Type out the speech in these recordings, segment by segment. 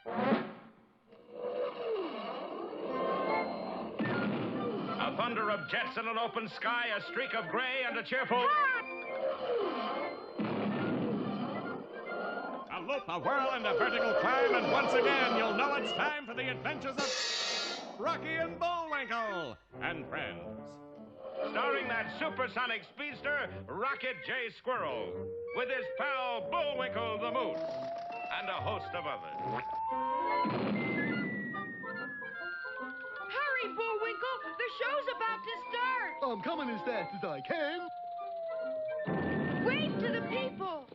A thunder of jets in an open sky, a streak of gray, and a cheerful... A loop, a whirl, and a vertical climb, and once again you'll know it's time for the adventures of Rocky and Bullwinkle and friends. Starring that supersonic speedster, Rocket J. Squirrel, with his pal Bullwinkle the Moose, and a host of others. Hurry, Bullwinkle! The show's about to start! I'm coming as fast as I can. Wave to the people!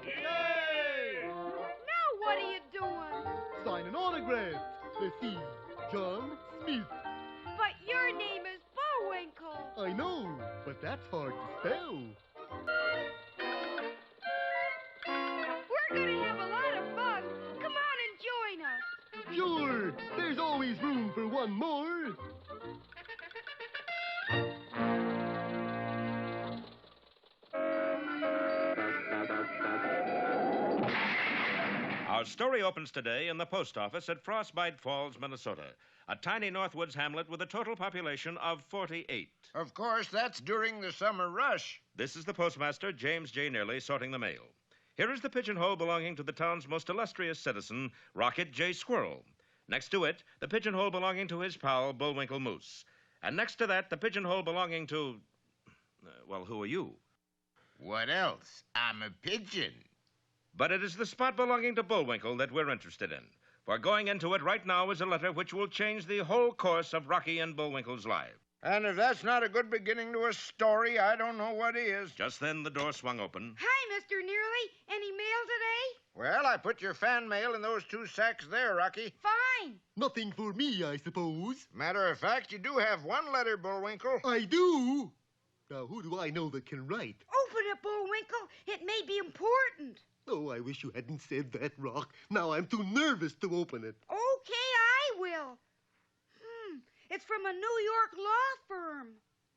Yay! Now what are you doing? Signing autographs. Let's see. John Smith. But your name is Bullwinkle. I know, but that's hard to spell. We're gonna have a lot of fun. Come on and join us. Sure, there's always room for one more. Our story opens today in the post office at Frostbite Falls, Minnesota, a tiny Northwoods hamlet with a total population of 48. Of course, that's during the summer rush. This is the postmaster, James J. Nearly, sorting the mail. Here is the pigeonhole belonging to the town's most illustrious citizen, Rocket J. Squirrel. Next to it, the pigeonhole belonging to his pal, Bullwinkle Moose. And next to that, the pigeonhole belonging to... well, who are you? What else? I'm a pigeon. But it is the spot belonging to Bullwinkle that we're interested in. For going into it right now is a letter which will change the whole course of Rocky and Bullwinkle's lives. And if that's not a good beginning to a story, I don't know what is. Just then, the door swung open. Hi, Mr. Nearly. Any mail today? Well, I put your fan mail in those 2 sacks there, Rocky. Fine. Nothing for me, I suppose. Matter of fact, you do have one letter, Bullwinkle. I do? Now, who do I know that can write? Open it, Bullwinkle. It may be important. Oh, I wish you hadn't said that, Rock. Now I'm too nervous to open it. Okay, I will. It's from a New York law firm.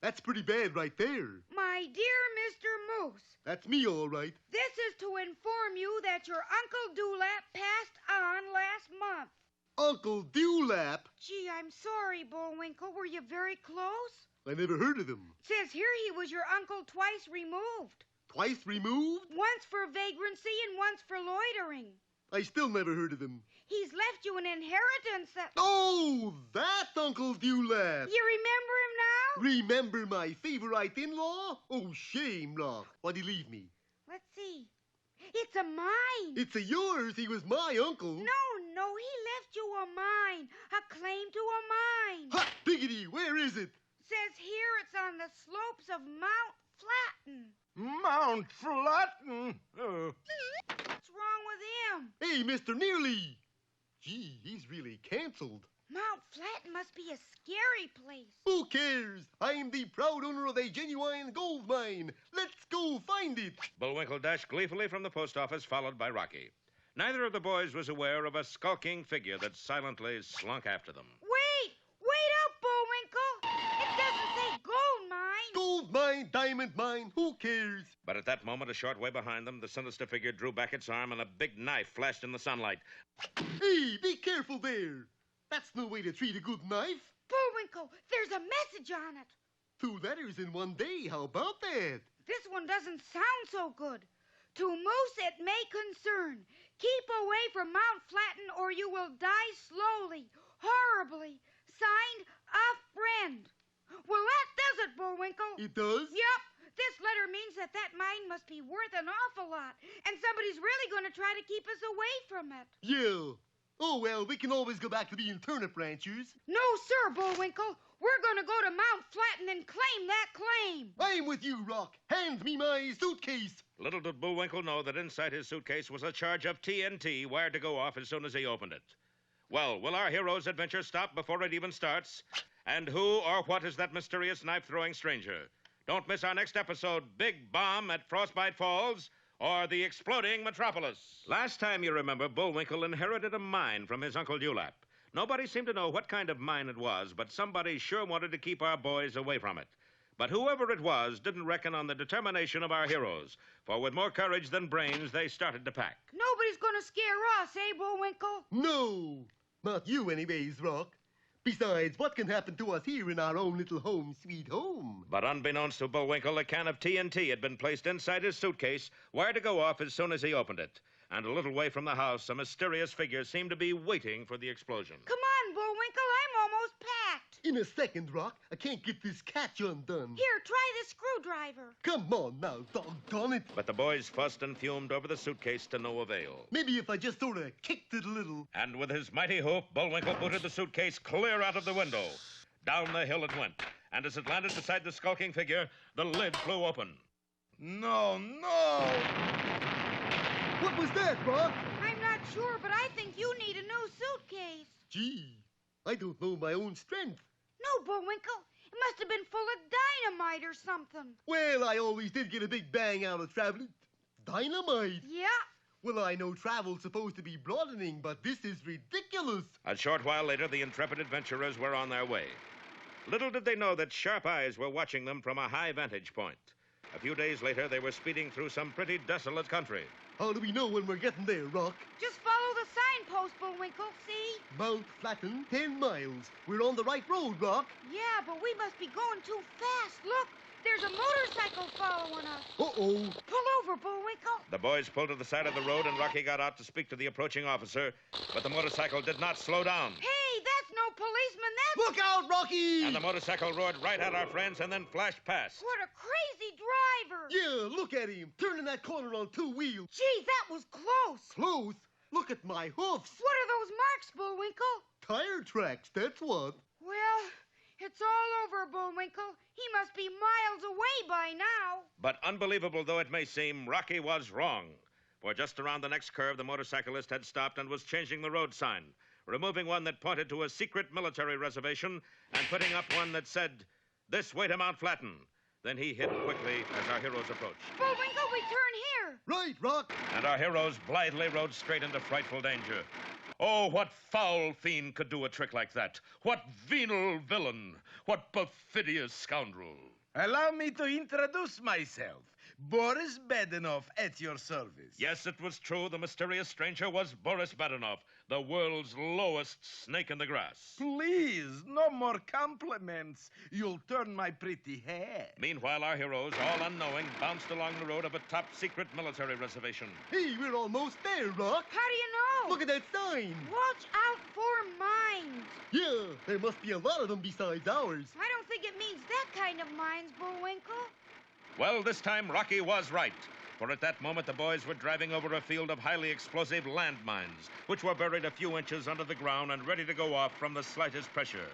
That's pretty bad right there. My dear Mr. Moose, That's me, all right. this is to inform you that your Uncle Dewlap passed on last month. Uncle Dewlap. Gee, I'm sorry, Bullwinkle. Were you very close? I never heard of him. Says here he was your uncle twice removed. Twice removed? Once for vagrancy and once for loitering. I still never heard of him. He's left you an inheritance that... Oh, that Uncle Dewlap. You remember him now? Remember my favorite in-law? Oh, shame, Rock. What'd he leave me? Let's see. It's a mine. It's a yours. He was my uncle. No, he left you a mine. A claim to a mine. Hot diggity, where is it? Says here it's on the slopes of Mount Flatten. Mount Flatten? What's wrong with him? Hey, Mr. Nearly. Gee, he's really canceled. Mount Flatten must be a scary place. Who cares? I'm the proud owner of a genuine gold mine. Let's go find it. Bullwinkle dashed gleefully from the post office, followed by Rocky. Neither of the boys was aware of a skulking figure that silently slunk after them. Wait up, Bullwinkle. It doesn't say gold mine. Gold mine, diamond mine, who cares? But at that moment, a short way behind them, the sinister figure drew back its arm and a big knife flashed in the sunlight. Hey, be careful there. That's no way to treat a good knife. Bullwinkle, there's a message on it. 2 letters in one day, how about that? This one doesn't sound so good. To Moose it may concern. Keep away from Mount Flatten or you will die slowly, horribly. Signed, a friend. Well, that does it, Bullwinkle. It does? Yep. This letter means that mine must be worth an awful lot, and somebody's really going to try to keep us away from it. Yeah. Oh, well, we can always go back to being turnip ranchers. No, sir, Bullwinkle. We're going to go to Mount Flatten and claim that claim. I'm with you, Rock. Hand me my suitcase. Little did Bullwinkle know that inside his suitcase was a charge of TNT wired to go off as soon as he opened it. Well, will our hero's adventure stop before it even starts? And who or what is that mysterious knife-throwing stranger? Don't miss our next episode, Big Bomb at Frostbite Falls, or The Exploding Metropolis. Last time, you remember, Bullwinkle inherited a mine from his Uncle Dewlap. Nobody seemed to know what kind of mine it was, but somebody sure wanted to keep our boys away from it. But whoever it was didn't reckon on the determination of our heroes, for with more courage than brains, they started to pack. Nobody's gonna scare us, eh, Bullwinkle? No, not you anyways, Rock. Besides, what can happen to us here in our own little home sweet home? But unbeknownst to Bullwinkle, a can of TNT had been placed inside his suitcase, wire to go off as soon as he opened it. And a little way from the house, a mysterious figure seemed to be waiting for the explosion. Come on, Bullwinkle, I'm almost packed. In a second, Rock. I can't get this catch undone. Here, try this screwdriver. Come on now, doggone it. But the boys fussed and fumed over the suitcase to no avail. Maybe if I just sort of kicked it a little. And with his mighty hoop, Bullwinkle booted the suitcase clear out of the window. Down the hill it went, and as it landed beside the skulking figure, the lid flew open. No, no! What was that, Rock? I'm not sure, but I think you need a new suitcase. Gee, I don't know my own strength. No, Bullwinkle. It must have been full of dynamite or something. Well, I always did get a big bang out of traveling. Dynamite. Yeah. Well, I know travel's supposed to be broadening, but this is ridiculous. A short while later, the intrepid adventurers were on their way. Little did they know that sharp eyes were watching them from a high vantage point. A few days later, they were speeding through some pretty desolate country. How do we know when we're getting there, Rock? Just follow the signpost, Bullwinkle, see? Mount Flatten, 10 miles. We're on the right road, Rock. Yeah, but we must be going too fast. Look, there's a motorcycle following us. Uh-oh. Pull over, Bullwinkle. The boys pulled to the side of the road, and Rocky got out to speak to the approaching officer, but the motorcycle did not slow down. Hey, that's no policeman, that's... Look out, Rocky! And the motorcycle roared right at our friends and then flashed past. What a crazy driver. Yeah, look at him, turning that corner on 2 wheels. Gee, that was close. Close? Look at my hoofs. What are those marks, Bullwinkle? Tire tracks, that's what. Well, it's all over, Bullwinkle. He must be miles away by now. But unbelievable though it may seem, Rocky was wrong. For just around the next curve, the motorcyclist had stopped and was changing the road sign, removing one that pointed to a secret military reservation and putting up one that said, "This way to Mount Flatten." Then he hid quickly as our heroes approached. Bullwinkle, we turn here. Right, Rock. And our heroes blithely rode straight into frightful danger. Oh, what foul fiend could do a trick like that? What venal villain? What perfidious scoundrel? Allow me to introduce myself. Boris Badenov at your service. Yes, it was true. The mysterious stranger was Boris Badenov, the world's lowest snake in the grass. Please, no more compliments. You'll turn my pretty hair. Meanwhile, our heroes, all unknowing, bounced along the road of a top-secret military reservation. Hey, we're almost there, Rock. How do you know? Look at that sign. Watch out for mines. Yeah, there must be a lot of them besides ours. I don't think it means that kind of mines, Bullwinkle. Well, this time Rocky was right, for at that moment the boys were driving over a field of highly explosive landmines, which were buried a few inches under the ground and ready to go off from the slightest pressure.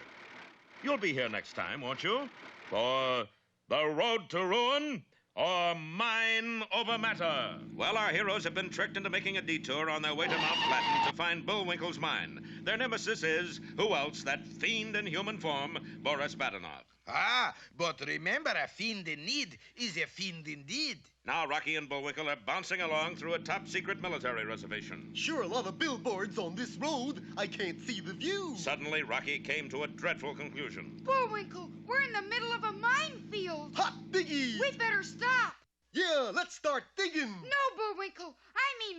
You'll be here next time, won't you? For The Road to Ruin or Mine Over Matter. Well, our heroes have been tricked into making a detour on their way to Mount Flatten to find Bullwinkle's mine. Their nemesis is, who else, that fiend in human form, Boris Badenov. Ah, but remember, a fiend in need is a fiend indeed. Now Rocky and Bullwinkle are bouncing along through a top-secret military reservation. Sure, a lot of billboards on this road. I can't see the view. Suddenly, Rocky came to a dreadful conclusion. Bullwinkle, we're in the middle of a minefield. Hot diggy! We better stop. Yeah, let's start digging. No, Bullwinkle, I mean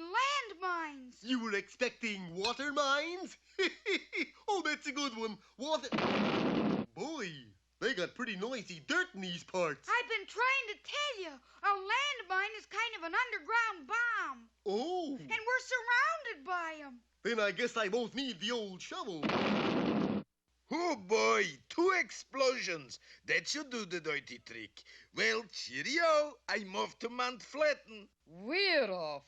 landmines. You were expecting water mines? Oh, that's a good one. Water... Boy, they got pretty noisy dirt in these parts. I've been trying to tell you, a landmine is kind of an underground bomb. Oh, And we're surrounded by them. then I guess I won't need the old shovel. Oh, boy, 2 explosions. That should do the dirty trick. Well, cheerio. I'm off to Mount Flatten. We're off,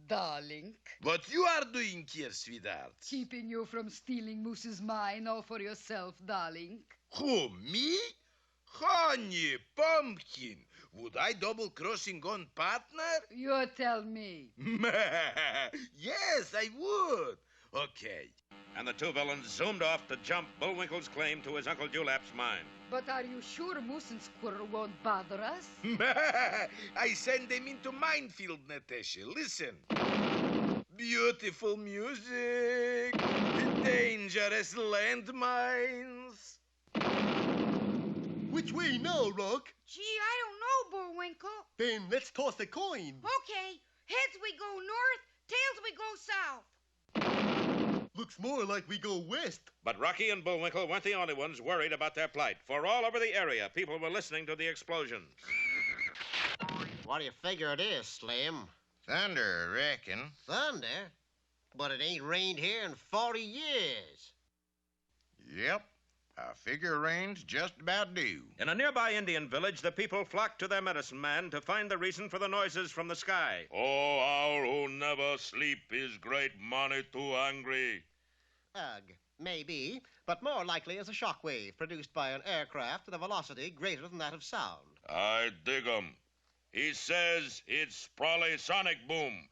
darling. What you are doing here, sweetheart? Keeping you from stealing Moose's mine all for yourself, darling. Who, me? Honey, pumpkin. Would I double-crossing on partner? You tell me. Yes, I would. Okay. And the two villains zoomed off to jump Bullwinkle's claim to his Uncle Dewlap's mine. But are you sure Moose and Squirrel won't bother us? I send them into minefield, Natasha. Listen. Beautiful music. Dangerous landmines. Which way now, Rock? Gee, I don't know, Bullwinkle. Then let's toss a coin. Okay, heads we go north, tails we go south. Looks more like we go west. But Rocky and Bullwinkle weren't the only ones worried about their plight, for all over the area, people were listening to the explosions. What do you figure it is, Slim? Thunder, reckon. Thunder? But it ain't rained here in 40 years. Yep. I figure rain's just about due. In a nearby Indian village, the people flocked to their medicine man to find the reason for the noises from the sky. Oh, our who never sleep is great money too angry. Ugh, maybe, but more likely as a shockwave produced by an aircraft at a velocity greater than that of sound. I dig him. He says it's probably sonic boom.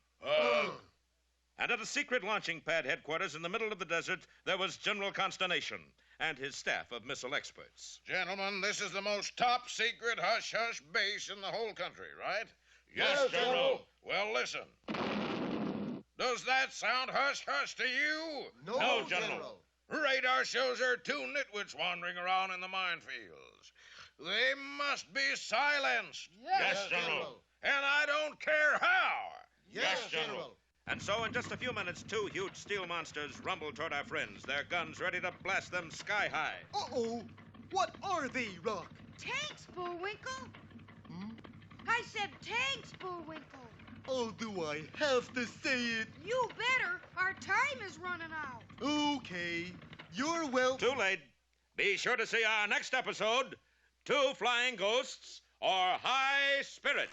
And at a secret launching pad headquarters in the middle of the desert, there was general consternation and his staff of missile experts. Gentlemen, this is the most top-secret hush-hush base in the whole country, right? Yes, General. Well, listen. Does that sound hush-hush to you? No, General. Radar shows there are two nitwits wandering around in the minefields. They must be silenced. Yes, General. And I don't care how. Yes, General. And so, in just a few minutes, two huge steel monsters rumbled toward our friends, their guns ready to blast them sky high. Uh-oh. What are they, Rock? Tanks, Bullwinkle. I said tanks, Bullwinkle. Oh, do I have to say it? You better. Our time is running out. Okay. You're welcome. Too late. Be sure to see our next episode, Two Flying Ghosts or High Spirits.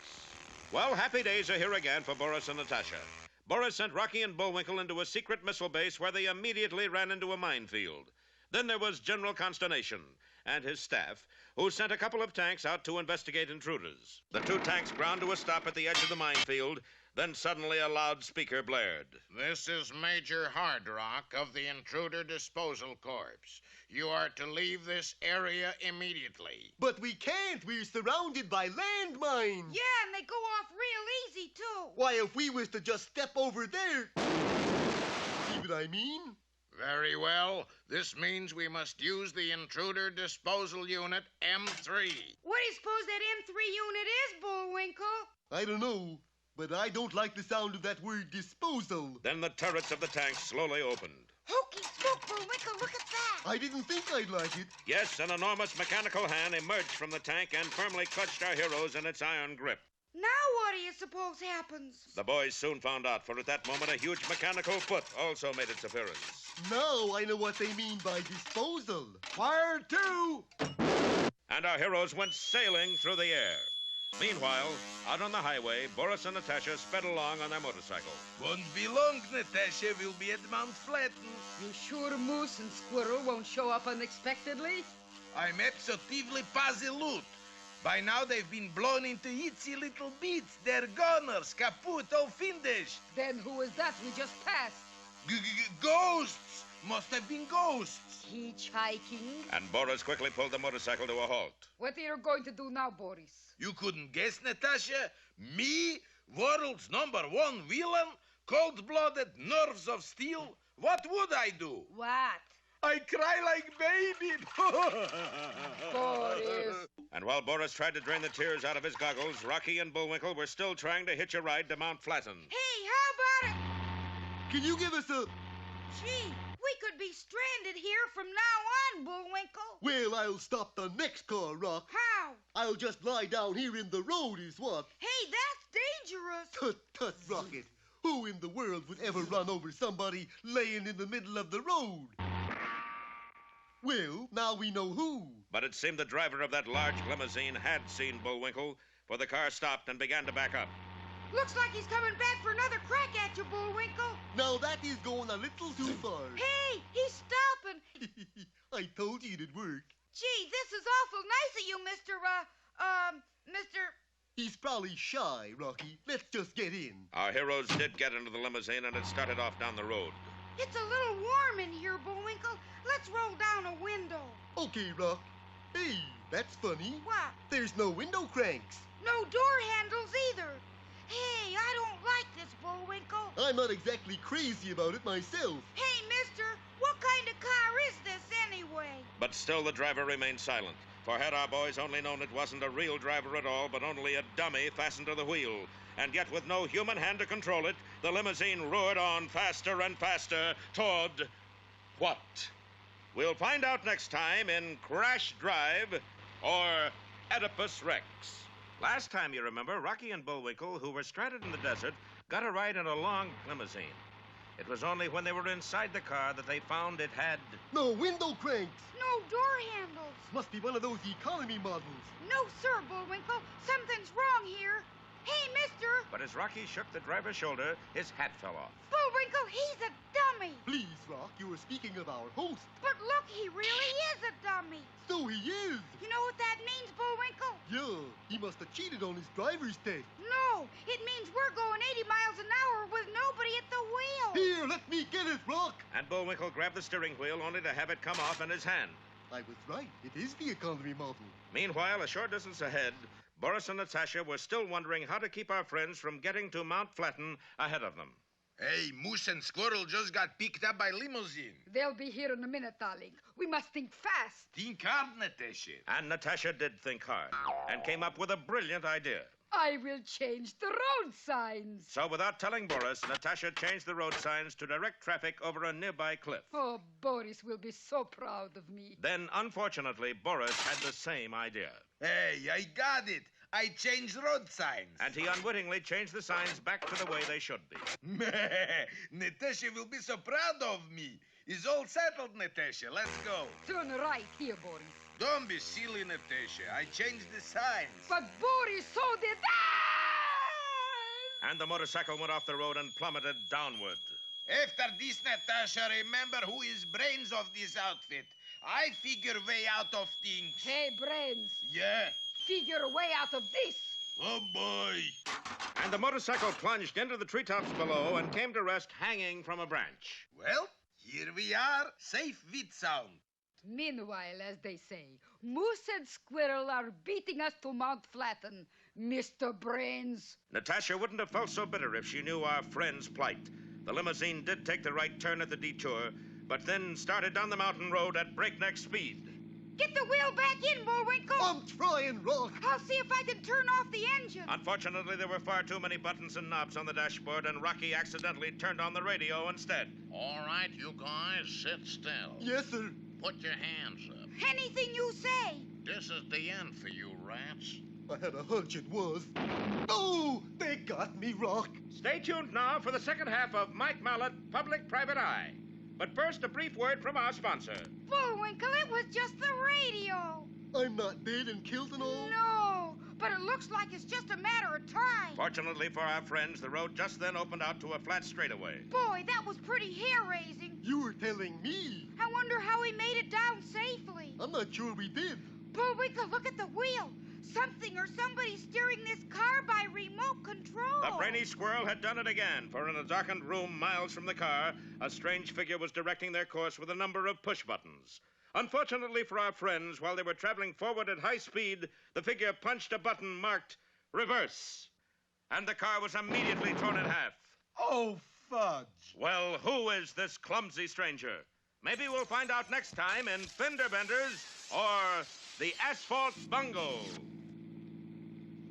Well, happy days are here again for Boris and Natasha. Boris sent Rocky and Bullwinkle into a secret missile base where they immediately ran into a minefield. Then there was general consternation and his staff, who sent a couple of tanks out to investigate intruders. The two tanks ground to a stop at the edge of the minefield. Then suddenly a loudspeaker blared. This is Major Hardrock of the Intruder Disposal Corps. You are to leave this area immediately. But we can't. We're surrounded by landmines. Yeah, and they go off real easy, too. Why, if we was to just step over there... See what I mean? Very well. This means we must use the Intruder Disposal Unit M3. What do you suppose that M3 unit is, Bullwinkle? I don't know, but I don't like the sound of that word disposal. Then the turrets of the tanks slowly opened. Hokey smoke, Bullwinkle, look at that. I didn't think I'd like it. Yes, an enormous mechanical hand emerged from the tank and firmly clutched our heroes in its iron grip. Now what do you suppose happens? The boys soon found out, for at that moment a huge mechanical foot also made its appearance. Now I know what they mean by disposal. Fire two! And our heroes went sailing through the air. Meanwhile, out on the highway, Boris and Natasha sped along on their motorcycle. Won't be long, Natasha. We'll be at Mount Flatten. You sure Moose and Squirrel won't show up unexpectedly? I'm absolutely positive. By now they've been blown into itsy little bits. They're goners, kaput, all finished. Then who is that we just passed? Ghosts! Must have been ghosts. Hitchhiking? And Boris quickly pulled the motorcycle to a halt. What are you going to do now, Boris? You couldn't guess, Natasha? Me, world's #1 villain, cold-blooded, nerves of steel? What would I do? What? I cry like baby. Boris. And while Boris tried to drain the tears out of his goggles, Rocky and Bullwinkle were still trying to hitch a ride to Mount Flatten. Hey, how about it? Can you give us a... Gee, we could be stranded here from now on, Bullwinkle. Well, I'll stop the next car, Rock. How? I'll just lie down here in the road is what. Hey, that's dangerous. Tut, tut, Rocket. Who in the world would ever run over somebody laying in the middle of the road? Well, now we know who. But it seemed the driver of that large limousine had seen Bullwinkle, for the car stopped and began to back up. Looks like he's coming back for another crack at you, Bullwinkle. Now that is going a little too far. Hey, he's stopping. I told you it'd work. Gee, this is awful nice of you, Mr. He's probably shy, Rocky. Let's just get in. Our heroes did get into the limousine, and it started off down the road. It's a little warm in here, Bullwinkle. Let's roll down a window. Okay, Rock. Hey, that's funny. What? There's no window cranks. No door handles either. Hey, I don't like this, Bullwinkle. I'm not exactly crazy about it myself. Hey, mister, what kind of car is this anyway? But still the driver remained silent. For had our boys only known it wasn't a real driver at all, but only a dummy fastened to the wheel, and yet with no human hand to control it, the limousine roared on faster and faster toward what? We'll find out next time in Crash Drive or Oedipus Rex. Last time, you remember, Rocky and Bullwinkle, who were stranded in the desert, got a ride in a long limousine. It was only when they were inside the car that they found it had... No window cranks. No door handles. Must be one of those economy models. No, sir, Bullwinkle. Something's wrong here. Hey, mister. But as Rocky shook the driver's shoulder, his hat fell off. Bullwinkle, he's a dummy. Please, Rock, you were speaking of our host. But look, he really is a dummy. So he is. You know what that means, Bullwinkle? Yeah, he must have cheated on his driver's test. No, it means we're going 80 miles an hour with nobody at the wheel. Here, let me get it, Rock. And Bullwinkle grabbed the steering wheel only to have it come off in his hand. I was right. It is the economy model. Meanwhile, a short distance ahead, Boris and Natasha were still wondering how to keep our friends from getting to Mount Flatten ahead of them. Hey, Moose and Squirrel just got picked up by limousine. They'll be here in a minute, darling. We must think fast. Think hard, Natasha. And Natasha did think hard and came up with a brilliant idea. I will change the road signs. So without telling Boris, Natasha changed the road signs to direct traffic over a nearby cliff. Oh, Boris will be so proud of me. Then, unfortunately, Boris had the same idea. Hey, I got it. I changed road signs. And he unwittingly changed the signs back to the way they should be. Natasha will be so proud of me. It's all settled, Natasha. Let's go. Turn right here, Boris. Don't be silly, Natasha. I changed the signs. But Boris, so did I! And the motorcycle went off the road and plummeted downward. After this, Natasha, remember who is brains of this outfit. I figure way out of things. Hey, brains. Yeah. Figure a way out of this. Oh, boy. And the motorcycle plunged into the treetops below and came to rest hanging from a branch. Well, here we are, safe with sound. Meanwhile, as they say, Moose and Squirrel are beating us to Mount Flatten, Mr. Brains. Natasha wouldn't have felt so bitter if she knew our friend's plight. The limousine did take the right turn at the detour, but then started down the mountain road at breakneck speed. Get the wheel back in, Bullwinkle. I'm trying, Rock. I'll see if I can turn off the engine. Unfortunately, there were far too many buttons and knobs on the dashboard, and Rocky accidentally turned on the radio instead. All right, you guys, sit still. Yes, sir. Put your hands up. Anything you say. This is the end for you, rats. I had a hunch it was. Oh, they got me, Rock. Stay tuned now for the second half of Mike Mallet, Public-Private Eye. But first, a brief word from our sponsor. Bullwinkle, it was just the radio. I'm not dead and killed and all? No, but it looks like it's just a matter of time. Fortunately for our friends, the road just then opened out to a flat straightaway. Boy, that was pretty hair-raising. You were telling me. I wonder how we made it down safely. I'm not sure we did. Bullwinkle, look at the wheel. Something or somebody steering this car by remote control. The brainy squirrel had done it again, for in a darkened room miles from the car, a strange figure was directing their course with a number of push buttons. Unfortunately for our friends, while they were traveling forward at high speed, the figure punched a button marked reverse, and the car was immediately torn in half. Oh, fudge. Well, who is this clumsy stranger? Maybe we'll find out next time in Fender Benders or the Asphalt Bungle.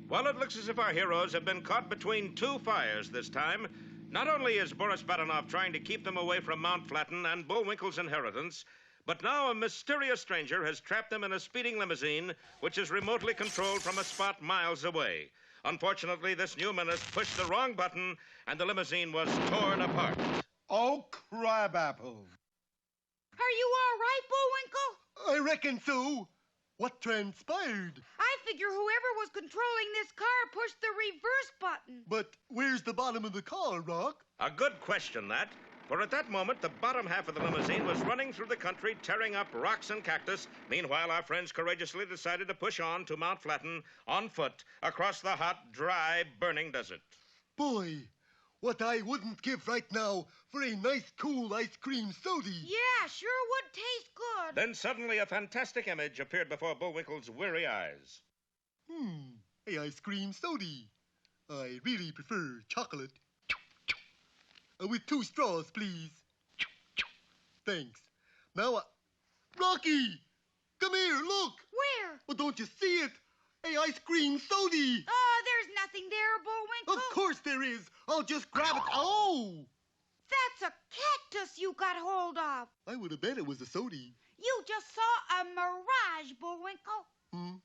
Well, it looks as if our heroes have been caught between two fires this time. Not only is Boris Badenov trying to keep them away from Mount Flatten and Bullwinkle's inheritance, but now a mysterious stranger has trapped them in a speeding limousine, which is remotely controlled from a spot miles away. Unfortunately, this new menace pushed the wrong button, and the limousine was torn apart. Oh, crabapple. Are you all right, Bullwinkle? I reckon so. What transpired? I figure whoever was controlling this car pushed the reverse button. But where's the bottom of the car, Rock? A good question, that. For at that moment, the bottom half of the limousine was running through the country, tearing up rocks and cactus. Meanwhile, our friends courageously decided to push on to Mount Flatten on foot across the hot, dry, burning desert. Boy, what I wouldn't give right now for a nice, cool ice cream soda. Yeah, sure would taste good. Then suddenly a fantastic image appeared before Bullwinkle's weary eyes. A ice cream soda. I really prefer chocolate. With 2 straws, please. Thanks. Now, Rocky! Come here, look. Where? Oh, don't you see it? Hey, ice cream sody. Oh, there's nothing there, Bullwinkle. Of course there is. I'll just grab it. Oh! That's a cactus you got hold of. I would have bet it was a sody. You just saw a mirage, Bullwinkle. Hmm?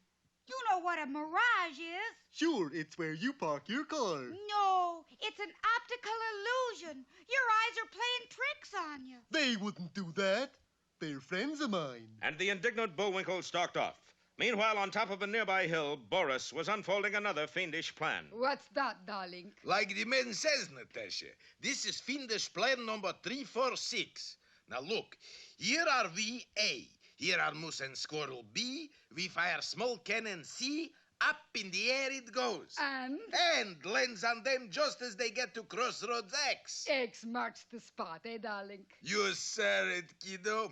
You know what a mirage is. Sure, it's where you park your car. No, it's an optical illusion. Your eyes are playing tricks on you. They wouldn't do that. They're friends of mine. And the indignant Bullwinkle stalked off. Meanwhile, on top of a nearby hill, Boris was unfolding another fiendish plan. What's that, darling? Like the man says, Natasha, this is fiendish plan number 346. Now look, here are we A. Here are Moose and Squirrel B. We fire small cannon C. Up in the air it goes. And? And lands on them just as they get to crossroads X. X marks the spot, eh, darling? You said it, kiddo.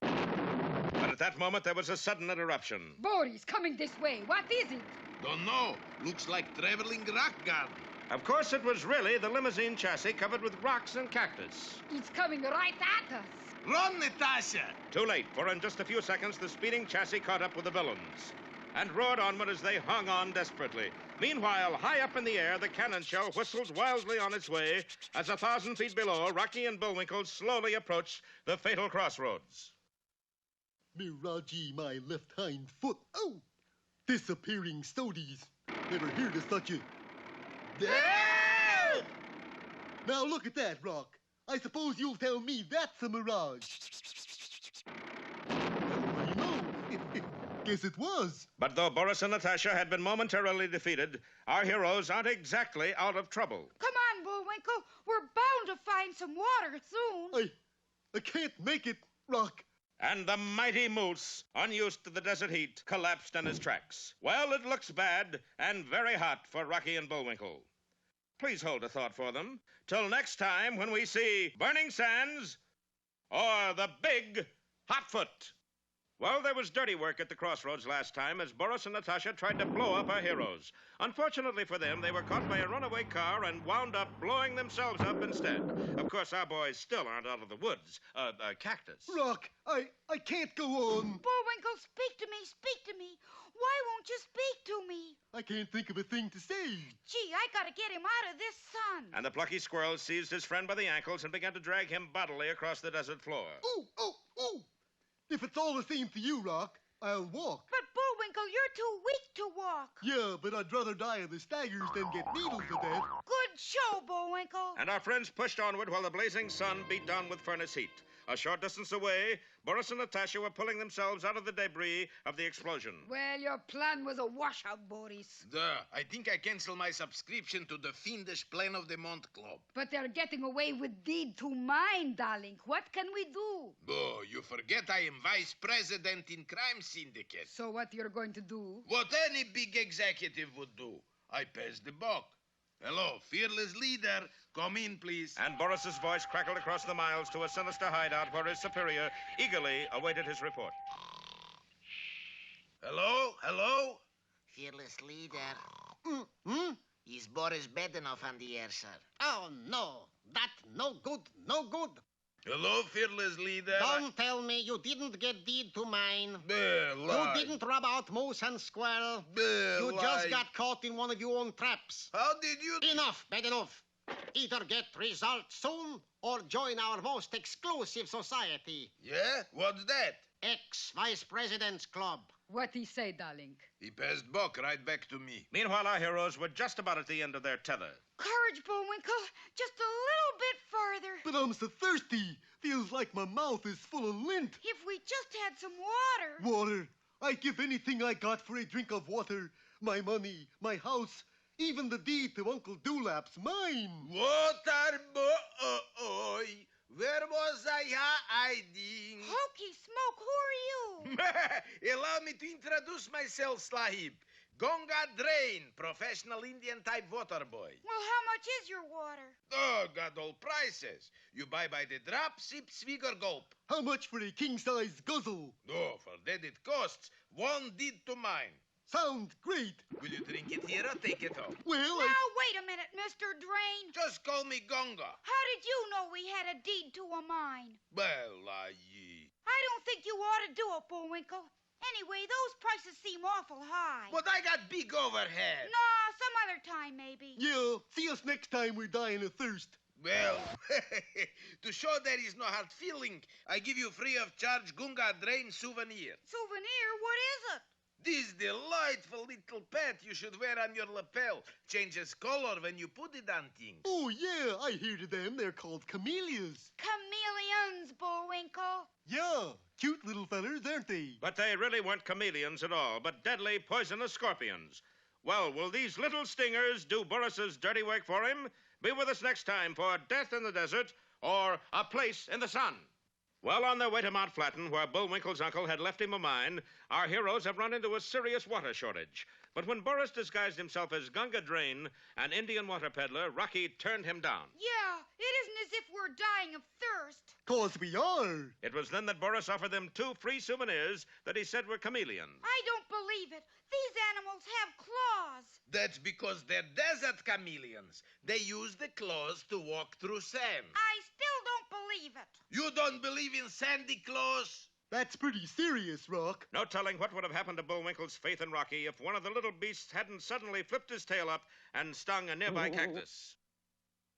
But at that moment, there was a sudden interruption. Boris, coming this way. What is it? Don't know. Looks like traveling rock garden. Of course, it was really the limousine chassis covered with rocks and cactus. It's coming right at us. Run, Natasha! Too late, for in just a few seconds, the speeding chassis caught up with the villains and roared onward as they hung on desperately. Meanwhile, high up in the air, the cannon shell whistled wildly on its way as 1,000 feet below, Rocky and Bullwinkle slowly approached the fatal crossroads. Mirage, my left hind foot. Oh! Disappearing sodies. Never heard of such a... Now look at that, Rock. I suppose you'll tell me that's a mirage. How do you know? Guess it was. But though Boris and Natasha had been momentarily defeated, our heroes aren't exactly out of trouble. Come on, Bullwinkle. We're bound to find some water soon. I can't make it, Rock. And the mighty moose, unused to the desert heat, collapsed in his tracks. Well, it looks bad and very hot for Rocky and Bullwinkle. Please hold a thought for them. Till next time when we see Burning Sands or the Big Hotfoot. Well, there was dirty work at the crossroads last time as Boris and Natasha tried to blow up our heroes. Unfortunately for them, they were caught by a runaway car and wound up blowing themselves up instead. Of course, our boys still aren't out of the woods. Cactus. Rock, I can't go on. Bullwinkle, speak to me, speak to me. Why won't you speak to me? I can't think of a thing to say. Gee, I gotta get him out of this sun. And the plucky squirrel seized his friend by the ankles and began to drag him bodily across the desert floor. Oh! If it's all the same to you, Rock, I'll walk. But, Bullwinkle, you're too weak to walk. Yeah, but I'd rather die of the staggers than get needled to death. Good show, Bullwinkle. And our friends pushed onward while the blazing sun beat down with furnace heat. A short distance away, Boris and Natasha were pulling themselves out of the debris of the explosion. Well, your plan was a washout, Boris. I think I cancel my subscription to the fiendish plan of the Mont Club. But they're getting away with deed to mine, darling. What can we do? Oh, you forget I am vice president in crime syndicate. So what you're going to do? What any big executive would do. I pass the buck. Hello, fearless leader. Come in, please. And Boris's voice crackled across the miles to a sinister hideout where his superior eagerly awaited his report. Hello? Fearless leader. Is Boris bad enough on the air, sir? Oh, no. That no good. Hello, fearless leader. Don't tell me you didn't get deed to mine. Lie. You didn't rub out Moose and Squirrel. You Lie. just got caught in one of your own traps. How did you... Enough, bad enough. Either get results soon or join our most exclusive society. Yeah? What's that? Ex-Vice President's Club. What he say, darling? He passed buck right back to me. Meanwhile, our heroes were just about at the end of their tether. Courage, Bullwinkle. Just a little bit farther. But I'm so thirsty. Feels like my mouth is full of lint. If we just had some water. Water. I'd give anything I got for a drink of water. My money, my house, even the deed to Uncle Dewlap's mine. Water boy, where was I hiding? Hokey Smoke, who are you? Allow me to introduce myself, Sahib. Gonga Drain, professional Indian type water boy. Well, how much is your water? Oh, got all prices. You buy by the drop, sip, swig, or gulp. How much for a king-size guzzle? Oh, for that it costs 1 deed to mine. Sounds great. Will you drink it here or take it home? Well, Now, wait a minute, Mr. Drain. Just call me Gonga. How did you know we had a deed to a mine? Well, I don't think you ought to do it, Bullwinkle. Anyway, those prices seem awful high. But I got big overhead. No, some other time, maybe. Yeah, see us next time we're dying of thirst. Well, to show there is no hard feeling, I give you free of charge Gunga Drain souvenir. Souvenir? What is it? This delightful little pet you should wear on your lapel. Changes color when you put it on things. Oh, yeah, I hear to them. They're called camellias. Chameleons, Bullwinkle. Yeah, cute little fellers, aren't they? But they really weren't chameleons at all, but deadly, poisonous scorpions. Well, will these little stingers do Boris's dirty work for him? Be with us next time for Death in the Desert or A Place in the Sun. Well, on their way to Mount Flatten, where Bullwinkle's uncle had left him a mine, our heroes have run into a serious water shortage. But when Boris disguised himself as Gunga Drain, an Indian water peddler, Rocky turned him down. Yeah, it isn't as if we're dying of thirst. 'Cause we are. It was then that Boris offered them 2 free souvenirs that he said were chameleons. I don't believe it. These animals have claws. That's because they're desert chameleons. They use the claws to walk through sand. I still don't believe it. You don't believe in sandy claws? That's pretty serious, Rock. No telling what would have happened to Bullwinkle's faith in Rocky if one of the little beasts hadn't suddenly flipped his tail up and stung a nearby cactus.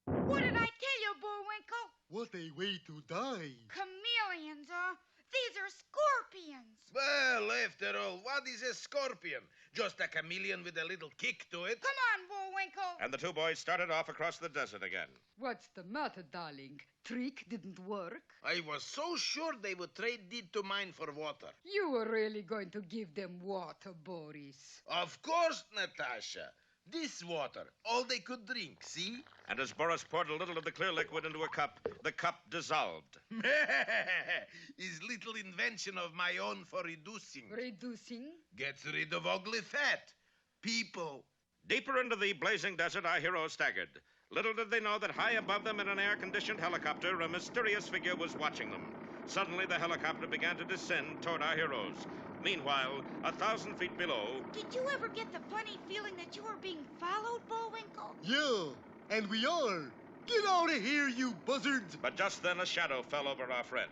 What did I tell you, Bullwinkle? What a way to die. Chameleons, huh? These are scorpions. Well, after all, what is a scorpion? Just a chameleon with a little kick to it. Come on, Bullwinkle. And the 2 boys started off across the desert again. What's the matter, darling? Trick didn't work? I was so sure they would trade it to mine for water. You were really going to give them water, Boris. Of course, Natasha. This water, all they could drink, see? And as Boris poured a little of the clear liquid into a cup, the cup dissolved. His little invention of my own for reducing. Reducing? Gets rid of ugly fat. People. Deeper into the blazing desert, our heroes staggered. Little did they know that high above them in an air-conditioned helicopter, a mysterious figure was watching them. Suddenly, the helicopter began to descend toward our heroes. Meanwhile, 1,000 feet below... Did you ever get the funny feeling that you were being followed, Bullwinkle? Yeah, and we are. Get out of here, you buzzards. But just then, a shadow fell over our friend.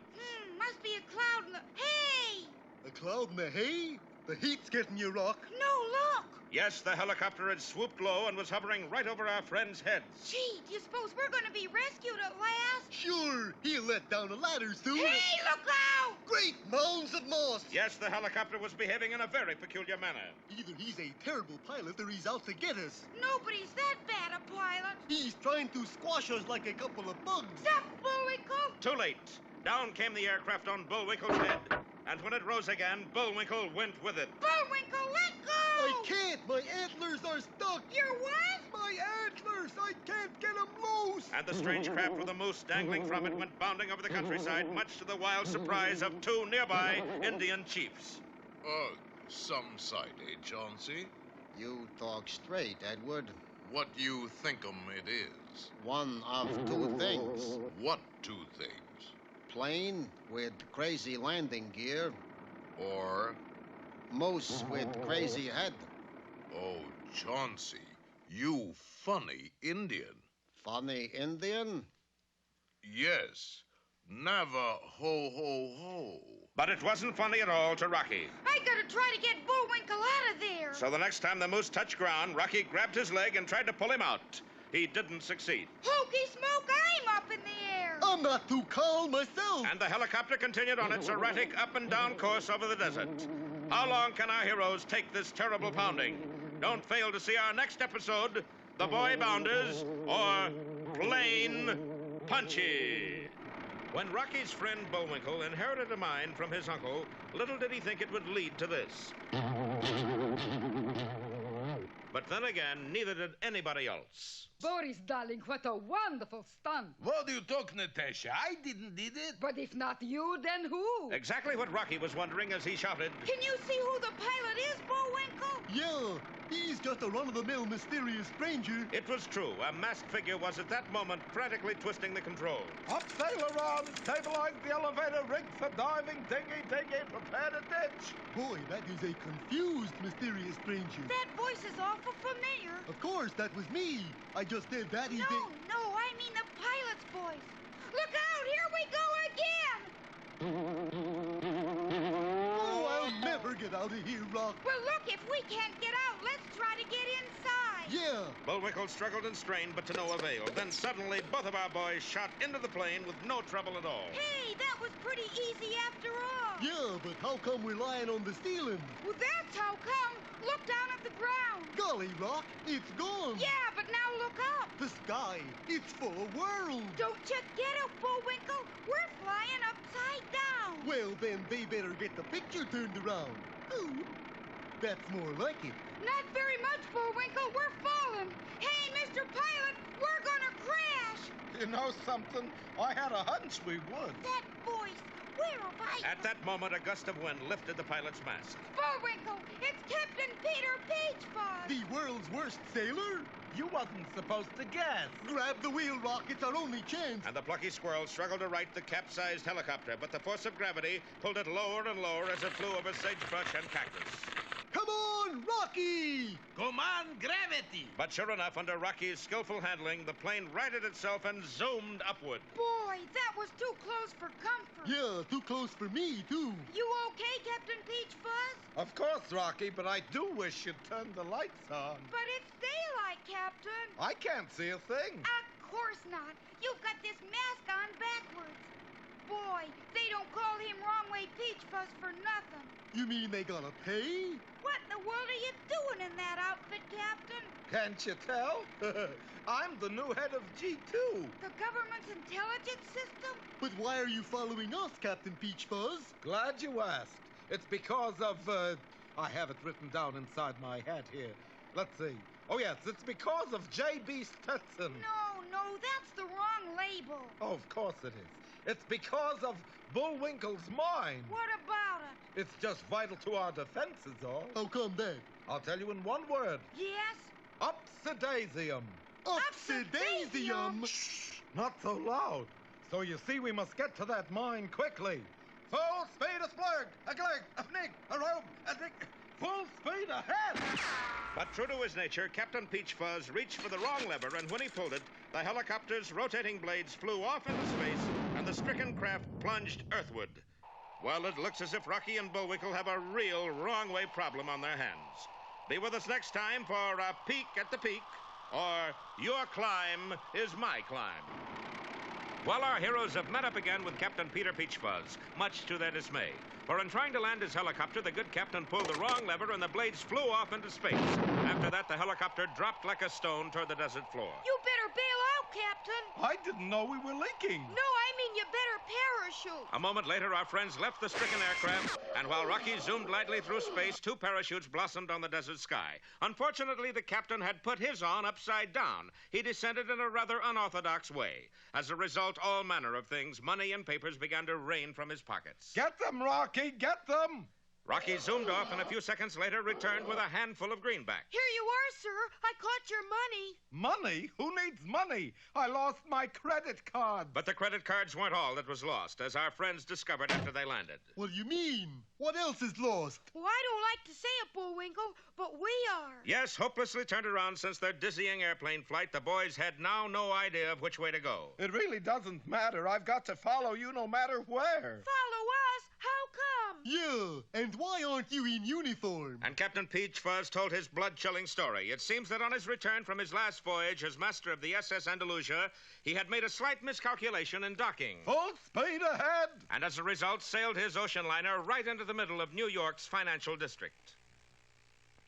Must be a cloud in the... Hey! A cloud in the hay? The heat's getting you, Rock. No, look! Yes, the helicopter had swooped low and was hovering right over our friends' heads. Gee, do you suppose we're going to be rescued at last? Sure, he'll let down a ladder soon. Hey, look out! Great mounds of moss. Yes, the helicopter was behaving in a very peculiar manner. Either he's a terrible pilot or he's out to get us. Nobody's that bad a pilot. He's trying to squash us like a couple of bugs. Stop, Bullwinkle! Too late. Down came the aircraft on Bullwinkle's head. And when it rose again, Bullwinkle went with it. Bullwinkle, let go! I can't. My antlers are stuck. Your what? My antlers. I can't get them loose. And the strange craft with a moose dangling from it went bounding over the countryside, much to the wild surprise of 2 nearby Indian chiefs. Some sight, eh, Chauncey? You talk straight, Edward. What you think'em it is? One of 2 things. What 2 things? Plane with crazy landing gear. Or, Moose with crazy head. oh, Chauncey, you funny Indian. Funny Indian? Yes, Navajo ho ho. But it wasn't funny at all to Rocky. I gotta try to get Bullwinkle out of there. So the next time the moose touched ground, Rocky grabbed his leg and tried to pull him out. He didn't succeed. Hokey smoke, I'm up in the air. I'm not too calm myself. And the helicopter continued on its erratic up and down course over the desert. How long can our heroes take this terrible pounding? Don't fail to see our next episode, The Boy Bounders, or Plain Punchy. When Rocky's friend Bullwinkle inherited a mine from his uncle, little did he think it would lead to this. But then again, neither did anybody else. Boris, darling, what a wonderful stunt. What do you talk, Natasha? I did it. But if not you, then who? Exactly what Rocky was wondering as he shouted. Can you see who the pilot is, Bullwinkle? Yeah, he's just a run-of-the-mill mysterious stranger. It was true. A masked figure was at that moment frantically twisting the controls. Up sailor arms, stabilize the elevator, rig for diving, dinghy, prepare to ditch. Boy, that is a confused mysterious stranger. That voice is awful familiar. Of course, that was me. I just did that. No, I mean the pilot's voice. Look out, here we go again! out of here, Rock. Well, look, if we can't get out, let's try to get inside. Yeah. Bullwinkle struggled and strained, but to no avail. Then suddenly, both of our boys shot into the plane with no trouble at all. Hey, that was pretty easy after all. Yeah, but how come we're lying on the ceiling? Well, that's how come. Look down at the ground. Golly, Rock, it's gone. Yeah, but now look up. The sky, it's full of worlds. Don't you get it, Bullwinkle? We're flying upside down. Well, then they better get the picture turned around. Ooh, that's more like it. Not very much, Bullwinkle. We're falling. Hey, Mr. Pilot, we're gonna crash. You know something? I had a hunch we would. That voice, where have I... At that moment, a gust of wind lifted the pilot's mask. Bullwinkle, it's Captain Peter Peachfuzz. The world's worst sailor? You wasn't supposed to guess. Grab the wheel, Rock. It's our only chance. And the plucky squirrel struggled to right the capsized helicopter, but the force of gravity pulled it lower and lower as it flew over sagebrush and cactus. Come on, Rocky! Come on, gravity! But sure enough, under Rocky's skillful handling, the plane righted itself and zoomed upward. Boy, that was too close for comfort. Yeah, too close for me, too. You okay, Captain Peachfuzz? Of course, Rocky, but I do wish you'd turn the lights on. But it's daylight, Captain. I can't see a thing. Of course not. You've got this mask on backwards. Boy, they don't call him Wrong Way Peachfuzz for nothing. You mean they gotta pay? What in the world are you doing in that outfit, Captain? Can't you tell? I'm the new head of G2. The government's intelligence system? But why are you following us, Captain Peachfuzz? Glad you asked. It's because of, I have it written down inside my hat here. Let's see. Oh, yes, it's because of J.B. Stetson. No, that's the wrong label. Oh, of course it is. It's because of Bullwinkle's mine. What about it? It's just vital to our defense, is all. How come that? I'll tell you in one word. Yes? Upsidaisium. Upsidaisium? Shh, not so loud. So you see, we must get to that mine quickly. Full speed a splurg, a glig, a fnig, a robe, a dig. Full speed ahead! But true to his nature, Captain Peachfuzz reached for the wrong lever, and when he pulled it, the helicopter's rotating blades flew off into space, and the stricken craft plunged earthward. Well, it looks as if Rocky and Bullwinkle have a real wrong-way problem on their hands. Be with us next time for a peek at the peak, or Your Climb is My Climb. Well, our heroes have met up again with Captain Peter Peachfuzz, much to their dismay. For in trying to land his helicopter, the good captain pulled the wrong lever and the blades flew off into space. After that, the helicopter dropped like a stone toward the desert floor. You better bail out, Captain. I didn't know we were leaking. No, I mean you better parachute. A moment later, our friends left the stricken aircraft, and while Rocky zoomed lightly through space, 2 parachutes blossomed on the desert sky. Unfortunately, the captain had put his on upside down. He descended in a rather unorthodox way. As a result, all manner of things, money and papers, began to rain from his pockets. Get them, Rocky, get them! Rocky zoomed off and a few seconds later returned with a handful of greenbacks. Here you are, sir. I caught your money. Money? Who needs money? I lost my credit card. But the credit cards weren't all that was lost, as our friends discovered after they landed. What do you mean? What else is lost? Well, I don't like to say it, Bullwinkle, but we are. Yes, hopelessly turned around since their dizzying airplane flight, the boys had now no idea of which way to go. It really doesn't matter. I've got to follow you no matter where. Follow us? How come? Yeah, and why aren't you in uniform? And Captain Peachfuzz told his blood-chilling story. It seems that on his return from his last voyage as master of the SS Andalusia, he had made a slight miscalculation in docking. Full speed ahead! And as a result, sailed his ocean liner right into the middle of New York's financial district.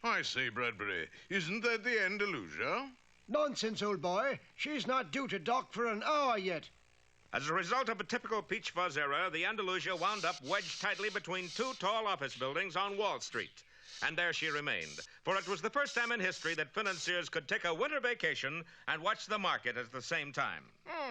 I say, Bradbury, isn't that the Andalusia? Nonsense, old boy. She's not due to dock for an hour yet. As a result of a typical Peachfuzz era, the Andalusia wound up wedged tightly between 2 tall office buildings on Wall Street. And there she remained. For it was the first time in history that financiers could take a winter vacation and watch the market at the same time.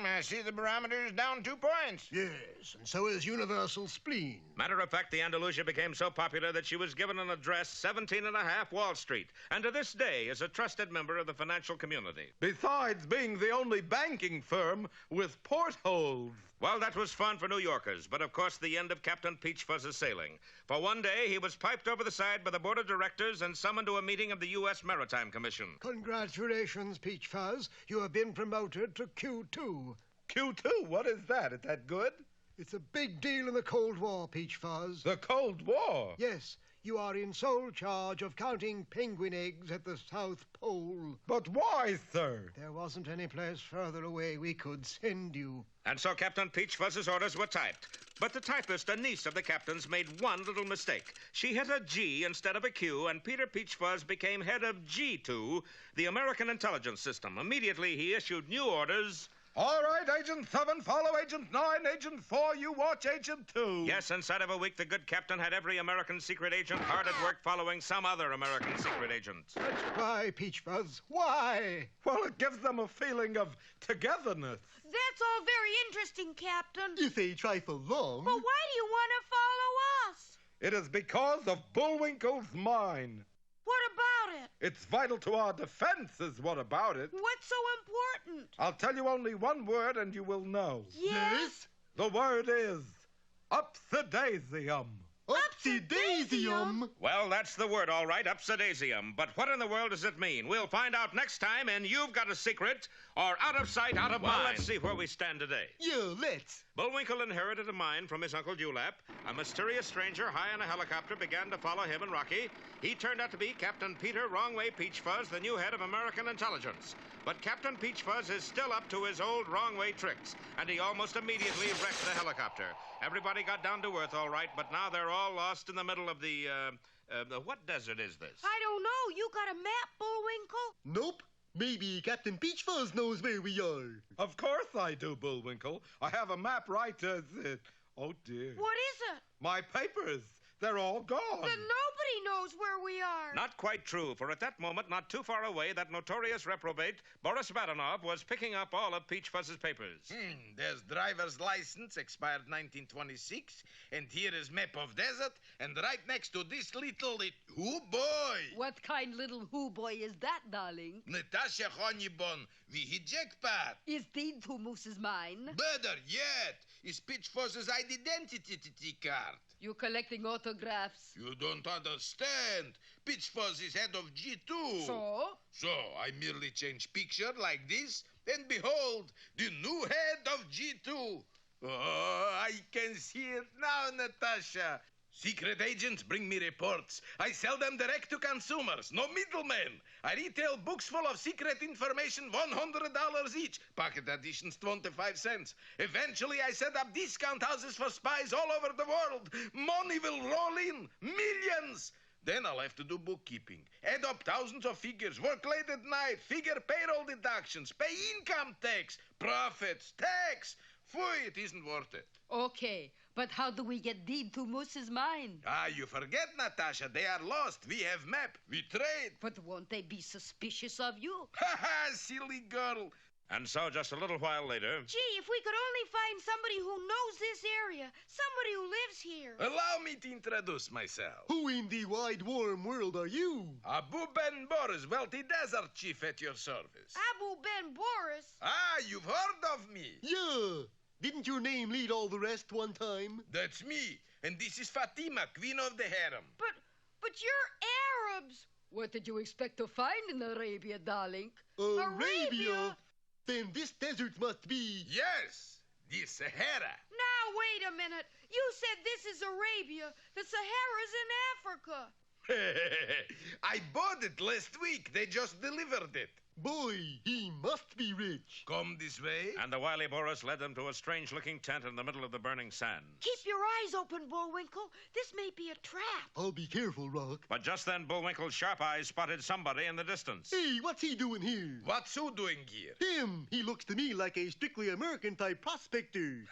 I see the barometer's down 2 points. Yes, and so is universal spleen. Matter of fact, the Andalusia became so popular that she was given an address 17.5 Wall Street, and to this day is a trusted member of the financial community. Besides being the only banking firm with portholes. Well, that was fun for New Yorkers, but of course the end of Captain Peachfuzz's sailing. For one day, he was piped over the side by the board of directors and summoned to a meeting of the U.S. Maritime Commission. Congratulations, Peachfuzz. You have been promoted to Q2. Q2? What is that? Is that good? It's a big deal in the Cold War, Peachfuzz. The Cold War? Yes. you are in sole charge of counting penguin eggs at the South Pole. But why, sir? There wasn't any place further away we could send you. And so Captain Peachfuzz's orders were typed. But the typist, a niece of the captain's, made one little mistake. She hit a G instead of a Q, and Peter Peachfuzz became head of G2, the American Intelligence System. Immediately, he issued new orders. All right, Agent 7, follow Agent 9. Agent 4, you watch Agent 2. Yes, inside of a week, the good captain had every American secret agent hard at work following some other American secret agent. That's why, Peachfuzz. Why? Well, it gives them a feeling of togetherness. That's all very interesting, Captain. If a trifle long. But why do you want to follow us? It is because of Bullwinkle's mine. What about it? It's vital to our defense, is what about it. What's so important? I'll tell you only one word and you will know. Yes? The word is Upsidaisium. Upsidaisium? Well, that's the word, all right, Upsidaisium. But what in the world does it mean? We'll find out next time in You've Got a Secret, or Out of Sight, Out of Mind. Well, let's see where we stand today. Yeah, let's. Bullwinkle inherited a mine from his Uncle Dewlap. A mysterious stranger high in a helicopter began to follow him and Rocky. He turned out to be Captain Peter Wrongway Peachfuzz, the new head of American intelligence. But Captain Peachfuzz is still up to his old wrong-way tricks, and he almost immediately wrecked the helicopter. Everybody got down to earth all right, but now they're all lost in the middle of the what desert is this? I don't know. You got a map, Bullwinkle? Nope. Maybe Captain Peachfuzz knows where we are. Of course I do, Bullwinkle. I have a map right as it. Oh, dear. What is it? My papers. They're all gone. Then nobody knows where we are. Not quite true, for at that moment, not too far away, that notorious reprobate, Boris Badenov, was picking up all of Peachfuzz's papers. There's driver's license, expired 1926, and here is map of desert, and right next to this little... Who boy? What kind little who boy is that, darling? Natasha Honeybun, we hit jackpot. Is deed to Moose's mine? Better yet, is Peachfuzz's identity card. You collecting autographs? You don't understand. Peachfuzz is head of G2. So? So, I merely change picture like this, and behold, the new head of G2. Oh, I can see it now, Natasha. Secret agents bring me reports. I sell them direct to consumers, no middlemen. I retail books full of secret information, $100 each. Pocket editions, 25 cents. Eventually, I set up discount houses for spies all over the world. Money will roll in, millions. Then I'll have to do bookkeeping, add up thousands of figures, work late at night, figure payroll deductions, pay income tax, profits, tax. Phew, it isn't worth it. Okay, but how do we get deed to Moose's mine? Ah, you forget, Natasha. They are lost. We have map. We trade. But won't they be suspicious of you? Ha ha, silly girl. And so, just a little while later... Gee, if we could only find somebody who knows this area, somebody who lives here. Allow me to introduce myself. Who in the wide, warm world are you? Abu Ben Boris, wealthy desert chief at your service. Abu Ben Boris? Ah, you've heard of me. Yeah. Didn't your name lead all the rest one time? That's me. And this is Fatima, queen of the harem. But you're Arabs. What did you expect to find in Arabia, darling? Arabia? Then this desert must be... Yes, the Sahara. Now, wait a minute. You said this is Arabia. The Sahara's in Africa. I bought it last week. They just delivered it. Boy, he must be rich. Come this way. And the wily Boris led them to a strange-looking tent in the middle of the burning sand. Keep your eyes open, Bullwinkle. This may be a trap. I'll be careful, Rock. But just then, Bullwinkle's sharp eyes spotted somebody in the distance. Hey, what's he doing here? What's who doing here? Him. He looks to me like a strictly American-type prospector.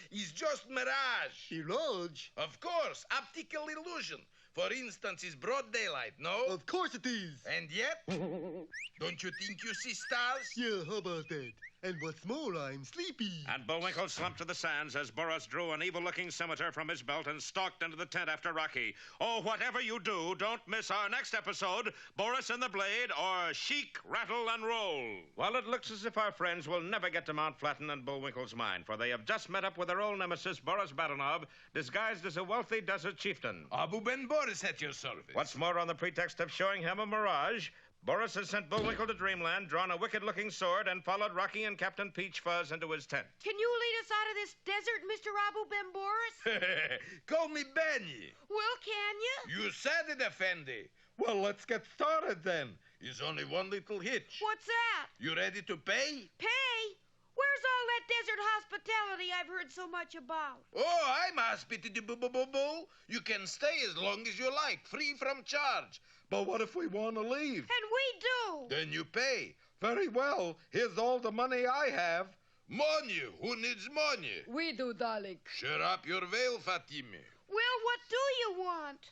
He's just mirage. Mirage? Of course, optical illusion. For instance, it's broad daylight, no? Of course it is. And yet, don't you think you see stars? Yeah, how about that? And what's more, I'm sleepy. And Bullwinkle slumped to the sands as Boris drew an evil-looking scimitar from his belt and stalked into the tent after Rocky. Oh, whatever you do, don't miss our next episode, Boris and the Blade, or Chic, Rattle, and Roll. Well, it looks as if our friends will never get to Mount Flatten and Bullwinkle's mine, for they have just met up with their old nemesis, Boris Badenov, disguised as a wealthy desert chieftain. Abu Ben Boris at your service. What's more, on the pretext of showing him a mirage, Boris has sent Bullwinkle to dreamland, drawn a wicked-looking sword, and followed Rocky and Captain Peach Fuzz into his tent. Can you lead us out of this desert, Mr. Abu Ben Boris? Call me Benny. Well, can you? You said it, Effendi. Well, let's get started then. There's only one little hitch. What's that? You ready to pay? Pay? Where's all that desert hospitality I've heard so much about? Oh, I'm hospitable. You can stay as long as you like, free from charge. But what if we want to leave? And we do. Then you pay. Very well. Here's all the money I have. Money. Who needs money? We do, darling. Shut up your veil, Fatime. Well, what do you want?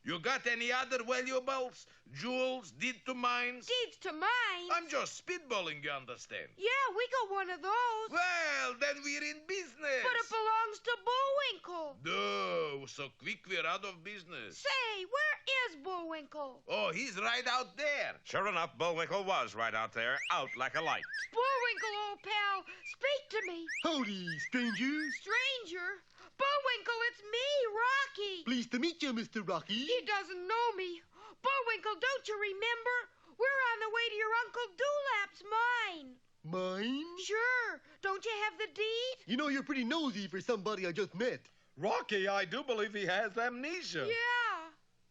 You got any other valuables? Jewels, deed to mines? Deeds to mines? I'm just spitballing, you understand? Yeah, we got one of those. Well, then we're in business. But it belongs to Bullwinkle. No, so quick we're out of business. Say, where is Bullwinkle? Oh, he's right out there. Sure enough, Bullwinkle was right out there, out like a light. Bullwinkle, old pal, speak to me. Howdy, stranger. Stranger? Bullwinkle, it's me, Rocky. Pleased to meet you, Mr. Rocky. He doesn't know me. Bullwinkle, don't you remember? We're on the way to your Uncle Dewlap's mine. Mine? Sure. Don't you have the deed? You know, you're pretty nosy for somebody I just met. Rocky, I do believe he has amnesia. Yeah.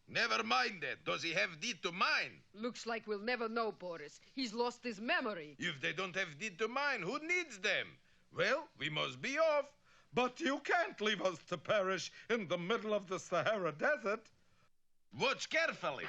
Never mind that. Does he have deed to mine? Looks like we'll never know, Boris. He's lost his memory. If they don't have deed to mine, who needs them? Well, we must be off. But you can't leave us to perish in the middle of the Sahara Desert. Watch carefully.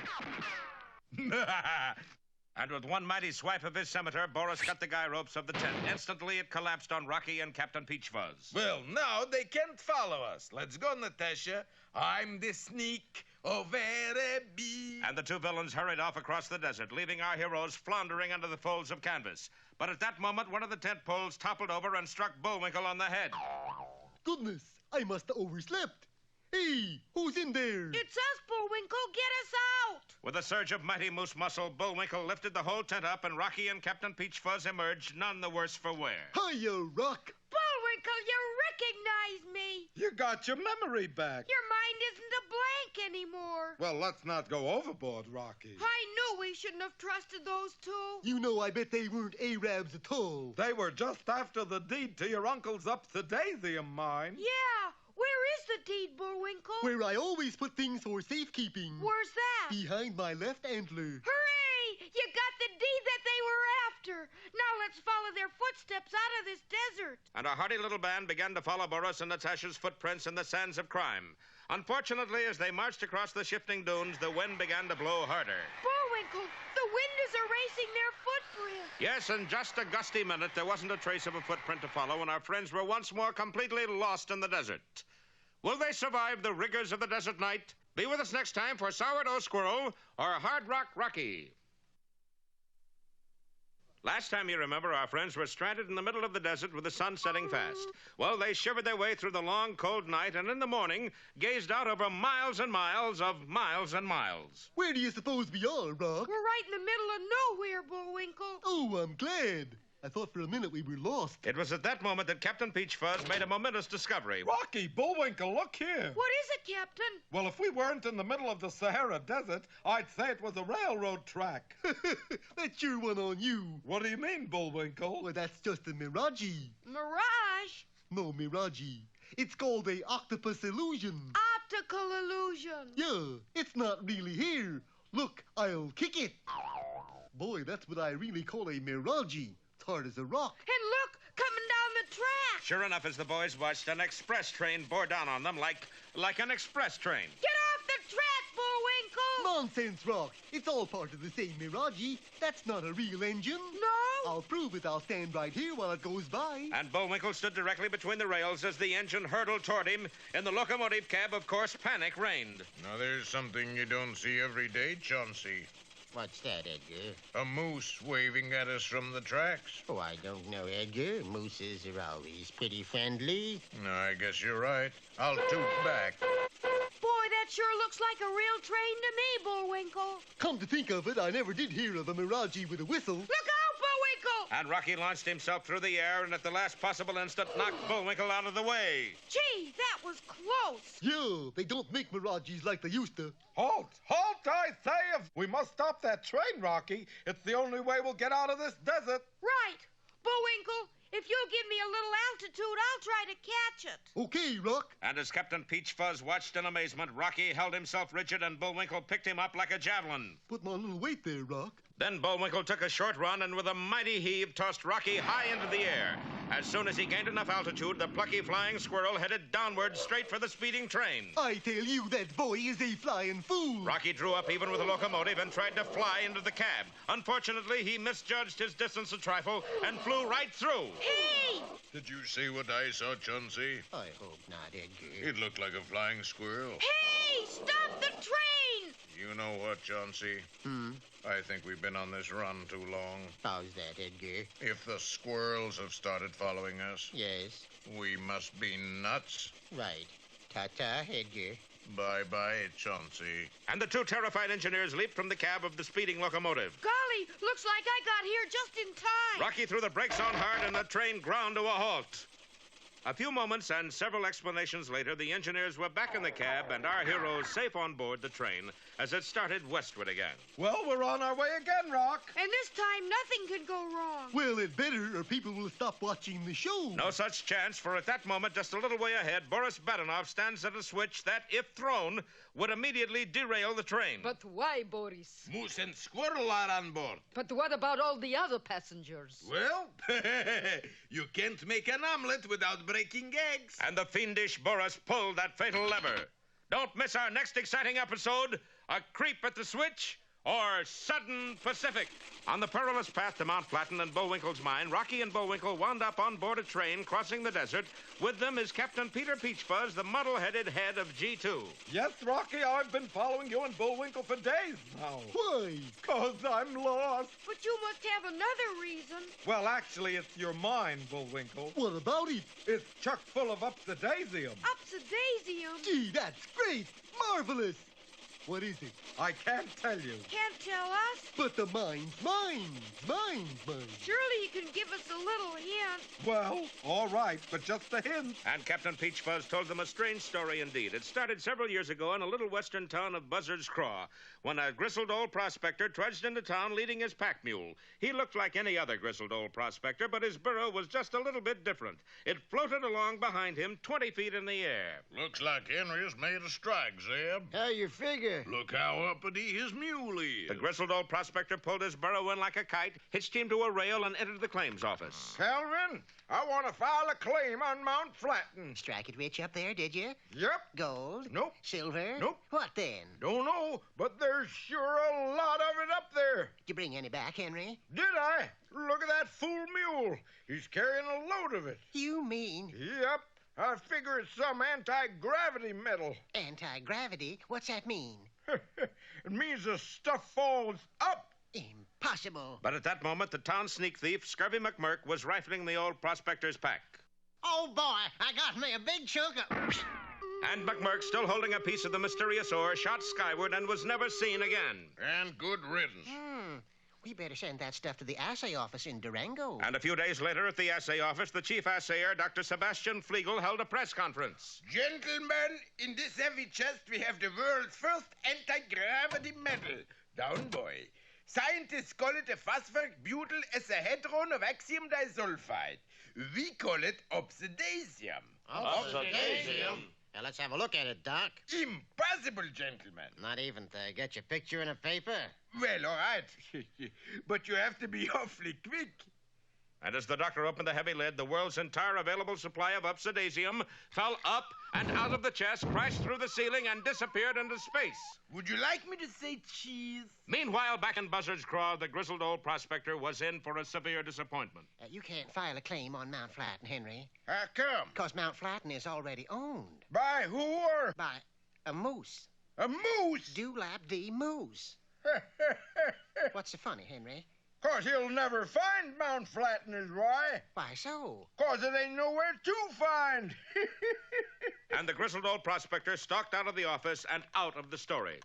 And with one mighty swipe of his scimitar, Boris cut the guy ropes of the tent. Instantly, it collapsed on Rocky and Captain Peach Fuzz. Well, now they can't follow us. Let's go, Natasha. I'm the sneak of Araby. And the two villains hurried off across the desert, leaving our heroes floundering under the folds of canvas. But at that moment, one of the tent poles toppled over and struck Bullwinkle on the head. Goodness, I must have overslept. Hey, who's in there? It's us, Bullwinkle. Get us out. With a surge of mighty moose muscle, Bullwinkle lifted the whole tent up, and Rocky and Captain Peach Fuzz emerged, none the worse for wear. Hiya, Rock. Bullwinkle, you recognize me. You got your memory back. Your mind isn't a blank anymore. Well, let's not go overboard, Rocky. I knew we shouldn't have trusted those two. You know, I bet they weren't Arabs at all. They were just after the deed to your uncle's Upsidaisium mine. Yeah. Where is the deed, Bullwinkle? Where I always put things for safekeeping. Where's that? Behind my left antler. Hooray! You got the deed that they were after. Now let's follow their footsteps out of this desert. And a hearty little band began to follow Boris and Natasha's footprints in the sands of crime. Unfortunately, as they marched across the shifting dunes, the wind began to blow harder. Bullwinkle, the wind is erasing their footprint. Yes, in just a gusty minute, there wasn't a trace of a footprint to follow, and our friends were once more completely lost in the desert. Will they survive the rigors of the desert night? Be with us next time for Sourdough Squirrel or Hard Rock Rocky. Last time, you remember, our friends were stranded in the middle of the desert with the sun setting fast. Well, they shivered their way through the long, cold night, and in the morning, gazed out over miles and miles of miles and miles. Where do you suppose we are, Rock? We're right in the middle of nowhere, Bullwinkle. Oh, I'm glad. I thought for a minute we were lost. It was at that moment that Captain Peach Fuzz made a momentous discovery. Rocky, Bullwinkle, look here. What is it, Captain? Well, if we weren't in the middle of the Sahara Desert, I'd say it was a railroad track. That's sure one on you. What do you mean, Bullwinkle? Well, that's just a mirage. Mirage? No, mirage. It's called a octopus illusion. Optical illusion. Yeah, it's not really here. Look, I'll kick it. Boy, that's what I really call a mirage. It's hard as a rock. And look, coming down the track. Sure enough, as the boys watched, an express train bore down on them like an express train. Get off the track, Bullwinkle! Nonsense, Rock. It's all part of the same mirage. That's not a real engine. No? I'll prove it. I'll stand right here while it goes by. And Bullwinkle stood directly between the rails as the engine hurtled toward him. In the locomotive cab, of course, panic reigned. Now, there's something you don't see every day, Chauncey. What's that, Edgar? A moose waving at us from the tracks. Oh, I don't know, Edgar. Mooses are always pretty friendly. No, I guess you're right. I'll toot back. Boy, that sure looks like a real train to me, Bullwinkle. Come to think of it, I never did hear of a mirage with a whistle. Look out, Bullwinkle! And Rocky launched himself through the air and at the last possible instant knocked Bullwinkle out of the way. Gee, that was close. Yeah, they don't make mirages like they used to. Halt! Halt, I say! We must stop that train, Rocky. It's the only way we'll get out of this desert. Right. Bullwinkle, if you'll give me a little altitude, I'll try to catch it. Okay, Rock. And as Captain Peach Fuzz watched in amazement, Rocky held himself rigid and Bullwinkle picked him up like a javelin. Put my little weight there, Rock. Then Bullwinkle took a short run and with a mighty heave tossed Rocky high into the air. As soon as he gained enough altitude, the plucky flying squirrel headed downward straight for the speeding train. I tell you, that boy is a flying fool. Rocky drew up even with the locomotive and tried to fly into the cab. Unfortunately, he misjudged his distance a trifle and flew right through. Hey! Did you see what I saw, Chauncey? I hope not, Edgar. It looked like a flying squirrel. Hey! Stop the train! You know what, Chauncey? I think we've been on this run too long. How's that, Edgar? If the squirrels have started following us, Yes. we must be nuts. Right. Ta-ta, Edgar. Bye-bye, Chauncey. And the two terrified engineers leaped from the cab of the speeding locomotive. Golly, looks like I got here just in time. Rocky threw the brakes on hard and the train ground to a halt. A few moments and several explanations later, the engineers were back in the cab and our heroes safe on board the train as it started westward again. Well, we're on our way again, Rock. And this time, nothing could go wrong. Well, it better, or people will stop watching the show. No such chance, for at that moment, just a little way ahead, Boris Badenov stands at a switch that, if thrown, would immediately derail the train. But why, Boris? Moose and Squirrel are on board. But what about all the other passengers? Well, you can't make an omelet without breaking eggs. And the fiendish Boris pulled that fatal lever. Don't miss our next exciting episode, A Creep at the Switch or Sudden Pacific. On the perilous path to Mount Flatten and Bullwinkle's mine, Rocky and Bullwinkle wound up on board a train crossing the desert. With them is Captain Peter Peachfuzz, the muddle-headed head of G2. Yes, Rocky, I've been following you and Bullwinkle for days now. Why? 'Cause I'm lost. But you must have another reason. Well, actually, it's your mind, Bullwinkle. What about it? It's chock full of Upsidaisium. Upsidaisium? Gee, that's great. Marvelous. What is it? I can't tell you. Can't tell us? But the mine's mine. Mine's mine. Surely you can give us a little hint. Well, all right, but just a hint. And Captain Peachfuzz told them a strange story indeed. It started several years ago in a little western town of Buzzard's Craw, when a grizzled old prospector trudged into town leading his pack mule. He looked like any other grizzled old prospector, but his burro was just a little bit different. It floated along behind him 20 feet in the air. Looks like Henry's made a strike, Zeb. How you figure? Look how uppity his mule is. The grizzled old prospector pulled his burro in like a kite, hitched him to a rail, and entered the claims office. Calvin, I want to file a claim on Mount Flatten. Strike it rich up there, did you? Yep. Gold? Nope. Silver? Nope. What then? Don't know, but there's sure a lot of it up there. Did you bring any back, Henry? Did I? Look at that fool mule. He's carrying a load of it. You mean? Yep. I figure it's some anti-gravity metal. Anti-gravity? What's that mean? It means the stuff falls up. Impossible. But at that moment, the town sneak thief, Scurvy McMurk, was rifling the old prospector's pack. Oh, boy, I got me a big chunk of... And McMurk, still holding a piece of the mysterious ore, shot skyward and was never seen again. And good riddance. We better send that stuff to the assay office in Durango. And a few days later at the assay office, the chief assayer, Dr. Sebastian Flegel, held a press conference. Gentlemen, in this heavy chest we have the world's first anti-gravity metal. Down, boy. Scientists call it a phosphoric butyl eshahedron of axium disulfide. We call it Upsidaisium. Upsidaisium? Now, let's have a look at it, Doc. Impossible, gentlemen. Not even to get your picture in a paper? Well, all right. But you have to be awfully quick. And as the doctor opened the heavy lid, the world's entire available supply of Upsidaisium fell up and out of the chest, crashed through the ceiling, and disappeared into space. Would you like me to say cheese? Meanwhile, back in Buzzard's Craw, the grizzled old prospector was in for a severe disappointment. You can't file a claim on Mount Flatten, Henry. How come? Because Mount Flatten is already owned. By who or? By a moose. A moose? Dewlap D. Moose. What's so funny, Henry? 'Cause he'll never find Mount Flatten is why. Why so? 'Cause it ain't nowhere to find. And the grizzled old prospector stalked out of the office and out of the story.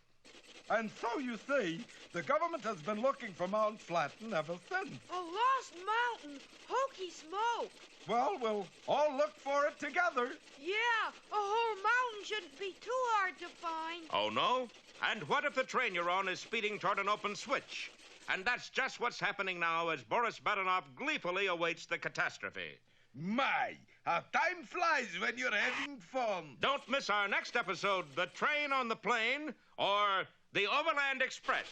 And so you see, the government has been looking for Mount Flatten ever since. A lost mountain. Hokey smoke. Well, we'll all look for it together. Yeah, a whole mountain shouldn't be too hard to find. Oh, no? And what if the train you're on is speeding toward an open switch? And that's just what's happening now as Boris Badenov gleefully awaits the catastrophe. My, how time flies when you're having fun. Don't miss our next episode, The Train on the Plain, or The Overland Express.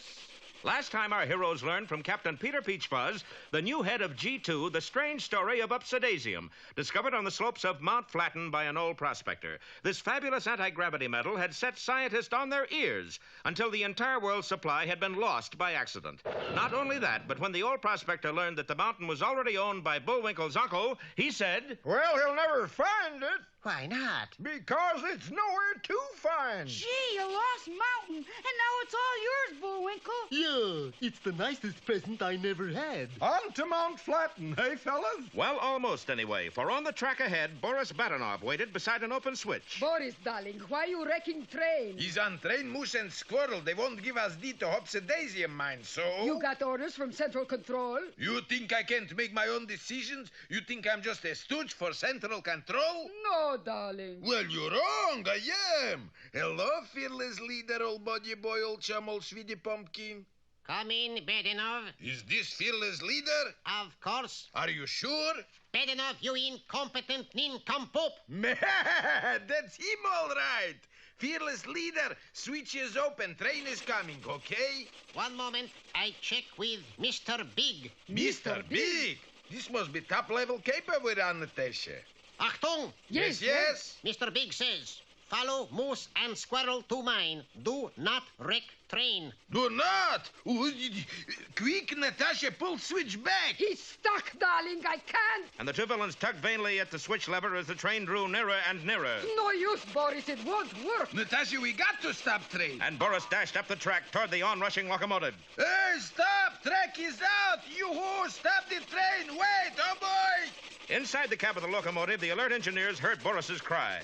Last time our heroes learned from Captain Peter Peachfuzz, the new head of G2, the strange story of Upsidaisium, discovered on the slopes of Mount Flatten by an old prospector. This fabulous anti-gravity metal had set scientists on their ears until the entire world's supply had been lost by accident. Not only that, but when the old prospector learned that the mountain was already owned by Bullwinkle's uncle, he said, Well, he'll never find it. Why not? Because it's nowhere to find. Gee, a lost mountain, and now it's all yours, Bullwinkle. Yeah, it's the nicest present I never had. On to Mount Flatten, hey, fellas? Well, almost anyway, for on the track ahead, Boris Badenov waited beside an open switch. Boris, darling, why you wrecking train? He's on train, Moose and Squirrel. They won't give us D to Upsidaisium mine, so... You got orders from Central Control? You think I can't make my own decisions? You think I'm just a stooge for Central Control? No, darling. Well, you're wrong. I am. Hello, fearless leader, old buddy boy, old chum, old sweetie pumpkin. Come in, Badenov. Is this fearless leader? Of course. Are you sure? Badenov, you incompetent nincompoop. Man, that's him all right. Fearless leader, switch is open, train is coming, okay? One moment, I check with Mr. Big. Mr. Big? This must be top-level caper we're on, Natasha. Achtung! Yes, yes. Mr. Big says, follow Moose and Squirrel to mine. Do not wreck train. Do not! Quick, Natasha, pull switch back. He's stuck, darling. I can't. And the two villains tugged vainly at the switch lever as the train drew nearer and nearer. No use, Boris. It won't work. Natasha, we got to stop train. And Boris dashed up the track toward the onrushing locomotive. Hey, stop! Track is out! Yoo-hoo! Stop the train! Wait! Oh, boy! Inside the cab of the locomotive, the alert engineers heard Boris's cry.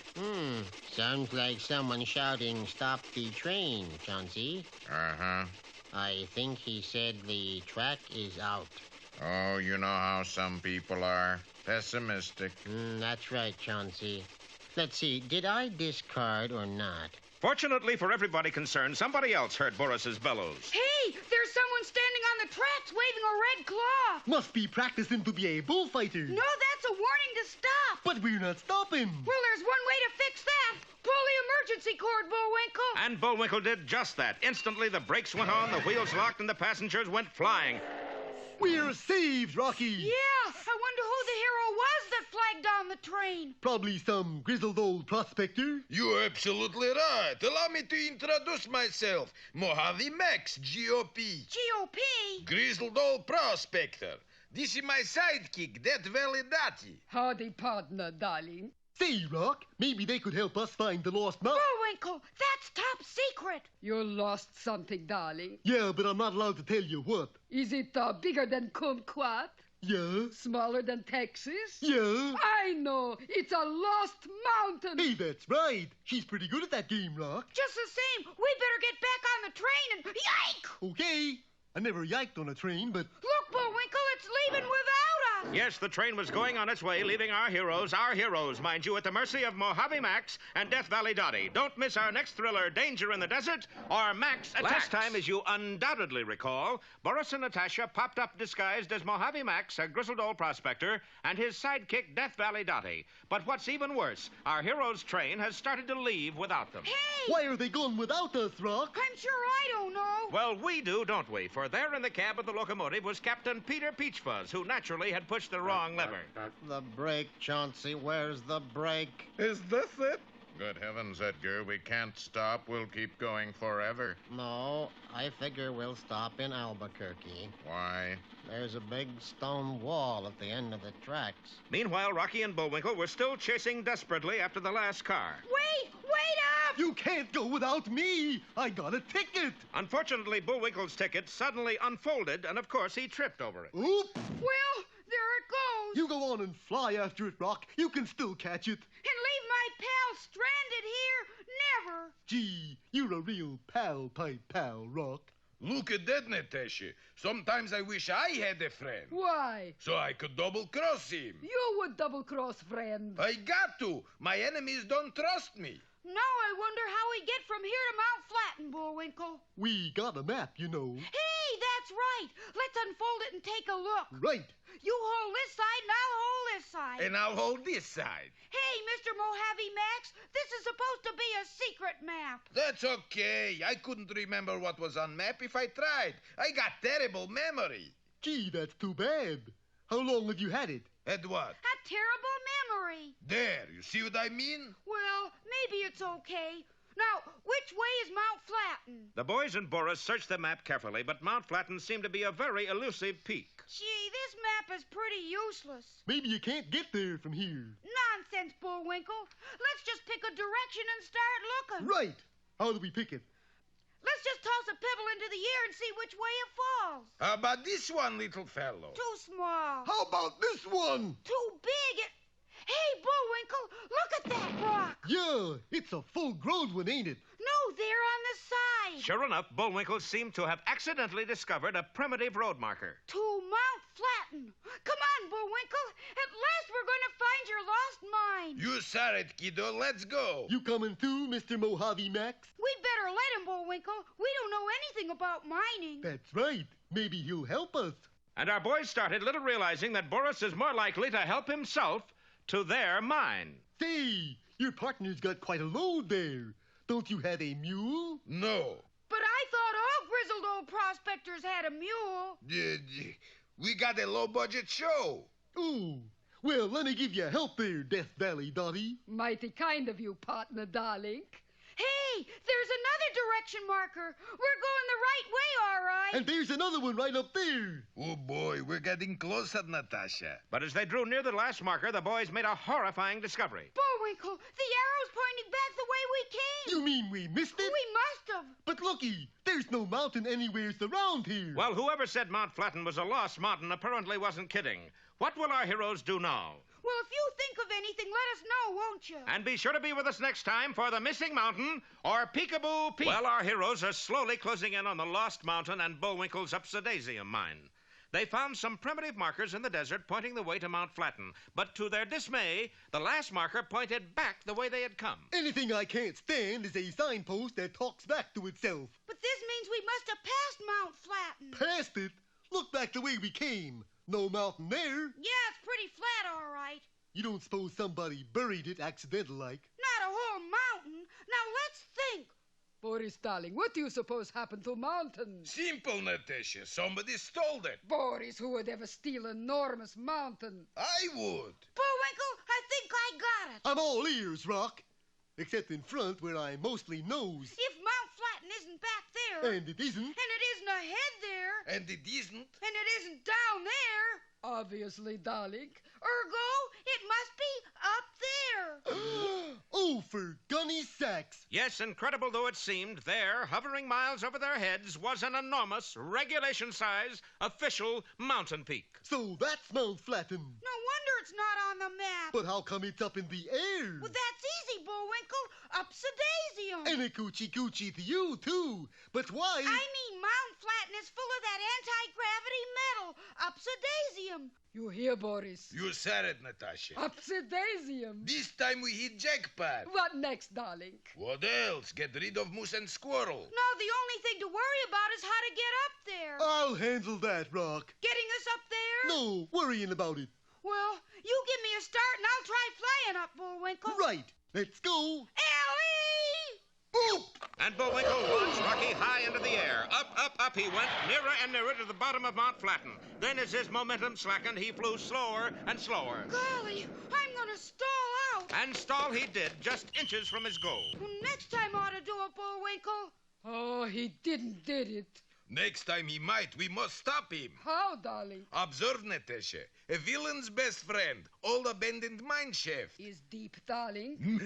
Sounds like someone shouting, stop the train, Chauncey. Uh-huh. I think he said the track is out. Oh, you know how some people are. Pessimistic. That's right, Chauncey. Let's see, did I discard or not? Fortunately for everybody concerned, somebody else heard Boris's bellows. Hey, there's someone standing on the tracks waving a red cloth. Must be practicing to be a bullfighter. No, that's a warning to stop. But we're not stopping. Well, there's one way to fix that. Pull the emergency cord, Bullwinkle. And Bullwinkle did just that. Instantly, the brakes went on, the wheels locked, and the passengers went flying. We're saved, Rocky. Yeah, I wonder who the hero was that flagged down the train. Probably some grizzled old prospector. You're absolutely right. Allow me to introduce myself. Mojave Max, GOP. GOP? Grizzled old prospector. This is my sidekick, Death Valley Dottie. Howdy, partner, darling. Say, Rock, maybe they could help us find the lost mountain. Bullwinkle, that's top secret. You lost something, darling. Yeah, but I'm not allowed to tell you what. Is it bigger than Kumquat? Yeah. Smaller than Texas? Yeah. I know. It's a lost mountain. Hey, that's right. She's pretty good at that game, Rock. Just the same, we better get back on the train and yike! Okay. I never yiked on a train, but... Look, Bullwinkle, it's leaving without us. Yes, the train was going on its way, leaving our heroes, mind you, at the mercy of Mojave Max and Death Valley Dottie. Don't miss our next thriller, Danger in the Desert, or Max Attacks. Last time, as you undoubtedly recall, Boris and Natasha popped up disguised as Mojave Max, a grizzled old prospector, and his sidekick, Death Valley Dottie. But what's even worse, our hero's train has started to leave without them. Hey! Why are they gone without us, Rock? I'm sure I don't know. Well, we do, don't we? For there in the cab of the locomotive was Captain Peter Peachfuzz, who naturally had pushed the wrong lever. The brake, Chauncey. Where's the brake? Is this it? Good heavens, Edgar, we can't stop. We'll keep going forever. No, I figure we'll stop in Albuquerque. Why? There's a big stone wall at the end of the tracks. Meanwhile, Rocky and Bullwinkle were still chasing desperately after the last car. Wait up! You can't go without me. I got a ticket. Unfortunately, Bullwinkle's ticket suddenly unfolded, and of course, he tripped over it. Oops. Well, there it goes. You go on and fly after it, Rock. You can still catch it. And leave my pal stranded here? Never. Gee, you're a real pal-pipe pal, Rock. Look at that, Natasha. Sometimes I wish I had a friend. Why? So I could double-cross him. You would double-cross, friend. I got to. My enemies don't trust me. Now I wonder how we get from here to Mount Flatten, Bullwinkle. We got a map, you know. Hey, that's right. Let's unfold it and take a look. Right. You hold this side and I'll hold this side. And I'll hold this side. Hey, Mr. Mojave Max, this is supposed to be a secret map. That's okay. I couldn't remember what was on map if I tried. I got terrible memory. Gee, that's too bad. How long have you had it? Had what? A terrible memory. There, you see what I mean? Well, maybe it's okay. Now, which way is Mount Flatten? The boys and Boris searched the map carefully, but Mount Flatten seemed to be a very elusive peak. Gee, this map is pretty useless. Maybe you can't get there from here. Nonsense, Bullwinkle. Let's just pick a direction and start looking. Right. How do we pick it? Let's just toss a pebble into the air and see which way it falls. How about this one, little fellow? Too small. How about this one? Too big. Hey, Bullwinkle, look at that rock. Yeah, it's a full-grown one, ain't it? No, there on the side. Sure enough, Bullwinkle seemed to have accidentally discovered a primitive road marker. To Mount Flatten. Come on, Bullwinkle. At last we're going to find your lost mine. You saw it, kiddo. Let's go. You coming too, Mr. Mojave Max? We'd better let him, Bullwinkle. We don't know anything about mining. That's right. Maybe he'll help us. And our boys started, little realizing that Boris is more likely to help himself to their mine. Say, your partner's got quite a load there. Don't you have a mule? No. But I thought all grizzled old prospectors had a mule. We got a low-budget show. Ooh. Well, let me give you help there, Death Valley Dottie. Mighty kind of you, partner, darling. Hey, there's another direction marker. We're going the right way, all right. And there's another one right up there. Oh, boy, we're getting closer, Natasha. But as they drew near the last marker, the boys made a horrifying discovery. Bullwinkle, the arrow's pointing back the way we came. You mean we missed it? We must have. But looky, there's no mountain anywhere around here. Well, whoever said Mount Flatten was a lost mountain apparently wasn't kidding. What will our heroes do now? Well, if you think of anything, let us know, won't you? And be sure to be with us next time for The Missing Mountain or Peekaboo Peak. Well, our heroes are slowly closing in on the Lost Mountain and Bullwinkle's Upsidaisium mine. They found some primitive markers in the desert pointing the way to Mount Flatten. But to their dismay, the last marker pointed back the way they had come. Anything I can't stand is a signpost that talks back to itself. But this means we must have passed Mount Flatten. Passed it? Look back the way we came. No mountain there. Yeah, it's pretty flat, all right. You don't suppose somebody buried it accidental-like? Not a whole mountain. Now let's think. Boris, darling, what do you suppose happened to mountains? Simple, Natasha. Somebody stole it. Boris, who would ever steal an enormous mountain? I would. Bullwinkle, I think I got it. I'm all ears, Rock. Except in front where I mostly nose. If Mount Flatten isn't back there. And it isn't. And it isn't ahead there. And it isn't. And it isn't down there. Obviously, darling. Ergo, it must be up there. Oh, for gunny sacks. Yes, incredible though it seemed, there, hovering miles over their heads, was an enormous, regulation-size, official mountain peak. So that's Mount Flatten. No wonder it's not on the map. But how come it's up in the air? Well, that's easy, Bullwinkle. Upsidaisium. And a coochie-coochie to you, too. But why? I mean, Mount Flatten is full of that anti-gravity metal, Upsidaisium. You hear, Boris? You said it, Natasha. Upsidaisium. This time we hit jackpot. What next, darling? What else? Get rid of moose and squirrel. No, the only thing to worry about is how to get up there. I'll handle that, Rock. Getting us up there? No, worrying about it. Well, you give me a start and I'll try flying up, Bullwinkle. Right. Let's go. Ellie! Boop! And Bullwinkle launched Rocky high into the air. Up he went, nearer and nearer to the bottom of Mount Flatten. Then as his momentum slackened, he flew slower and slower. Golly, I'm gonna stall out. And stall he did, just inches from his goal. Well, next time ought to do it, Bullwinkle. Oh, he did it. Next time he might, we must stop him. How, darling? Observe, Natasha. A villain's best friend, old abandoned mine shaft. Is deep, darling.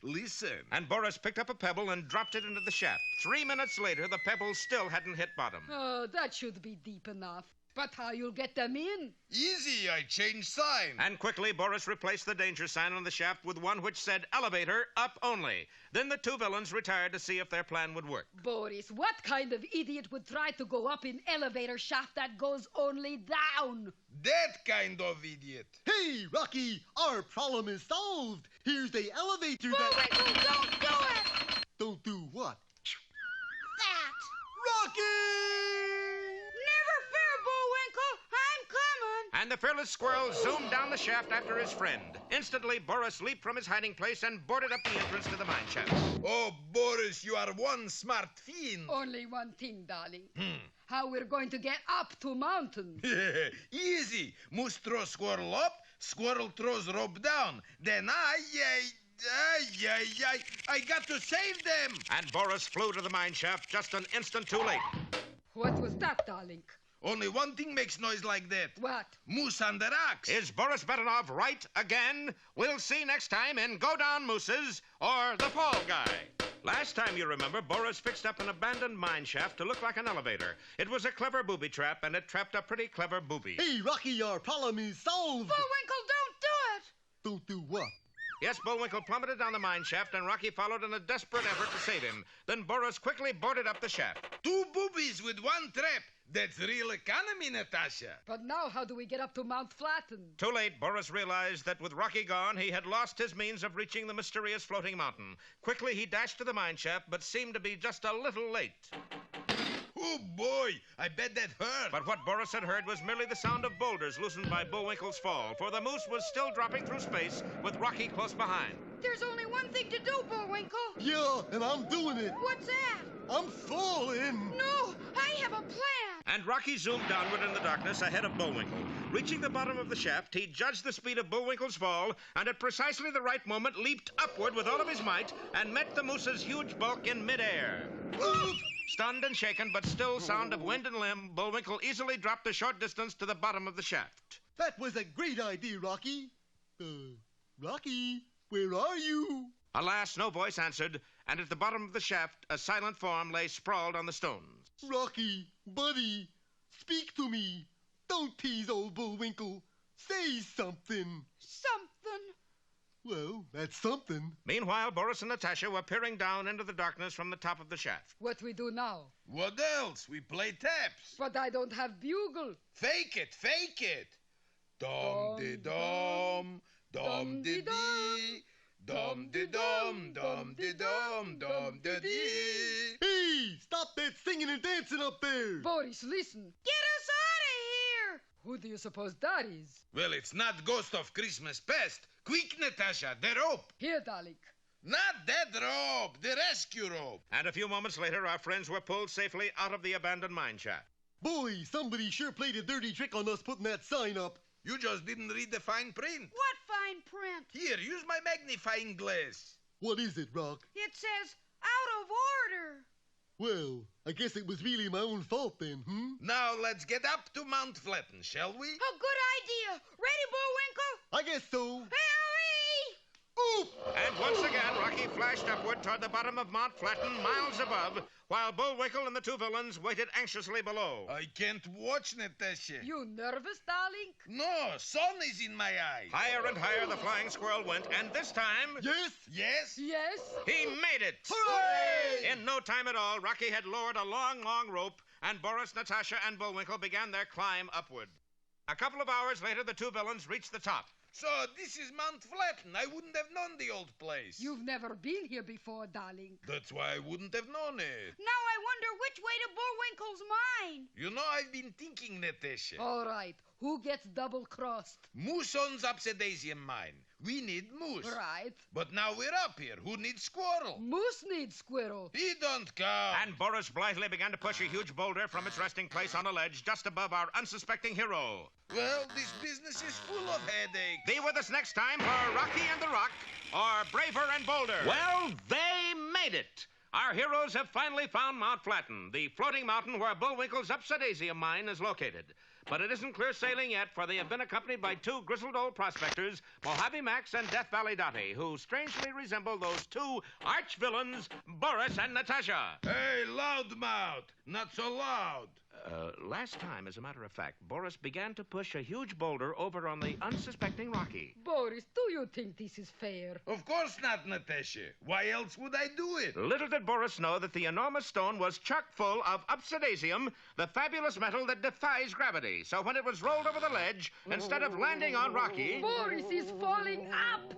Listen. And Boris picked up a pebble and dropped it into the shaft. 3 minutes later, the pebble still hadn't hit bottom. Oh, that should be deep enough. But how you'll get them in? Easy, I change sign. And quickly, Boris replaced the danger sign on the shaft with one which said elevator up only. Then the two villains retired to see if their plan would work. Boris, what kind of idiot would try to go up in elevator shaft that goes only down? That kind of idiot. Hey, Rocky, our problem is solved. Here's the elevator Bullwinkle, don't do it! Don't do what? That! Rocky! Never fear, Bullwinkle. I'm coming. And the fearless squirrel zoomed down the shaft after his friend. Instantly, Boris leaped from his hiding place and boarded up the entrance to the mine shaft. Oh, Boris, you are one smart fiend. Only one thing, darling. How we're going to get up to mountain. Easy. Moose throws squirrel up, squirrel throws rope down. Then I got to save them. And Boris flew to the mine shaft just an instant too late. What was that, darling? Only one thing makes noise like that. What? Moose on the rocks. Is Boris Betanov right again? We'll see next time in Go Down Mooses or The Fall Guy. Last time, you remember, Boris fixed up an abandoned mine shaft to look like an elevator. It was a clever booby trap, and it trapped a pretty clever booby. Hey, Rocky, our problem is solved. Bullwinkle, don't do it. Don't do what? Yes, Bullwinkle plummeted down the mine shaft, and Rocky followed in a desperate effort to save him. Then Boris quickly boarded up the shaft. Two boobies with one trap. That's real economy, Natasha. But now how do we get up to Mount Flatten? Too late, Boris realized that with Rocky gone, he had lost his means of reaching the mysterious floating mountain. Quickly, he dashed to the mine shaft, but seemed to be just a little late. Oh, boy, I bet that hurt. But what Boris had heard was merely the sound of boulders loosened by Bullwinkle's fall, for the moose was still dropping through space with Rocky close behind. There's only one thing to do, Bullwinkle. Yeah, and I'm doing it. What's that? I'm falling. No, I have a plan. And Rocky zoomed downward in the darkness ahead of Bullwinkle. Reaching the bottom of the shaft, he judged the speed of Bullwinkle's fall, and at precisely the right moment leaped upward with all of his might and met the moose's huge bulk in midair. Stunned and shaken, but still sound of wind and limb, Bullwinkle easily dropped a short distance to the bottom of the shaft. That was a great idea, Rocky. Rocky, where are you? Alas, no voice answered, and at the bottom of the shaft, a silent form lay sprawled on the stones. Rocky, buddy, speak to me. Don't tease old Bullwinkle. Say something. Something. Well, that's something. Meanwhile, Boris and Natasha were peering down into the darkness from the top of the shaft. What we do now? What else? We play taps. But I don't have bugle. Fake it, fake it. Dum-de-dum, dum-de-dee. Dum-de-dum, dum-de-dum, dum-de-dee. Hey, stop that singing and dancing up there. Boris, listen. Get us out of here. Who do you suppose that is? Well, it's not Ghost of Christmas Past. Quick, Natasha, the rope. Here, darling. Not that rope, the rescue rope. And a few moments later, our friends were pulled safely out of the abandoned mine shaft. Boy, somebody sure played a dirty trick on us putting that sign up. You just didn't read the fine print. What fine print? Here, use my magnifying glass. What is it, Rock? It says out of order. Well, I guess it was really my own fault then, Now let's get up to Mount Flatten, shall we? A good idea. Ready, Bullwinkle? I guess so. Hurry! Oop! And once again, Rocky flashed upward toward the bottom of Mount Flatten, miles above, while Bullwinkle and the two villains waited anxiously below. I can't watch, Natasha. You nervous, darling? No, sun is in my eyes. Higher and higher the flying squirrel went, and this time... Yes? Yes? Yes. He made it! Hooray! In no time at all, Rocky had lowered a long, long rope, and Boris, Natasha, and Bullwinkle began their climb upward. A couple of hours later, the two villains reached the top. So this is Mount Flatten. I wouldn't have known the old place. You've never been here before, darling. That's why I wouldn't have known it. Now I wonder which way to Bullwinkle's mine. You know, I've been thinking, Natasha. All right. Who gets double-crossed? Moose owns Upsidaisium mine. We need Moose. Right. But now we're up here. Who needs Squirrel? Moose needs squirrel. He don't count. And Boris blithely began to push a huge boulder from its resting place on a ledge just above our unsuspecting hero. Well, this business is full of headaches. Be with us next time for Rocky and the Rock, or Braver and Bolder. Well, they made it. Our heroes have finally found Mount Flatten, the floating mountain where Bullwinkle's Upsidaisium mine is located. But it isn't clear sailing yet, for they have been accompanied by two grizzled old prospectors, Mojave Max and Death Valley Dottie, who strangely resemble those two arch-villains, Boris and Natasha. Hey, loudmouth! Not so loud. Last time, as a matter of fact, Boris began to push a huge boulder over on the unsuspecting Rocky. Boris, do you think this is fair? Of course not, Natasha. Why else would I do it? Little did Boris know that the enormous stone was chock full of Upsidaisium, the fabulous metal that defies gravity. So when it was rolled over the ledge, instead of landing on Rocky... Boris is falling up!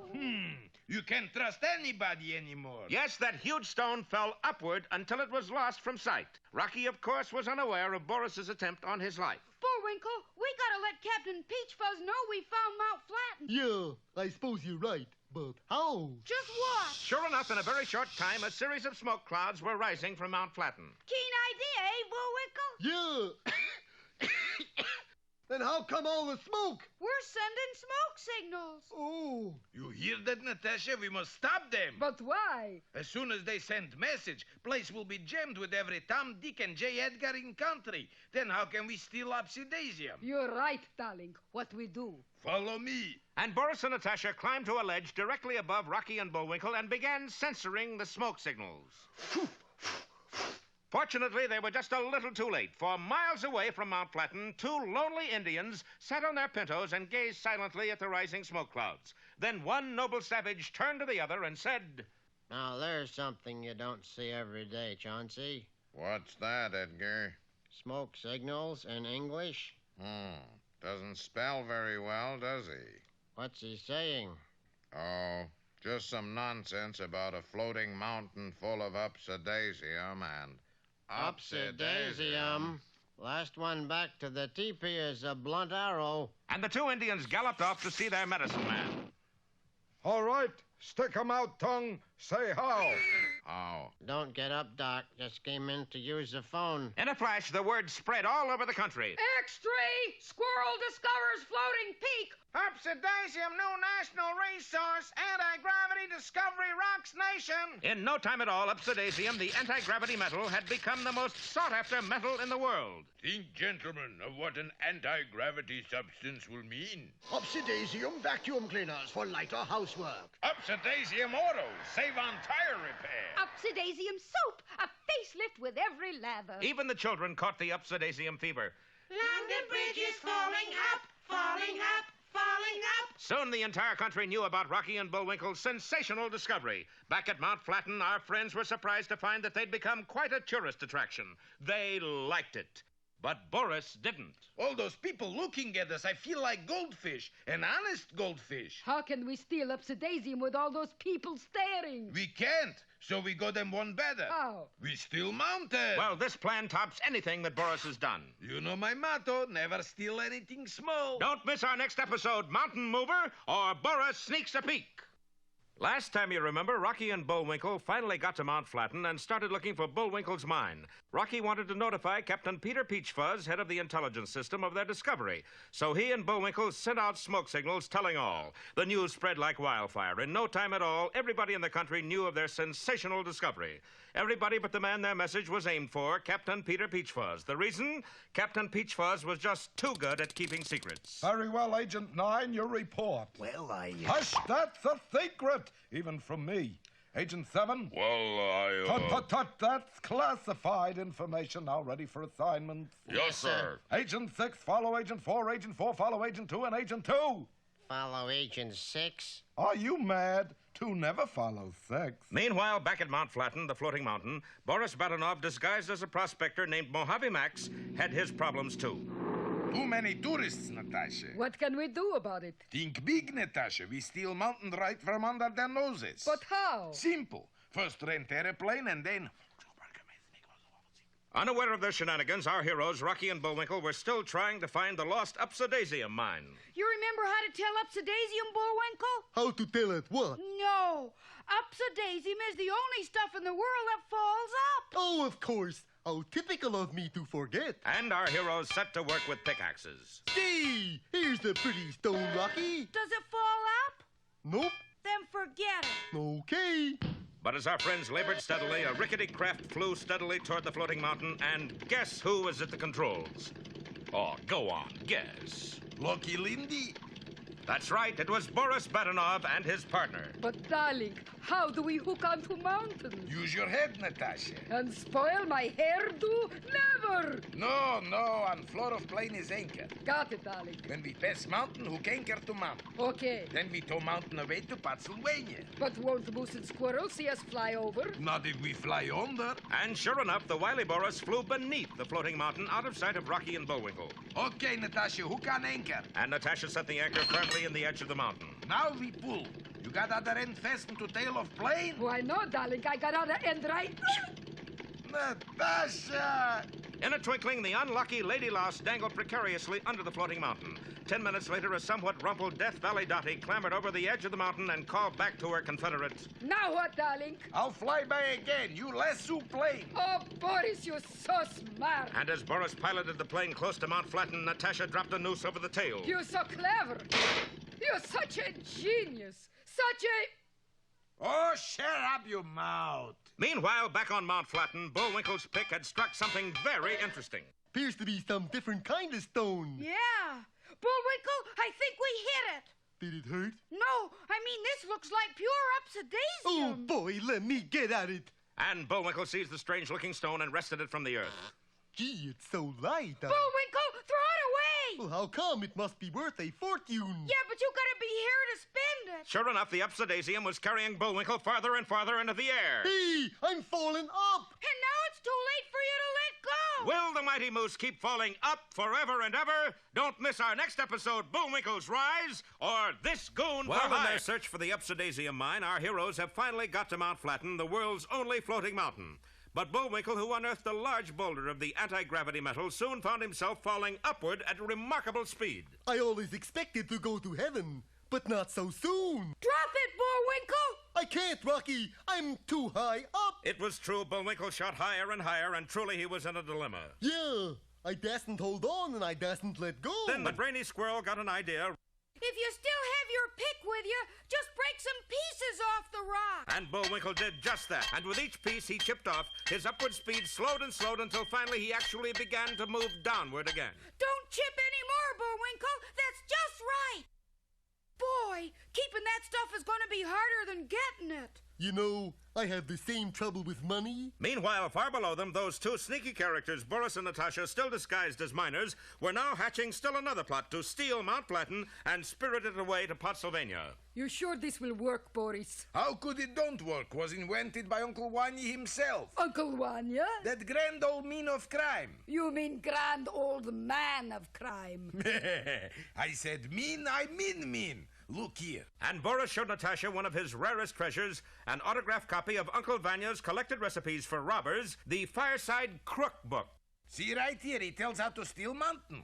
You can't trust anybody anymore. Yes, that huge stone fell upward until it was lost from sight. Rocky, of course, was unaware of Boris's attempt on his life. Bullwinkle, we gotta let Captain Peach Fuzz know we found Mount Flatten. Yeah, I suppose you're right. But how? Just watch. Sure enough, in a very short time, a series of smoke clouds were rising from Mount Flatten. Keen idea, eh, Bullwinkle? Yeah. Then how come all the smoke? We're sending smoke signals. Oh. You hear that, Natasha? We must stop them. But why? As soon as they send message, place will be jammed with every Tom, Dick, and J. Edgar in country. Then how can we steal Upsidaisium? You're right, darling. What we do? Follow me. And Boris and Natasha climbed to a ledge directly above Rocky and Bullwinkle and began censoring the smoke signals. Fortunately, they were just a little too late, for miles away from Mount Flatten, two lonely Indians sat on their pintos and gazed silently at the rising smoke clouds. Then one noble savage turned to the other and said, Now, there's something you don't see every day, Chauncey. What's that, Edgar? Smoke signals in English. Doesn't spell very well, does he? What's he saying? Oh, just some nonsense about a floating mountain full of Upsidaisium and... Upsidaisium. Last one back to the teepee is a blunt arrow. And the two Indians galloped off to see their medicine man. All right, stick 'em out, tongue. Say how. How? Don't get up, Doc. Just came in to use the phone. In a flash, the word spread all over the country. X-ray! Squirrel discovers floating peak! Upsidaisium, new national resource, anti-gravity discovery rocks nation. In no time at all, Upsidaisium, the anti-gravity metal, had become the most sought-after metal in the world. Think, gentlemen, of what an anti-gravity substance will mean. Upsidaisium vacuum cleaners for lighter housework. Upsidaisium autos save on tire repair. Upsidaisium soap! A facelift with every lather. Even the children caught the Upsidaisium fever. London Bridge is falling up, falling up, falling up. Soon the entire country knew about Rocky and Bullwinkle's sensational discovery. Back at Mount Flatten, our friends were surprised to find that they'd become quite a tourist attraction. They liked it. But Boris didn't. All those people looking at us, I feel like goldfish, an honest goldfish. How can we steal Upsidaisium with all those people staring? We can't, so we go them one better. How? We steal mountain. Well, this plan tops anything that Boris has done. You know my motto, never steal anything small. Don't miss our next episode, Mountain Mover, or Boris Sneaks a Peek. Last time, you remember, Rocky and Bullwinkle finally got to Mount Flatten and started looking for Bullwinkle's mine. Rocky wanted to notify Captain Peter Peachfuzz, head of the intelligence system, of their discovery. So he and Bullwinkle sent out smoke signals telling all. The news spread like wildfire. In no time at all, everybody in the country knew of their sensational discovery. Everybody but the man their message was aimed for, Captain Peter Peachfuzz. The reason? Captain Peachfuzz was just too good at keeping secrets. Very well, Agent 9, your report. Well, Hush, that's a secret, even from me. Agent 7? Well, Tut, that's classified information. Now ready for assignment. Yes, sir. Agent 6, follow Agent 4, Agent 4, follow Agent 2, and Agent 2. Follow Agent 6. Are you mad? 2 never follows 6. Meanwhile, back at Mount Flatten, the floating mountain, Boris Badenov, disguised as a prospector named Mojave Max, had his problems too. Too many tourists, Natasha. What can we do about it? Think big, Natasha. We steal mountain right from under their noses. But how? Simple. First rent airplane and then... Unaware of their shenanigans, our heroes, Rocky and Bullwinkle, were still trying to find the lost Upsidaisium mine. You remember how to tell Upsidaisium, Bullwinkle? How to tell it what? No. Upsidaisium is the only stuff in the world that falls up. Oh, of course. How typical of me to forget. And our heroes set to work with pickaxes. See, here's the pretty stone, Rocky. Does it fall up? Nope. Then forget it. Okay. But as our friends labored steadily, a rickety craft flew steadily toward the floating mountain, and guess who was at the controls? Oh, go on, guess. Lucky Lindy. That's right, it was Boris Badenov and his partner. But, darling, how do we hook onto mountain? Use your head, Natasha. And spoil my hairdo? Never! No, on floor of plane is anchor. Got it, darling. When we pass mountain, hook anchor to mountain. Okay. Then we tow mountain away to Pennsylvania. But won't the moose and squirrel see us fly over? Not if we fly under. And sure enough, the wily Boris flew beneath the floating mountain out of sight of Rocky and Bullwinkle. Okay, Natasha, hook on anchor. And Natasha set the anchor firmly in the edge of the mountain. Now we pull. You got other end fastened to tail of plane? Why not, darling? I got other end right. Natasha! In a twinkling, the unlucky Lady Lost dangled precariously under the floating mountain. 10 minutes later, a somewhat rumpled Death Valley Dottie clambered over the edge of the mountain and called back to her Confederates. Now what, darling? I'll fly by again. You lasso plane. Oh, Boris, you're so smart. And as Boris piloted the plane close to Mount Flatten, Natasha dropped a noose over the tail. You're so clever. You're such a genius. Such a... Oh, shut up your mouth. Meanwhile, back on Mount Flatten, Bullwinkle's pick had struck something very interesting. Appears to be some different kind of stone. Yeah. Bullwinkle, I think we hit it. Did it hurt? No, I mean, this looks like pure Oh, Upsidaisium. boy, let me get at it. And Bullwinkle seized the strange-looking stone and wrested it from the earth. Gee, it's so light. Bullwinkle, throw it away. Well, how come? It must be worth a fortune. Yeah, but you gotta be here to spend it. Sure enough, the Upsidaisium was carrying Bullwinkle farther and farther into the air. Hey, I'm falling up. And now it's too late for you to let go. Will the mighty moose keep falling up forever and ever? Don't miss our next episode, Bullwinkle's Rise, or This Goon for Hire. In their search for the Upsidaisium mine, our heroes have finally got to Mount Flatten, the world's only floating mountain. But Bullwinkle, who unearthed a large boulder of the anti-gravity metal, soon found himself falling upward at remarkable speed. I always expected to go to heaven, but not so soon. Drop it, Bullwinkle. I can't, Rocky. I'm too high up. It was true. Bullwinkle shot higher and higher, and truly he was in a dilemma. Yeah, I dasn't hold on and I dasn't let go. Then the brainy squirrel got an idea. If you still have your pick with you, just break some pieces off the rock. And Bullwinkle did just that. And with each piece he chipped off, his upward speed slowed and slowed until finally he actually began to move downward again. Don't chip anymore, Bullwinkle. That's just right. Boy, keeping that stuff is going to be harder than getting it. You know, I have the same trouble with money. Meanwhile, far below them, those two sneaky characters, Boris and Natasha, still disguised as miners, were now hatching still another plot to steal Mount Flatten and spirit it away to Pennsylvania. You sure this will work, Boris? How could it don't work? Was invented by Uncle Wanya himself. Uncle Wanya? That grand old mean of crime. You mean grand old man of crime. I said mean, I mean. Look here. And Boris showed Natasha one of his rarest treasures, an autographed copy of Uncle Vanya's collected recipes for robbers, the Fireside Crook Book. See right here, it tells how to steal mountain.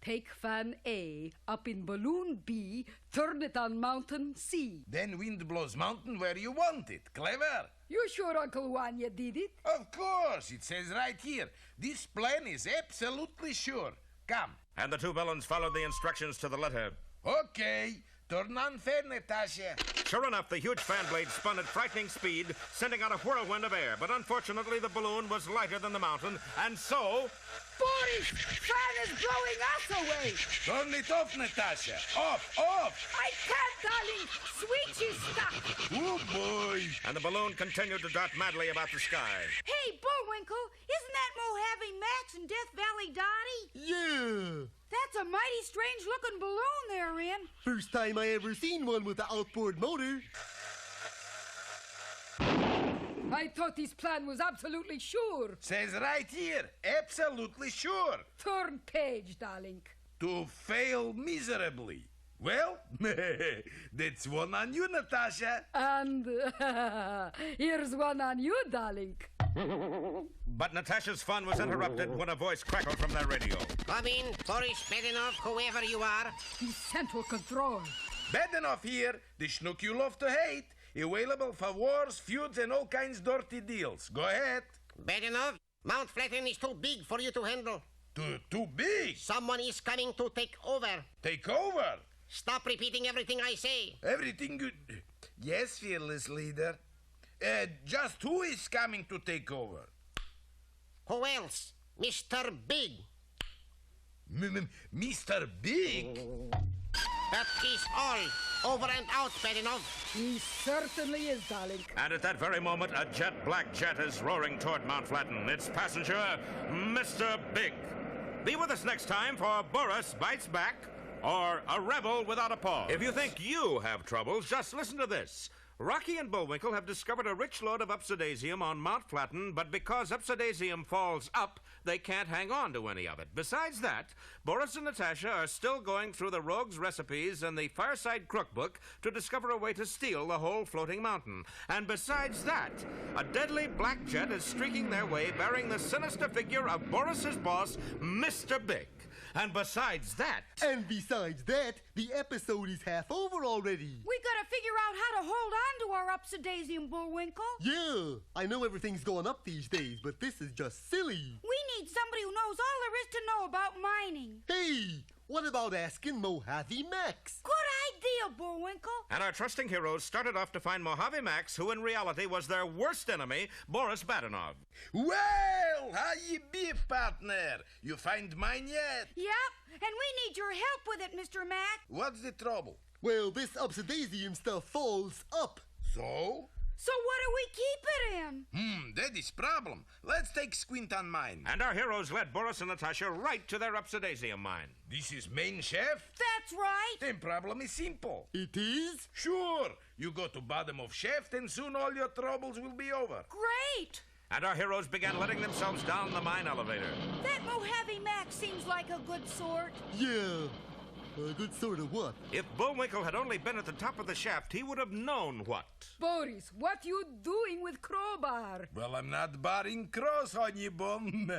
Take fan A, up in balloon B, turn it on mountain C. Then wind blows mountain where you want it. Clever. You sure Uncle Wanya did it? Of course, it says right here. This plan is absolutely sure. Come. And the two villains followed the instructions to the letter. Okay. Turn on fan, Natasha. Sure enough, the huge fan blade spun at frightening speed, sending out a whirlwind of air. But unfortunately, the balloon was lighter than the mountain, and so... Boris, fan is blowing us away. Turn it off, Natasha. Off. I can't, darling. Switch is stuck. Oh, boy. And the balloon continued to dart madly about the sky. Hey, Bullwinkle, isn't that Mojave Max and Death Valley Dottie? Yeah. That's a mighty strange-looking balloon they're in. First time I ever seen one with an outboard motor. I thought this plan was absolutely sure. Says right here, absolutely sure. Turn page, darling. To fail miserably. Well, that's one on you, Natasha. And here's one on you, darling. But Natasha's fun was interrupted when a voice crackled from their radio. Come in, Boris Badenov, whoever you are. He's central control. Badenov here, the schnook you love to hate. Available for wars, feuds, and all kinds dirty deals. Go ahead. Badenov, Mount Flatten is too big for you to handle. Too big? Someone is coming to take over. Take over? Stop repeating everything I say. Everything good. Yes, fearless leader. Just who is coming to take over? Who else? Mr. Big. Mr. Big? That is all. Over and out, Bedinov. He certainly is, darling. And at that very moment, a jet black jet is roaring toward Mount Flatten. Its passenger, Mr. Big. Be with us next time for Boris Bites Back or A Rebel Without a Pause. If you think you have troubles, just listen to this. Rocky and Bullwinkle have discovered a rich load of Upsidaisium on Mount Flatten, but because Upsidaisium falls up, they can't hang on to any of it. Besides that, Boris and Natasha are still going through the rogues' recipes and the Fireside Crookbook to discover a way to steal the whole floating mountain. And besides that, a deadly black jet is streaking their way bearing the sinister figure of Boris's boss, Mr. Big. And besides that... And besides that, the episode is half over already. We gotta figure out how to hold on to our Upsidaisium, Bullwinkle. Yeah, I know everything's going up these days, but this is just silly. We need somebody who knows all there is to know about mining. Hey, what about asking Mojave Max? Good idea, Bullwinkle. And our trusting heroes started off to find Mojave Max, who in reality was their worst enemy, Boris Badenov. Well, how ye be, partner? You find mine yet? Yep, and we need your help with it, Mr. Mac. What's the trouble? Well, this Upsidaisium stuff falls up. So? So what do we keep it in? That is problem. Let's take squint on mine. And our heroes led Boris and Natasha right to their Obsidiasium mine. This is main shaft? That's right. Then problem is simple. It is? Sure. You go to bottom of shaft and soon all your troubles will be over. Great. And our heroes began letting themselves down the mine elevator. That Mojave Max seems like a good sort. Yeah. A good sort of what? If Bullwinkle had only been at the top of the shaft, he would have known what. Boris, what you doing with crowbar? Well, I'm not barring cross on you, bum.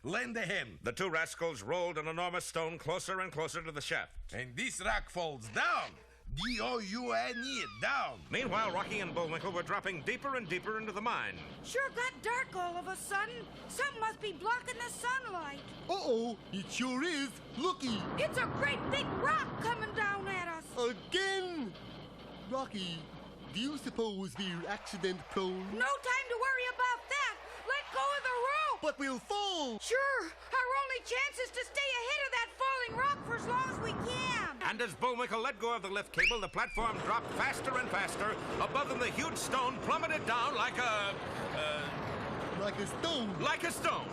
Lend a hand. The two rascals rolled an enormous stone closer and closer to the shaft. And this rock falls down. D-O-U-N-E, down. Meanwhile, Rocky and Bullwinkle were dropping deeper and deeper into the mine. Sure got dark all of a sudden. Something must be blocking the sunlight. Uh-oh, it sure is. Looky. It's a great big rock coming down at us. Again? Rocky, do you suppose we're accident prone? No time to worry about that. Let go of the rope. But we'll fall. Sure. Our only chance is to stay ahead of that falling rock for as long as we can. And as Bullwinkle let go of the lift cable, the platform dropped faster and faster. Above them, the huge stone plummeted down like a... Like a stone? Like a stone.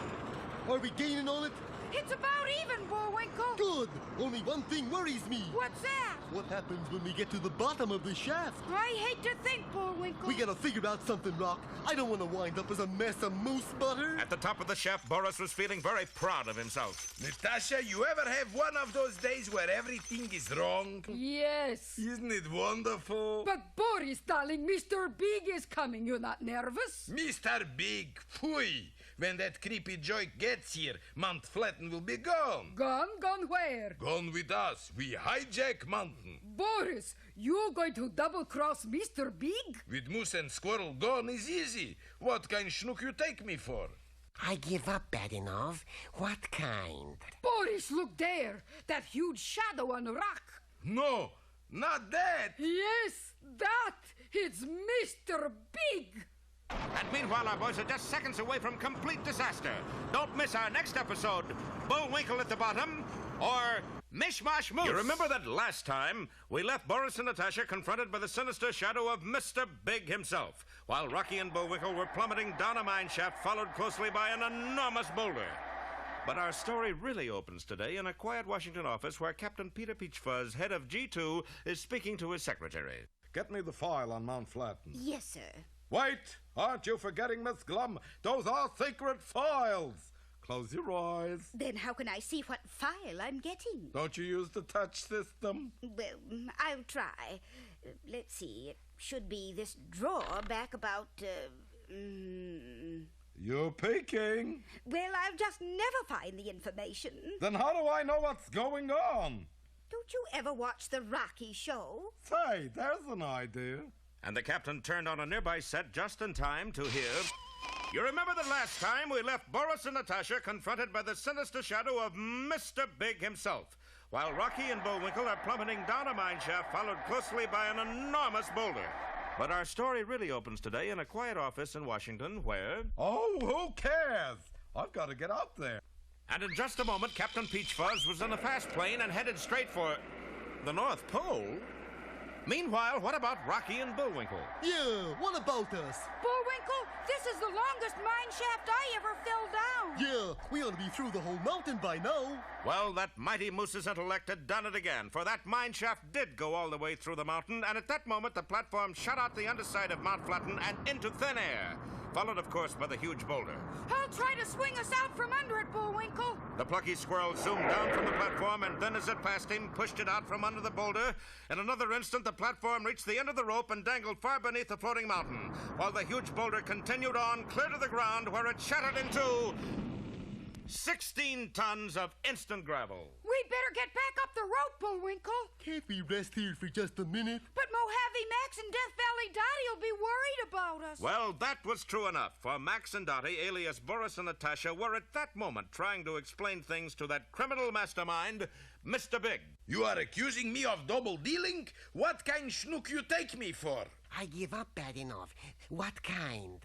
Are we gaining on it? It's about even, Bullwinkle. Good. Only one thing worries me. What's that? What happens when we get to the bottom of the shaft? I hate to think, Bullwinkle. We gotta figure out something, Rock. I don't want to wind up as a mess of moose butter. At the top of the shaft, Boris was feeling very proud of himself. Natasha, you ever have one of those days where everything is wrong? Yes. Isn't it wonderful? But Boris, darling, Mr. Big is coming. You're not nervous? Mr. Big, phooey. When that creepy joke gets here, Mount Flatten will be gone. Gone? Gone where? Gone with us. We hijack mountain. Boris, you going to double-cross Mr. Big? With moose and squirrel gone is easy. What kind schnook you take me for? I give up, Badinov. What kind? Boris, look there. That huge shadow on the rock. No, not that. Yes, that. It's Mr. Big. And meanwhile, our boys are just seconds away from complete disaster. Don't miss our next episode, Bullwinkle at the bottom, or Mishmash Moose. You remember that last time we left Boris and Natasha confronted by the sinister shadow of Mr. Big himself, while Rocky and Bullwinkle were plummeting down a mine shaft followed closely by an enormous boulder. But our story really opens today in a quiet Washington office where Captain Peter Peachfuzz, head of G2, is speaking to his secretary. Get me the file on Mount Flatten. Yes, sir. Wait! Aren't you forgetting, Miss Glum? Those are secret files. Close your eyes. Then how can I see what file I'm getting? Don't you use the touch system? Well, I'll try. Let's see. It should be this drawer back about, You're peeking. Well, I'll just never find the information. Then how do I know what's going on? Don't you ever watch the Rocky show? Say, there's an idea. And the captain turned on a nearby set just in time to hear... You remember the last time we left Boris and Natasha confronted by the sinister shadow of Mr. Big himself, while Rocky and Bullwinkle are plummeting down a mine shaft followed closely by an enormous boulder. But our story really opens today in a quiet office in Washington where... Oh, who cares? I've got to get up there. And in just a moment, Captain Peachfuzz was in a fast plane and headed straight for... The North Pole? Meanwhile, what about Rocky and Bullwinkle? Yeah, what about us? Bullwinkle, this is the longest mine shaft I ever fell down. Yeah, we ought to be through the whole mountain by now. Well, that mighty moose's intellect had done it again, for that mine shaft did go all the way through the mountain, and at that moment the platform shot out the underside of Mount Flatten and into thin air, followed, of course, by the huge boulder. I'll try to swing us out from under it, Bullwinkle. The plucky squirrel zoomed down from the platform, and then as it passed him, pushed it out from under the boulder. In another instant, the platform reached the end of the rope and dangled far beneath the floating mountain, while the huge boulder continued on clear to the ground, where it shattered into 16 tons of instant gravel. We'd better get back up the rope, Bullwinkle. Can't we rest here for just a minute? But Mojave Max and Death Valley Dottie will be worried about us. Well, that was true enough, for Max and Dottie, alias Boris and Natasha, were at that moment trying to explain things to that criminal mastermind, Mr. Big. You are accusing me of double dealing? What kind schnook you take me for? I give up bad enough. What kind?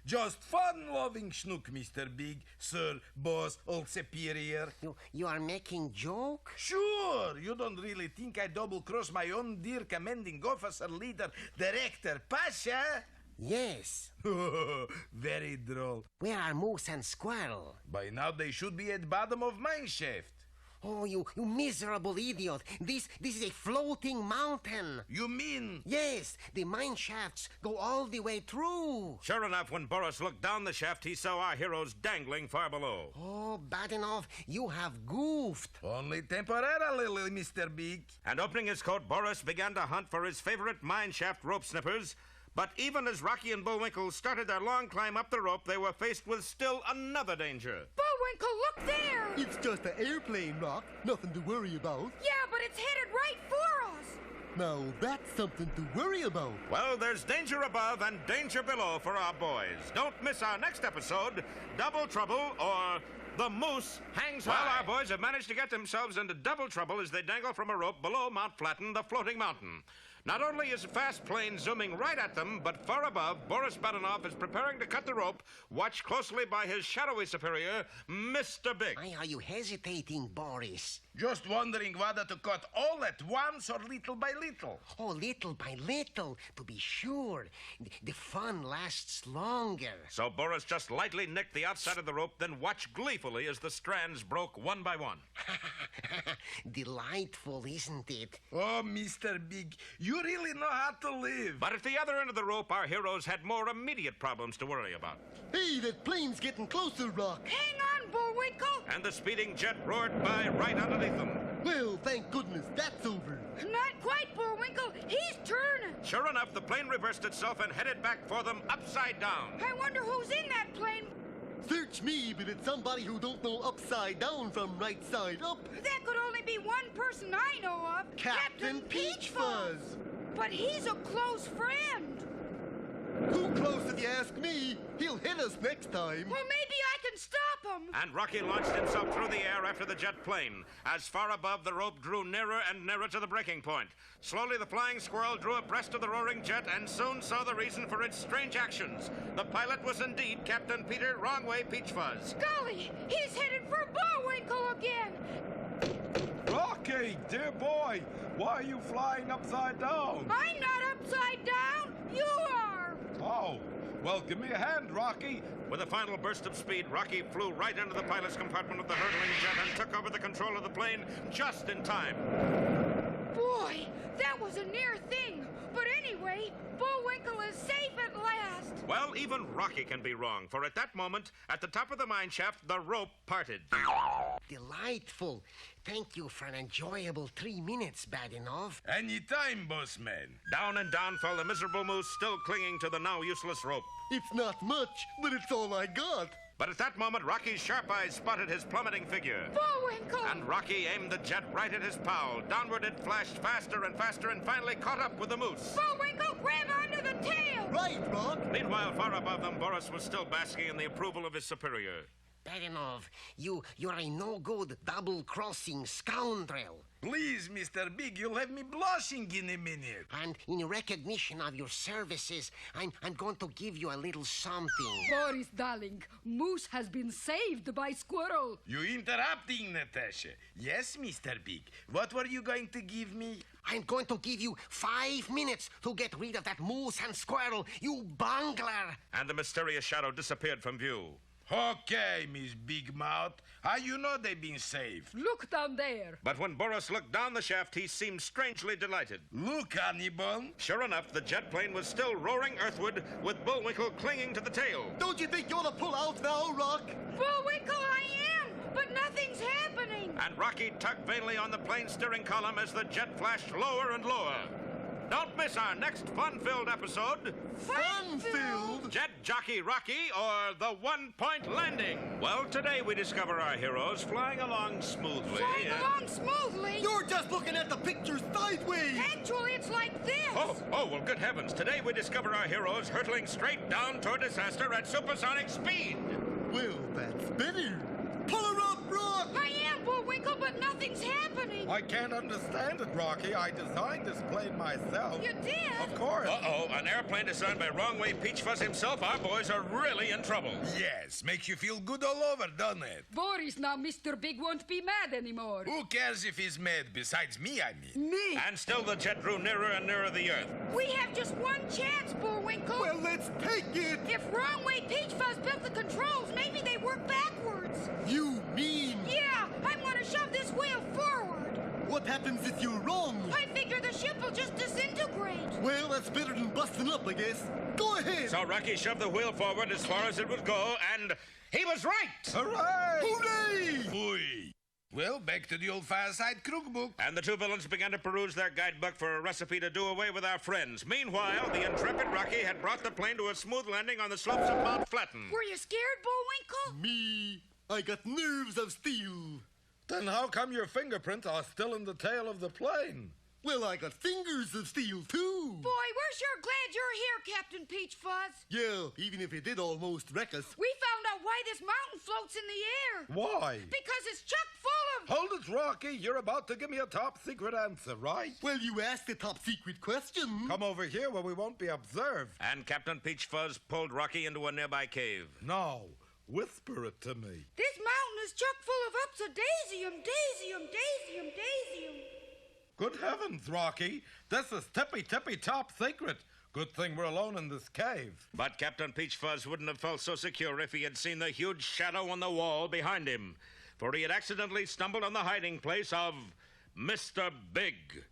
Just fun-loving schnook, Mr. Big, sir, boss, old superior. You are making joke? Sure. You don't really think I double-cross my own dear commanding officer, leader, director, Pasha? Yes. Very droll. Where are Moose and Squirrel? By now they should be at bottom of mine shaft. Oh, you miserable idiot. This is a floating mountain. You mean? Yes, the mine shafts go all the way through. Sure enough, when Boris looked down the shaft, he saw our heroes dangling far below. Oh, bad enough. You have goofed. Only temporarily, Mr. Big. And opening his coat, Boris began to hunt for his favorite mine shaft rope snippers. But even as Rocky and Bullwinkle started their long climb up the rope, they were faced with still another danger. Bullwinkle, look there! It's just an airplane, Rock. Nothing to worry about. Yeah, but it's headed right for us. Now, that's something to worry about. Well, there's danger above and danger below for our boys. Don't miss our next episode, Double Trouble, or The Moose Hangs High. Well, our boys have managed to get themselves into double trouble as they dangle from a rope below Mount Flatten, the floating mountain. Not only is a fast plane zooming right at them, but far above, Boris Badenov is preparing to cut the rope, watched closely by his shadowy superior, Mr. Big. Why are you hesitating, Boris? Just wondering whether to cut all at once or little by little. Oh, little by little, to be sure. The fun lasts longer. So Boris just lightly nicked the outside of the rope, then watched gleefully as the strands broke one by one. Delightful, isn't it? Oh, Mr. Big, you really know how to live. But at the other end of the rope, our heroes had more immediate problems to worry about. Hey, that plane's getting closer, Rock. Hang on, Bullwinkle. And the speeding jet roared by right underneath them. Well, thank goodness that's over. Not quite, Bullwinkle. He's turning. Sure enough, the plane reversed itself and headed back for them upside down. I wonder who's in that plane. Search me, but it's somebody who don't know upside down from right side up. That could only be one person I know of. Captain Peach Fuzz. But he's a close friend. Too close if you ask me. He'll hit us next time. Well, maybe I can stop him. And Rocky launched himself through the air after the jet plane. As far above, the rope drew nearer and nearer to the breaking point. Slowly, the flying squirrel drew abreast of the roaring jet and soon saw the reason for its strange actions. The pilot was indeed Captain Peter Wrongway Peach Fuzz. Golly, he's headed for Bullwinkle again. Rocky, dear boy, why are you flying upside down? I'm not upside down. You are. Oh, well, give me a hand, Rocky. With a final burst of speed, Rocky flew right into the pilot's compartment of the hurtling jet and took over the control of the plane just in time. Boy, that was a near thing. But anyway, Bullwinkle is safe at last. Well, even Rocky can be wrong, for at that moment, at the top of the mine shaft, the rope parted. Delightful. Thank you for an enjoyable 3 minutes, Badenov. Anytime, boss man. Down and down fell the miserable moose, still clinging to the now useless rope. It's not much, but it's all I got. But at that moment, Rocky's sharp eyes spotted his plummeting figure. Bullwinkle! And Rocky aimed the jet right at his pal. Downward it flashed faster and faster and finally caught up with the moose. Bullwinkle, grab onto the tail! Right, Rock. Meanwhile, far above them, Boris was still basking in the approval of his superior. Badenov, you're a no-good double-crossing scoundrel. Please, Mr. Big, you'll have me blushing in a minute. And in recognition of your services, I'm going to give you a little something. Boris, darling, Moose has been saved by Squirrel. You interrupting, Natasha. Yes, Mr. Big. What were you going to give me? I'm going to give you 5 minutes to get rid of that moose and squirrel, you bungler. And the mysterious shadow disappeared from view. Okay, Miss Big Mouth. How you know they've been saved? Look down there. But when Boris looked down the shaft, he seemed strangely delighted. Look, Hannibal. Sure enough, the jet plane was still roaring earthward, with Bullwinkle clinging to the tail. Don't you think you ought to pull out now, Rock? Bullwinkle, I am, but nothing's happening. And Rocky tugged vainly on the plane steering column as the jet flashed lower and lower. Don't miss our next fun-filled episode. Fun-filled? Jet Jockey Rocky or the One-Point Landing. Well, today we discover our heroes flying along smoothly. Flying along smoothly? You're just looking at the picture sideways. Actually, it's like this. Oh, well, good heavens. Today we discover our heroes hurtling straight down toward disaster at supersonic speed. Well, that's better. Pull her up, Rock! I am, Bullwinkle, but nothing's happening. I can't understand it, Rocky. I designed this plane myself. You did? Of course. Uh-oh, an airplane designed by Wrong-Way Peach Fuzz himself. Our boys are really in trouble. Yes, makes you feel good all over, doesn't it? Boris, now Mr. Big won't be mad anymore. Who cares if he's mad? Besides me, I mean. Me? And still the jet drew nearer and nearer the earth. We have just one chance, Bullwinkle. Well, let's take it. If Wrong-Way Peach Fuzz built the controls, maybe they work backwards. You mean? Yeah, I'm gonna shove this wheel forward. What happens if you're wrong? I figure the ship will just disintegrate. Well, that's better than busting up, I guess. Go ahead. So Rocky shoved the wheel forward as far as it would go, and he was right! Hooray! Hooray! Oy. Well, back to the old fireside cookbook. And the two villains began to peruse their guidebook for a recipe to do away with our friends. Meanwhile, the intrepid Rocky had brought the plane to a smooth landing on the slopes of Mount Flatten. Were you scared, Bullwinkle? Me, I got nerves of steel. Then how come your fingerprints are still in the tail of the plane? Well, I got fingers of steel, too. Boy, we're sure glad you're here, Captain Peach Fuzz. Yeah, even if it did almost wreck us. We found out why this mountain floats in the air. Why? Because it's chock full of... Hold it, Rocky. You're about to give me a top-secret answer, right? Well, you asked a top-secret question. Come over here where we won't be observed. And Captain Peach Fuzz pulled Rocky into a nearby cave. No, whisper it to me. This mountain is chock full of Upsidaisium, daisium. Good heavens, Rocky. This is tippy top secret. Good thing we're alone in this cave. But Captain Peach Fuzz wouldn't have felt so secure if he had seen the huge shadow on the wall behind him. For he had accidentally stumbled on the hiding place of Mr. Big.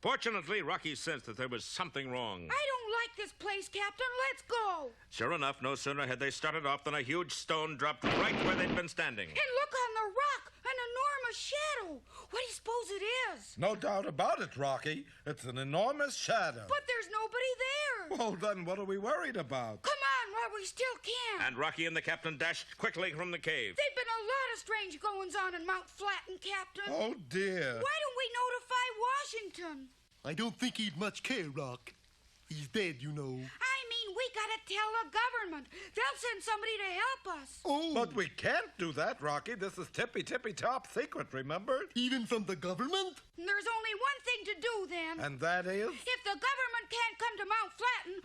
Fortunately, Rocky sensed that there was something wrong. I don't like this place, Captain. Let's go. Sure enough, no sooner had they started off than a huge stone dropped right where they'd been standing. And look on the rock, an enormous shadow. What do you suppose it is? No doubt about it, Rocky. It's an enormous shadow. But there's nobody there. Well, then what are we worried about? Come on, while we still can. And Rocky and the captain dashed quickly from the cave. There've been a lot of strange goings-on in Mount Flatten, Captain. Oh, dear. Why don't we notify Washington? I don't think he'd much care, Rock. He's dead, you know. I mean, we gotta tell the government. They'll send somebody to help us. Oh. But we can't do that, Rocky. This is tippy top secret, remember? Even from the government? There's only one thing to do, then. And that is? If the government can't come to Mount Flatten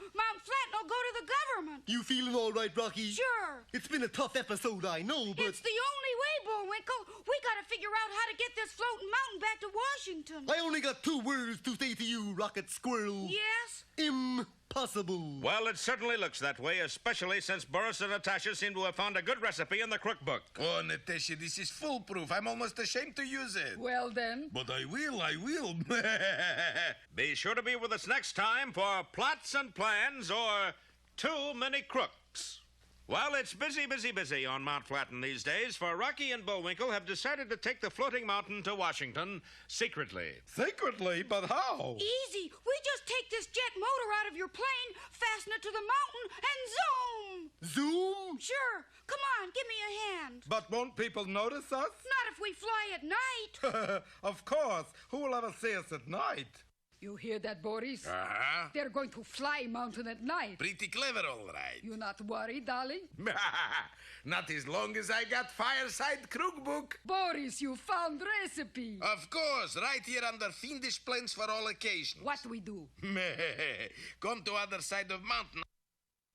will go to the government. You feeling all right, Rocky? Sure. It's been a tough episode, I know, but... It's the only way, Bullwinkle. We gotta figure out how to get this floating mountain back to Washington. I only got 2 words to say to you, Rocket Squirrel. Yes? Impossible. Well, it certainly looks that way, especially since Boris and Natasha seem to have found a good recipe in the cookbook. Oh, Natasha, this is foolproof. I'm almost ashamed to use it. Well, then. But I will. Be sure to be with us next time for Plots and Plans or Too Many Crooks. Well, it's busy on Mount Flatten these days, for Rocky and Bullwinkle have decided to take the floating mountain to Washington secretly. Secretly? But how? Easy. We just take this jet motor out of your plane, fasten it to the mountain, and zoom. Zoom? Sure. Come on, give me a hand. But won't people notice us? Not if we fly at night. Of course. Who will ever see us at night? You hear that, Boris? Uh-huh. They're going to fly mountain at night. Pretty clever, all right. You not worried, darling? Not as long as I got fireside cookbook. Boris, you found recipe. Of course, right here under fiendish plans for all occasions. What we do? Come to other side of mountain.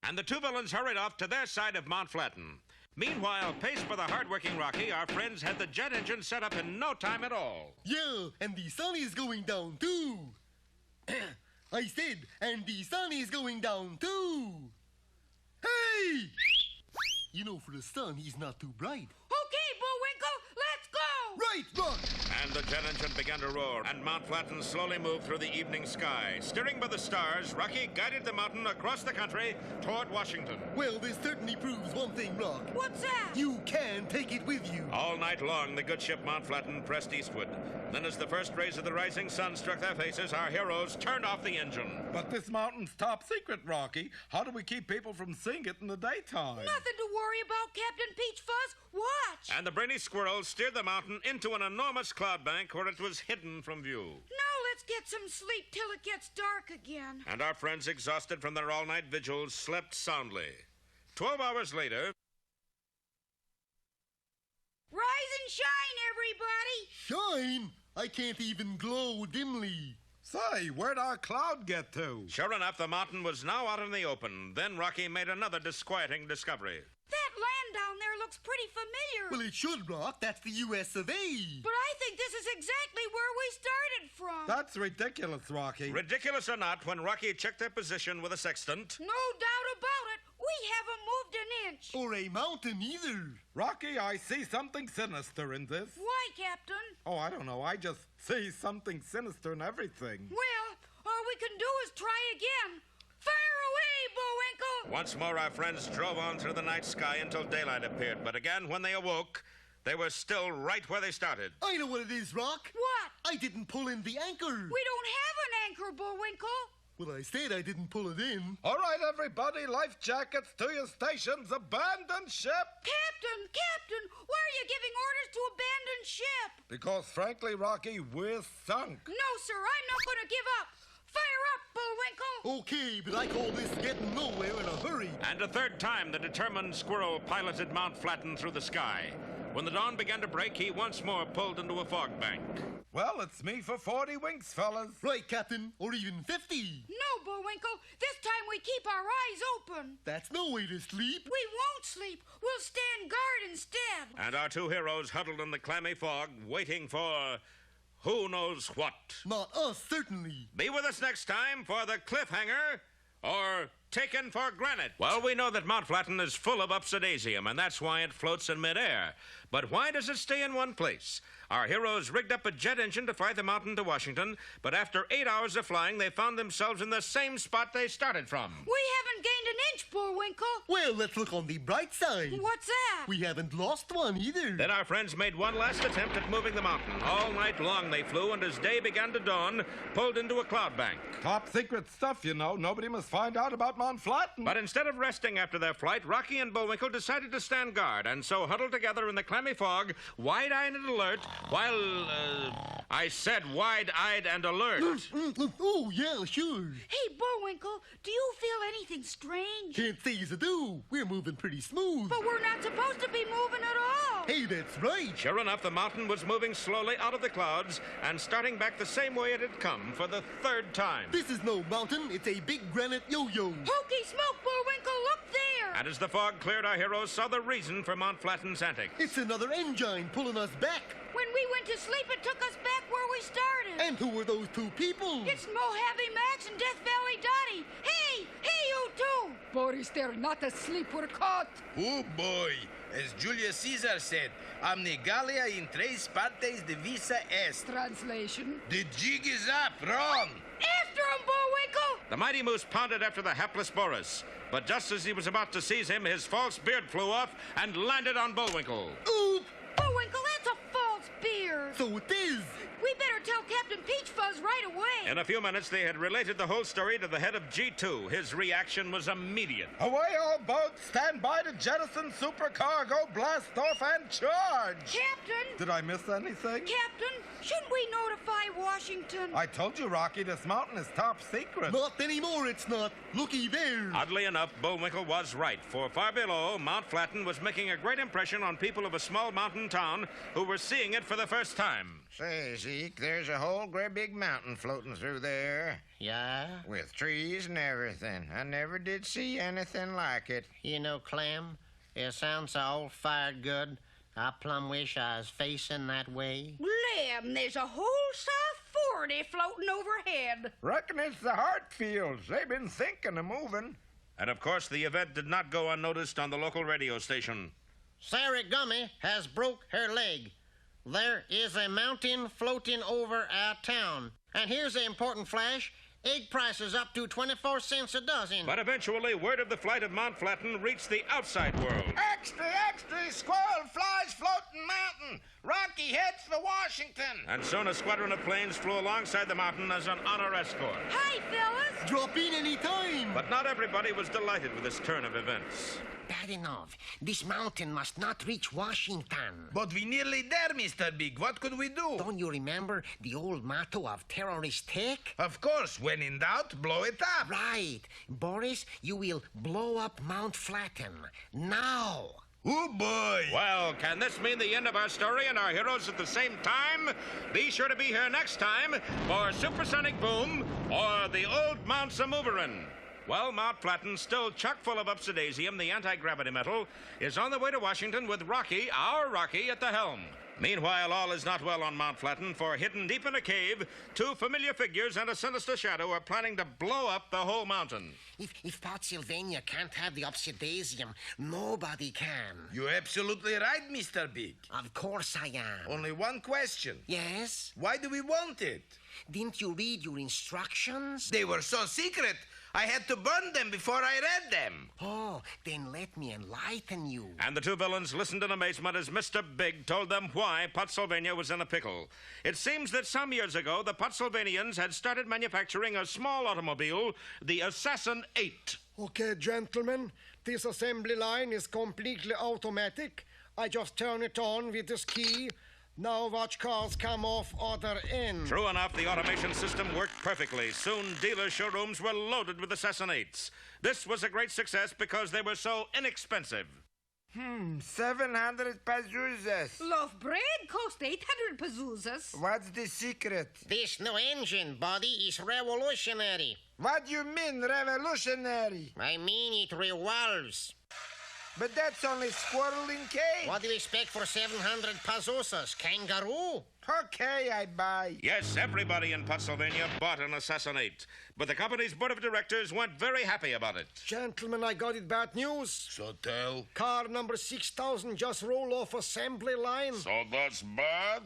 And the two villains hurried off to their side of Mount Flatten. Meanwhile, paced by the hard-working Rocky, our friends had the jet engine set up in no time at all. Yeah, and the sun is going down, too. I said, and the sun is going down, too. Hey! You know, for the sun, he's not too bright. Okay, Bullwinkle, let's go! Right, Rock! And the jet engine began to roar, and Mount Flatten slowly moved through the evening sky. Steering by the stars, Rocky guided the mountain across the country toward Washington. Well, this certainly proves one thing, Rock. What's that? You can take it with you. All night long, the good ship Mount Flatten pressed eastward. Then, as the first rays of the rising sun struck their faces, our heroes turned off the engine. But this mountain's top secret, Rocky. How do we keep people from seeing it in the daytime? Nothing to worry about, Captain Peach Fuzz. Watch. And the brainy squirrels steered the mountain into an enormous cloud bank where it was hidden from view. Now let's get some sleep till it gets dark again. And our friends, exhausted from their all-night vigils, slept soundly. 12 hours later... Rise and shine, everybody! Shine? I can't even glow dimly. Say, where'd our cloud get to? Sure enough, the mountain was now out in the open. Then Rocky made another disquieting discovery. That land down there looks pretty familiar. Well, it should, Rock. That's the U.S. of A. But I think this is exactly where we started from. That's ridiculous, Rocky. Ridiculous or not, when Rocky checked their position with a sextant... No doubt about it. We haven't moved an inch. Or a mountain either. Rocky, I see something sinister in this. Why, Captain? Oh, I don't know. I just see something sinister in everything. Well, all we can do is try again. Fire away, Bullwinkle! Once more, our friends drove on through the night sky until daylight appeared. But again, when they awoke, they were still right where they started. I know what it is, Rock. What? I didn't pull in the anchor. We don't have an anchor, Bullwinkle. Well, I said I didn't pull it in. All right, everybody, life jackets to your stations. Abandon ship. Captain, why are you giving orders to abandon ship? Because, frankly, Rocky, we're sunk. No, sir, I'm not going to give up. Fire up, Bullwinkle! Okay, but I call this getting nowhere in a hurry. And a third time, the determined squirrel piloted Mount Flatten through the sky. When the dawn began to break, he once more pulled into a fog bank. Well, it's me for 40 winks, fellas. Right, Captain, or even 50. No, Bullwinkle, this time we keep our eyes open. That's no way to sleep. We won't sleep. We'll stand guard instead. And our two heroes huddled in the clammy fog, waiting for... who knows what? Not us, certainly. Be with us next time for the cliffhanger, or taken for granted. Well, we know that Mount Flatten is full of Upsidaisium, and that's why it floats in midair. But why does it stay in one place? Our heroes rigged up a jet engine to fly the mountain to Washington, but after 8 hours of flying, they found themselves in the same spot they started from. We haven't gained an inch, Bullwinkle. Well, let's look on the bright side. What's that? We haven't lost one either. Then our friends made one last attempt at moving the mountain. All night long they flew, and as day began to dawn, pulled into a cloud bank. Top secret stuff, you know. Nobody must find out about Mount Flatten. But instead of resting after their flight, Rocky and Bullwinkle decided to stand guard, and so huddled together in the clammy fog, wide-eyed and alert, while, I said wide-eyed and alert. Oh, yeah, sure. Hey, Bullwinkle, do you feel anything strange? Can't say as I do. We're moving pretty smooth. But we're not supposed to be moving at all. Hey, that's right. Sure enough, the mountain was moving slowly out of the clouds and starting back the same way it had come for the third time. This is no mountain. It's a big granite yo-yo. Hokey smoke, Bullwinkle, look there. And as the fog cleared, our heroes saw the reason for Mount Flatten's antics. It's another engine pulling us back. When we went to sleep, it took us back where we started. And who were those two people? It's Mojave Max and Death Valley Dottie. Hey, you two. Boris, they're not asleep. We're caught. Oh, boy. As Julius Caesar said, Amnegalia in tres partes divisa est. Translation? The jig is up. Run! After him, Bullwinkle! The mighty moose pounded after the hapless Boris. But just as he was about to seize him, his false beard flew off and landed on Bullwinkle. Oop! Bullwinkle, that's a false beard. So it is. We better tell Captain Peach Fuzz right away. In a few minutes, they had related the whole story to the head of G2. His reaction was immediate. Away all boats, stand by to jettison supercargo, blast off and charge. Captain! Did I miss anything? Captain, shouldn't we notify Washington? I told you, Rocky, this mountain is top secret. Not anymore, it's not. Looky there. Oddly enough, Bullwinkle was right, for far below, Mount Flatten was making a great impression on people of a small mountain town who were seeing it for the first time. Say, Zeke, there's a whole great big mountain floating through there. Yeah? With trees and everything. I never did see anything like it. You know, Clem, it sounds so old-fired good. I plumb wish I was facing that way. Lem, there's a whole South 40 floating overhead. Reckon it's the Hartfields. They've been thinking of moving. And of course, the event did not go unnoticed on the local radio station. Sarah Gummy has broke her leg. There is a mountain floating over our town. And here's the important flash. Egg prices up to 24 cents a dozen. But eventually, word of the flight of Mount Flatten reached the outside world. Extra, extra! Squirrel flies floating mountain! Rocky heads for Washington! And soon a squadron of planes flew alongside the mountain as an honor escort. Hi, fellas! Drop in any time. But not everybody was delighted with this turn of events. Bad enough. This mountain must not reach Washington. But we nearly there, Mr. Big. What could we do? Don't you remember the old motto of terrorist tech? Of course, when in doubt, blow it up. Right. Boris, you will blow up Mount Flatten. Now. Oh, boy. Well, can this mean the end of our story and our heroes at the same time? Be sure to be here next time for Supersonic Boom or the Old Mount Samooverin. Well, Mount Flatten, still chock full of Upsidaisium, the anti-gravity metal, is on the way to Washington with Rocky, our Rocky, at the helm. Meanwhile, all is not well on Mount Flatten, for hidden deep in a cave, two familiar figures and a sinister shadow are planning to blow up the whole mountain. If Pennsylvania can't have the Upsidaisium, nobody can. You're absolutely right, Mr. Big. Of course I am. Only one question. Yes? Why do we want it? Didn't you read your instructions? They were so secret, I had to burn them before I read them. Oh, then let me enlighten you. And the two villains listened in amazement as Mr. Big told them why Pennsylvania was in a pickle. It seems that some years ago, the Pennsylvanians had started manufacturing a small automobile, the Assassin 8. Okay, gentlemen, this assembly line is completely automatic. I just turn it on with this key. Now watch cars come off other end. True enough, the automation system worked perfectly. Soon, dealer showrooms were loaded with Assassin 8s. This was a great success because they were so inexpensive. 700 pesos. Loaf bread cost 800 pesos. What's the secret? This new engine, buddy, is revolutionary. What do you mean, revolutionary? I mean it revolves. But that's only squirrel in cage. What do you expect for 700 pesos? Kangaroo? Okay, I buy. Yes, everybody in Pennsylvania bought an Assassin 8. But the company's board of directors weren't very happy about it. Gentlemen, I got it bad news. So tell. Car number 6000 just rolled off assembly line. So that's bad?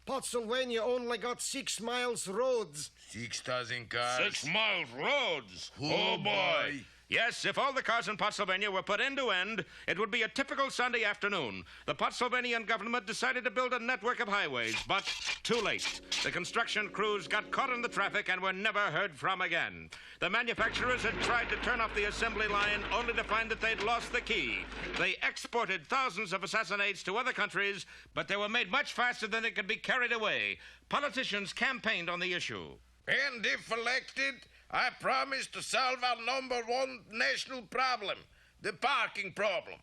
Pennsylvania only got 6 miles roads. 6,000 cars. 6 miles roads. Oh, boy. Yes, if all the cars in Pennsylvania were put end to end, it would be a typical Sunday afternoon. The Pennsylvanian government decided to build a network of highways, but too late. The construction crews got caught in the traffic and were never heard from again. The manufacturers had tried to turn off the assembly line only to find that they'd lost the key. They exported thousands of Assassin 8s to other countries, but they were made much faster than they could be carried away. Politicians campaigned on the issue. And if elected, I promise to solve our number one national problem, the parking problem.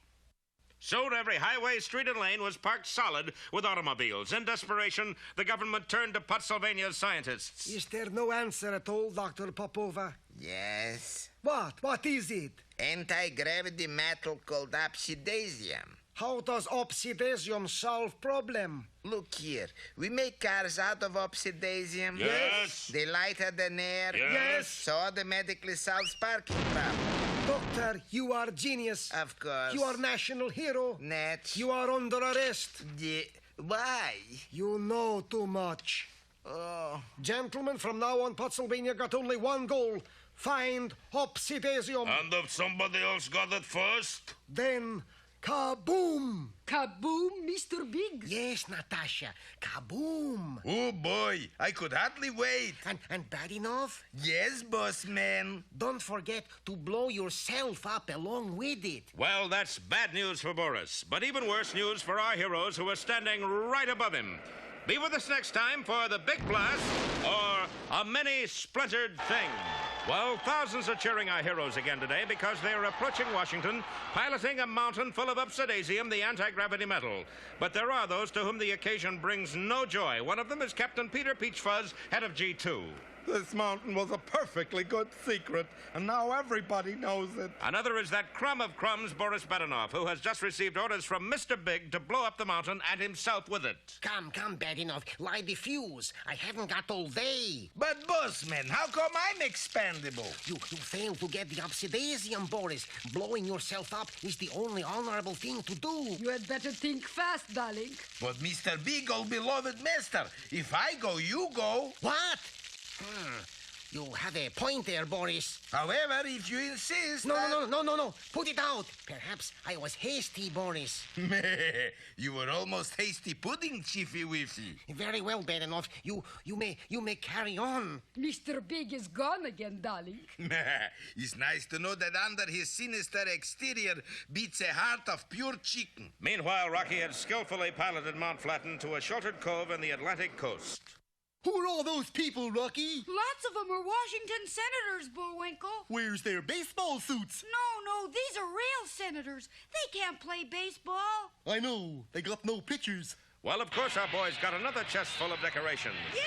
Soon every highway, street, and lane was parked solid with automobiles. In desperation, the government turned to Pennsylvania's scientists. Is there no answer at all, Dr. Popova? Yes. What? What is it? Anti-gravity metal called Upsidaisium. How does Upsidaisium solve problem? Look here. We make cars out of Upsidaisium. Yes. They lighter than air. Yes. So automatically solves parking problem. Doctor, you are genius. Of course. You are national hero. Net. You are under arrest. Why? You know too much. Oh. Gentlemen, from now on, Pennsylvania got only one goal. Find Upsidaisium. And if somebody else got it first? Then Kaboom! Kaboom, Mr. Big? Yes, Natasha. Kaboom! Oh, boy, I could hardly wait. And bad enough? Yes, boss man. Don't forget to blow yourself up along with it. Well, that's bad news for Boris, but even worse news for our heroes who are standing right above him. Be with us next time for The Big Blast or A Many-Splintered Thing. Well, thousands are cheering our heroes again today because they are approaching Washington, piloting a mountain full of Upsidaisium, the anti-gravity metal. But there are those to whom the occasion brings no joy. One of them is Captain Peter Peachfuzz, head of G2. This mountain was a perfectly good secret, and now everybody knows it. Another is that crumb of crumbs, Boris Badenov, who has just received orders from Mr. Big to blow up the mountain and himself with it. Come, Badinov. Light the fuse. I haven't got all day. But, bossman, how come I'm expendable? You failed to get the Upsidaisium, Boris. Blowing yourself up is the only honorable thing to do. You had better think fast, darling. But, Mr. Big, old beloved master, if I go, you go. What? You have a point there, Boris. However, if you insist... No. Put it out. Perhaps I was hasty, Boris. You were almost hasty pudding, Chiefy Wiffy. Very well, Badenov. You may carry on. Mr. Big is gone again, darling. It's nice to know that under his sinister exterior beats a heart of pure chicken. Meanwhile, Rocky had skillfully piloted Mount Flatten to a sheltered cove in the Atlantic coast. Who are all those people, Rocky? Lots of them are Washington senators, Bullwinkle. Where's their baseball suits? No, these are real senators. They can't play baseball. I know. They got no pictures. Well, of course, our boys got another chest full of decorations. Yay!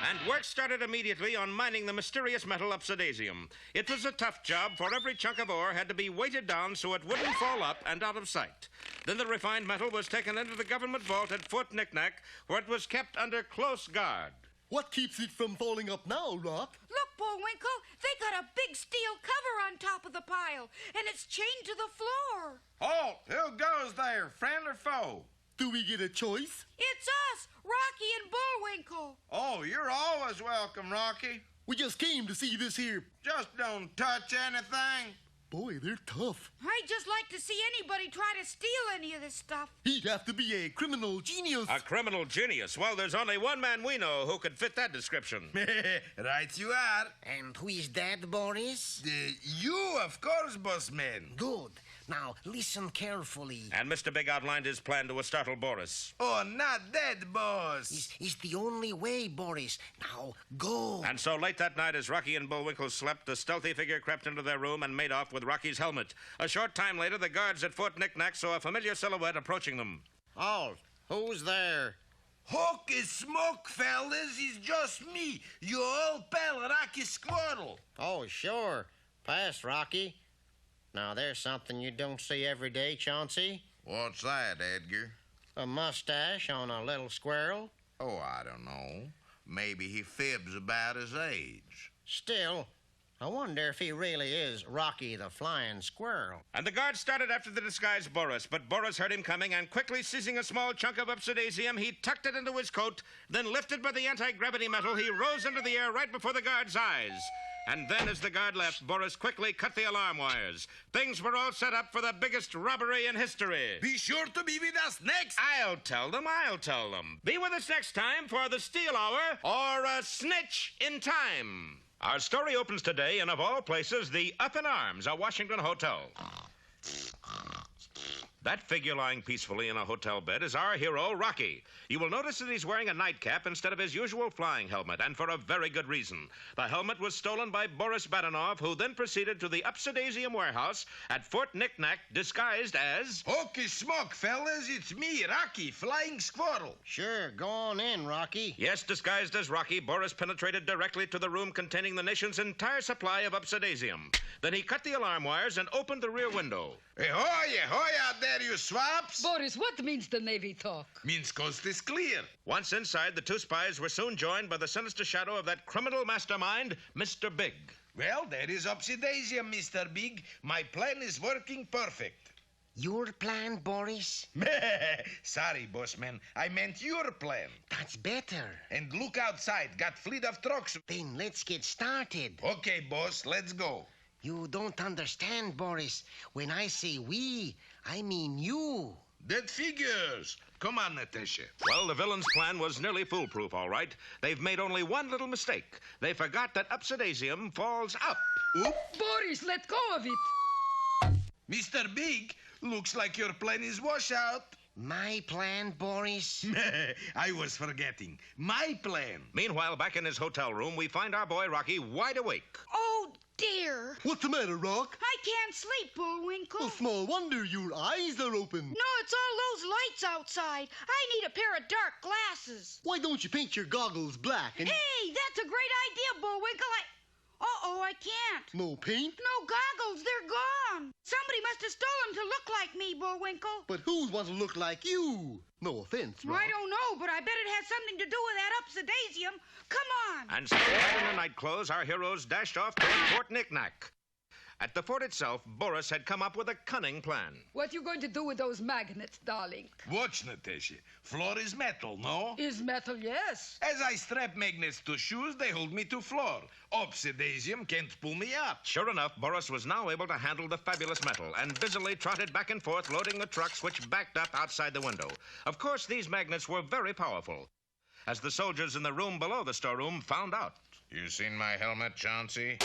And work started immediately on mining the mysterious metal Upsidaisium. It was a tough job, for every chunk of ore had to be weighted down so it wouldn't fall up and out of sight. Then the refined metal was taken into the government vault at Fort Knickknack, where it was kept under close guard. What keeps it from falling up now, Rock? Look, Bullwinkle, they got a big steel cover on top of the pile, and it's chained to the floor. Halt! Who goes there, friend or foe? Do we get a choice? It's us, Rocky and Bullwinkle. Oh, you're always welcome, Rocky. We just came to see this here. Just don't touch anything. Boy, they're tough. I'd just like to see anybody try to steal any of this stuff. He'd have to be a criminal genius. A criminal genius? Well, there's only one man we know who could fit that description. Right you are. And who is that, Boris? You, of course, bossman. Good. Now, listen carefully. And Mr. Big outlined his plan to startle Boris. Oh, not that, boss. It's the only way, Boris. Now, go. And so late that night, as Rocky and Bullwinkle slept, the stealthy figure crept into their room and made off with Rocky's helmet. A short time later, the guards at Fort Knickknack saw a familiar silhouette approaching them. Halt! Who's there? Holy smoke, fellas, it's just me, your old pal, Rocky Squirrel. Oh, sure. Pass, Rocky. Now, there's something you don't see every day, Chauncey. What's that, Edgar? A mustache on a little squirrel. Oh, I don't know. Maybe he fibs about his age. Still, I wonder if he really is Rocky the Flying Squirrel. And the guard started after the disguised Boris, but Boris heard him coming, and quickly seizing a small chunk of Upsidaisium, he tucked it into his coat. Then, lifted by the anti-gravity metal, he rose into the air right before the guard's eyes. And then, as the guard left, Boris quickly cut the alarm wires. Things were all set up for the biggest robbery in history. Be sure to be with us next. I'll tell them. Be with us next time for the Steel Hour or a Snitch in Time. Our story opens today in, of all places, the Up in Arms, a Washington hotel. That figure lying peacefully in a hotel bed is our hero, Rocky. You will notice that he's wearing a nightcap instead of his usual flying helmet, and for a very good reason. The helmet was stolen by Boris Badenov, who then proceeded to the Upsidaisium warehouse at Fort Knickknack, disguised as... Holy smoke, fellas, it's me, Rocky, Flying Squirrel. Sure, go on in, Rocky. Yes, disguised as Rocky, Boris penetrated directly to the room containing the nation's entire supply of Upsidaisium. Then he cut the alarm wires and opened the rear window. Ahoy out there, you swaps! Boris, what means the Navy talk? Means coast is clear. Once inside, the two spies were soon joined by the sinister shadow of that criminal mastermind, Mr. Big. Well, there is Upsidaisium, Mr. Big. My plan is working perfect. Your plan, Boris? Sorry, bossman. I meant your plan. That's better. And look outside. Got fleet of trucks. Then let's get started. Okay, boss. Let's go. You don't understand, Boris. When I say we, I mean you. That figures. Come on, Natasha. Well, the villain's plan was nearly foolproof, all right. They've made only one little mistake. They forgot that Upsidaisium falls up. Oop. Boris, let go of it. Mr. Big, looks like your plan is wash out. My plan, Boris? I was forgetting. My plan. Meanwhile, back in his hotel room, we find our boy Rocky wide awake. Oh, dear. What's the matter, Rock? I can't sleep, Bullwinkle. Well, small wonder your eyes are open. No, it's all those lights outside. I need a pair of dark glasses. Why don't you paint your goggles black and... Hey, that's a great idea, Bullwinkle. Uh-oh, I can't. No paint? No goggles, they're gone. Somebody must have stolen to look like me, Bullwinkle. But who'd want to look like you? No offense, Rock. I don't know, but I bet it has something to do with that Upsidaisium. Come on. And so, right in the nightclothes, our heroes dashed off to Fort Knick-Knack. At the fort itself, Boris had come up with a cunning plan. What you going to do with those magnets, darling? Watch, Natasha. Floor is metal, no? Is metal, yes. As I strap magnets to shoes, they hold me to floor. Upsidaisium can't pull me up. Sure enough, Boris was now able to handle the fabulous metal and busily trotted back and forth, loading the trucks which backed up outside the window. Of course, these magnets were very powerful, as the soldiers in the room below the storeroom found out. You seen my helmet, Chauncey?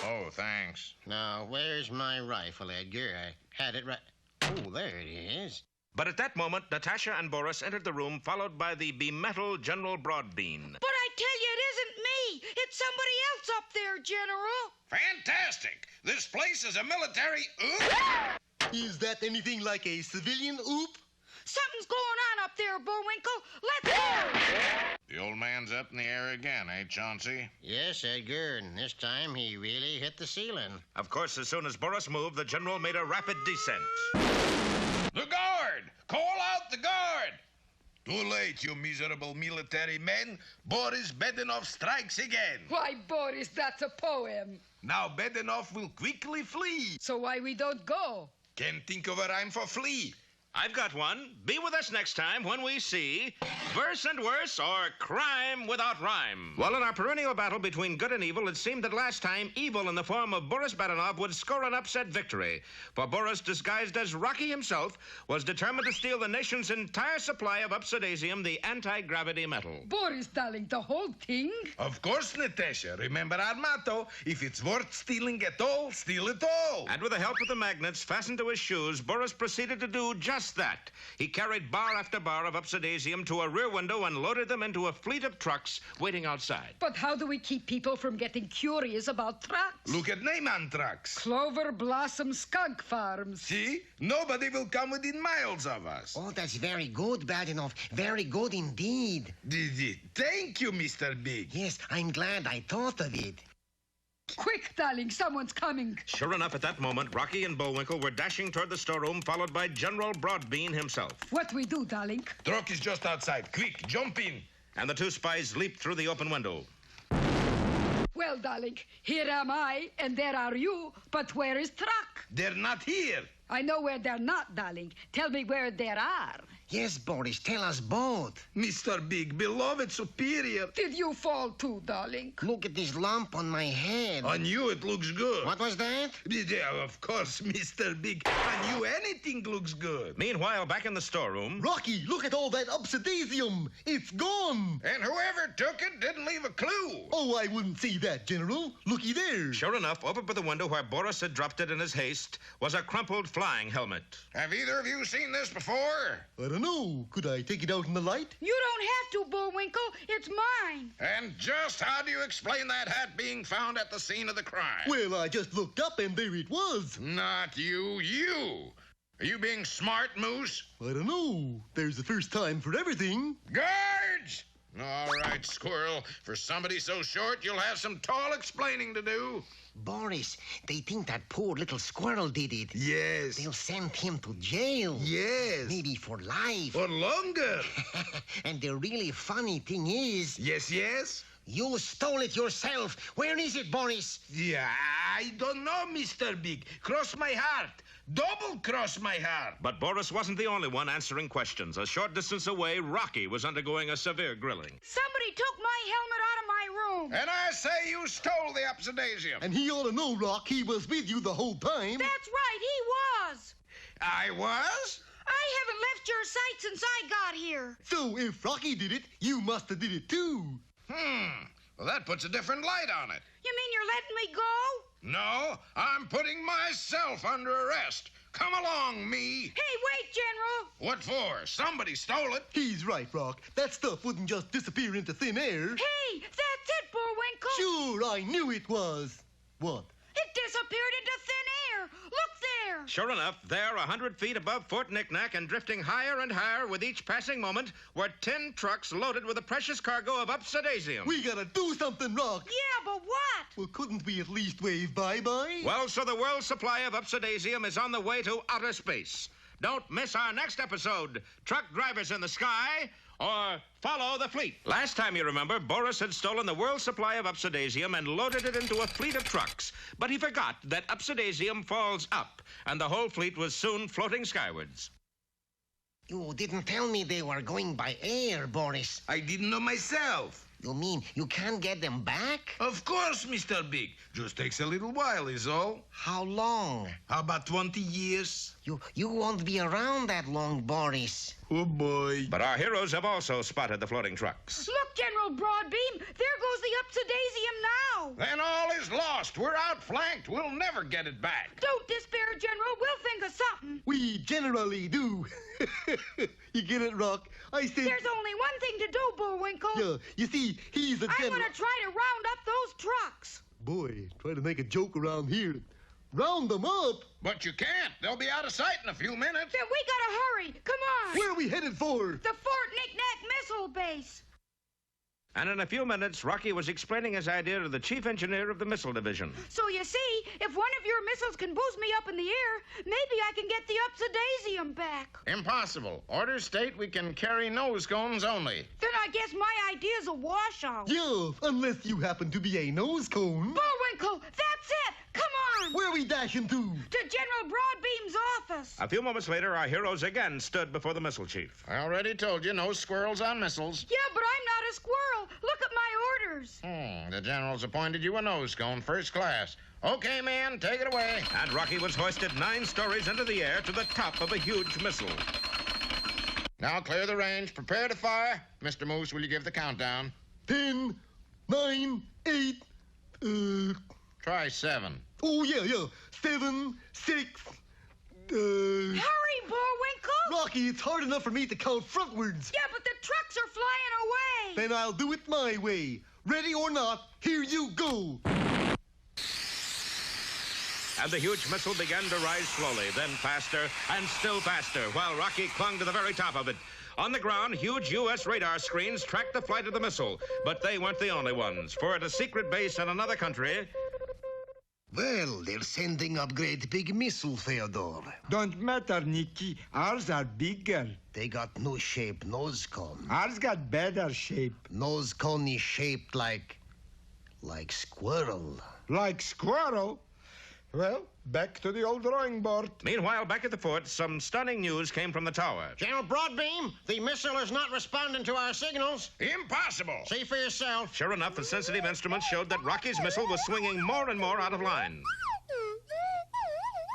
Oh, thanks. Now, where's my rifle, Edgar? I had it right... Oh, there it is. But at that moment, Natasha and Boris entered the room, followed by the bemetaled General Broadbean. But I tell you, it isn't me. It's somebody else up there, General. Fantastic! This place is a military oop! Is that anything like a civilian oop? Something's going on up there, Bullwinkle. Let's go. The old man's up in the air again, eh, Chauncey? Yes, Edgar, and this time he really hit the ceiling. Of course, as soon as Boris moved, the general made a rapid descent. The guard! Call out the guard! Too late, you miserable military men. Boris Bedenov strikes again. Why, Boris, that's a poem. Now Bedenov will quickly flee. So why we don't go? Can't think of a rhyme for flee. I've got one. Be with us next time when we see Verse and Worse or Crime Without Rhyme. Well, in our perennial battle between good and evil, it seemed that last time evil in the form of Boris Badenov would score an upset victory. For Boris, disguised as Rocky himself, was determined to steal the nation's entire supply of Upsidaisium, the anti-gravity metal. Boris, darling, the whole thing? Of course, Natasha. Remember our motto. If it's worth stealing at all, steal it all. And with the help of the magnets fastened to his shoes, Boris proceeded to do just that. He carried bar after bar of Upsidaisium to a rear window and loaded them into a fleet of trucks waiting outside. But how do we keep people from getting curious about trucks? Look at Neyman trucks. Clover Blossom Skunk Farms. See? Nobody will come within miles of us. Oh, that's very good, Badenov. Very good indeed. Thank you, Mr. Big. Yes, I'm glad I thought of it. Quick, darling, someone's coming. Sure enough, at that moment, Rocky and Bullwinkle were dashing toward the storeroom, followed by General Broadbean himself. What we do, darling? Truck is just outside. Quick, jump in. And the two spies leaped through the open window. Well, darling, here am I, and there are you, but where is truck? They're not here. I know where they're not, darling. Tell me where there are. Yes, Boris, tell us both. Mr. Big, beloved superior. Did you fall too, darling? Look at this lump on my head. On you, it looks good. What was that? Yeah, of course, Mr. Big. On you, anything looks good. Meanwhile, back in the storeroom... Rocky, look at all that Upsidaisium. It's gone. And whoever took it didn't leave a clue. Oh, I wouldn't say that, General. Looky there. Sure enough, over by the window where Boris had dropped it in his haste was a crumpled flying helmet. Have either of you seen this before? I don't know. Could I take it out in the light? You don't have to, Bullwinkle. It's mine. And just how do you explain that hat being found at the scene of the crime? Well, I just looked up and there it was. Not you, you. Are you being smart, Moose? I don't know. There's the first time for everything. Guards! All right, Squirrel. For somebody so short, you'll have some tall explaining to do. Boris, they think that poor little squirrel did it. Yes. They'll send him to jail. Yes. Maybe for life. Or longer. And the really funny thing is... Yes, yes? You stole it yourself. Where is it, Boris? Yeah, I don't know, Mr. Big. Cross my heart. Double cross my heart. But Boris wasn't the only one answering questions. A short distance away, Rocky was undergoing a severe grilling. Somebody took my helmet out of my room. And I say you stole the Upsidaisium. And he ought to know, Rock, he was with you the whole time. That's right, he was. I was? I haven't left your sight since I got here. So if Rocky did it, you must have did it too. Well, that puts a different light on it. You mean you're letting me go? No, I'm putting myself under arrest. Come along, me. Hey, wait, General. What for? Somebody stole it. He's right, Rock. That stuff wouldn't just disappear into thin air. Hey, that's it, Bullwinkle. Sure, I knew it was. What? It disappeared into thin air. Look there. Sure enough, there, 100 feet above Fort Knick-Knack and drifting higher and higher with each passing moment, were 10 trucks loaded with a precious cargo of Upsidaisium. We gotta do something, Rock. Yeah, but what? Well, couldn't we at least wave bye-bye? Well, so the world's supply of Upsidaisium is on the way to outer space. Don't miss our next episode, Truck Drivers in the Sky, or Follow the Fleet. Last time, you remember, Boris had stolen the world's supply of Upsidaisium and loaded it into a fleet of trucks. But he forgot that Upsidaisium falls up, and the whole fleet was soon floating skywards. You didn't tell me they were going by air, Boris. I didn't know myself. You mean you can't get them back? Of course, Mr. Big. Just takes a little while, is all. How long? How about 20 years? You won't be around that long, Boris. Oh, boy. But our heroes have also spotted the floating trucks. Look, General Broadbeam, there goes the Upsidaisium now. Then all is lost. We're outflanked. We'll never get it back. Don't despair, General. We'll think of something. We generally do. You get it, Rock? I said... There's only one thing to do, Bullwinkle. Yeah, you see, he's a I'm general... going to try to round up those trucks. Boy, try to make a joke around here. Round them up? But you can't. They'll be out of sight in a few minutes. Then we gotta hurry. Come on. Where are we headed for? The Fort Knick-Knack Missile Base. And in a few minutes, Rocky was explaining his idea to the chief engineer of the missile division. So you see, if one of your missiles can boost me up in the air, maybe I can get the Upsidaisium back. Impossible. Orders state we can carry nose cones only. Then I guess my idea's a washout. Yeah, unless you happen to be a nose cone. Bullwinkle, that's it. Come on. Where are we dashing to? To General Broadbeam's office. A few moments later, our heroes again stood before the missile chief. I already told you, no squirrels on missiles. Yeah, but I'm not a squirrel. Look at my orders. The general's appointed you a nose cone, first class. Okay, man, take it away. And Rocky was hoisted 9 stories into the air to the top of a huge missile. Now clear the range. Prepare to fire. Mr. Moose, will you give the countdown? 10, 9, 8, Try 7. Oh, yeah. 7, 6, Hurry, Bullwinkle. Rocky, it's hard enough for me to count frontwards. Yeah, but the trucks are flying away. Then I'll do it my way. Ready or not, here you go. And the huge missile began to rise slowly, then faster and still faster, while Rocky clung to the very top of it. On the ground, huge U.S. radar screens tracked the flight of the missile, but they weren't the only ones, for at a secret base in another country... Well, they're sending up great big missile, Theodore. Don't matter, Nicky. Ours are bigger. They got new shape nose cone. Ours got better shape. Nose cone is shaped like squirrel. Like squirrel? Well, back to the old drawing board. Meanwhile, back at the fort, some stunning news came from the tower. General Broadbeam, the missile is not responding to our signals. Impossible. See for yourself. Sure enough, the sensitive instruments showed that Rocky's missile was swinging more and more out of line.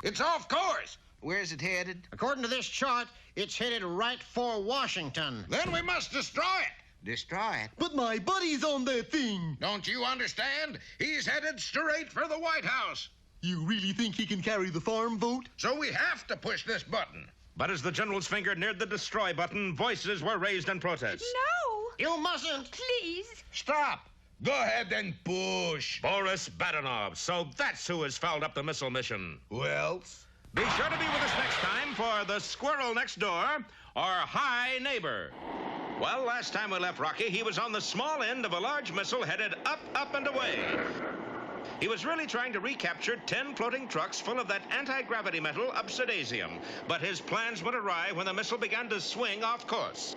It's off course. Where's it headed? According to this chart, it's headed right for Washington. Then we must destroy it. Destroy it? But my buddy's on that thing. Don't you understand? He's headed straight for the White House. You really think he can carry the farm vote? So we have to push this button. But as the general's finger neared the destroy button, voices were raised in protest. No. You mustn't. Please. Stop. Go ahead and push. Boris Badenov. So that's who has fouled up the missile mission. Who else? Be sure to be with us next time for The Squirrel Next Door or High Neighbor. Well, last time we left Rocky, he was on the small end of a large missile headed up, up, and away. He was really trying to recapture 10 floating trucks full of that anti-gravity metal, Upsidaisium. But his plans went awry when the missile began to swing off course.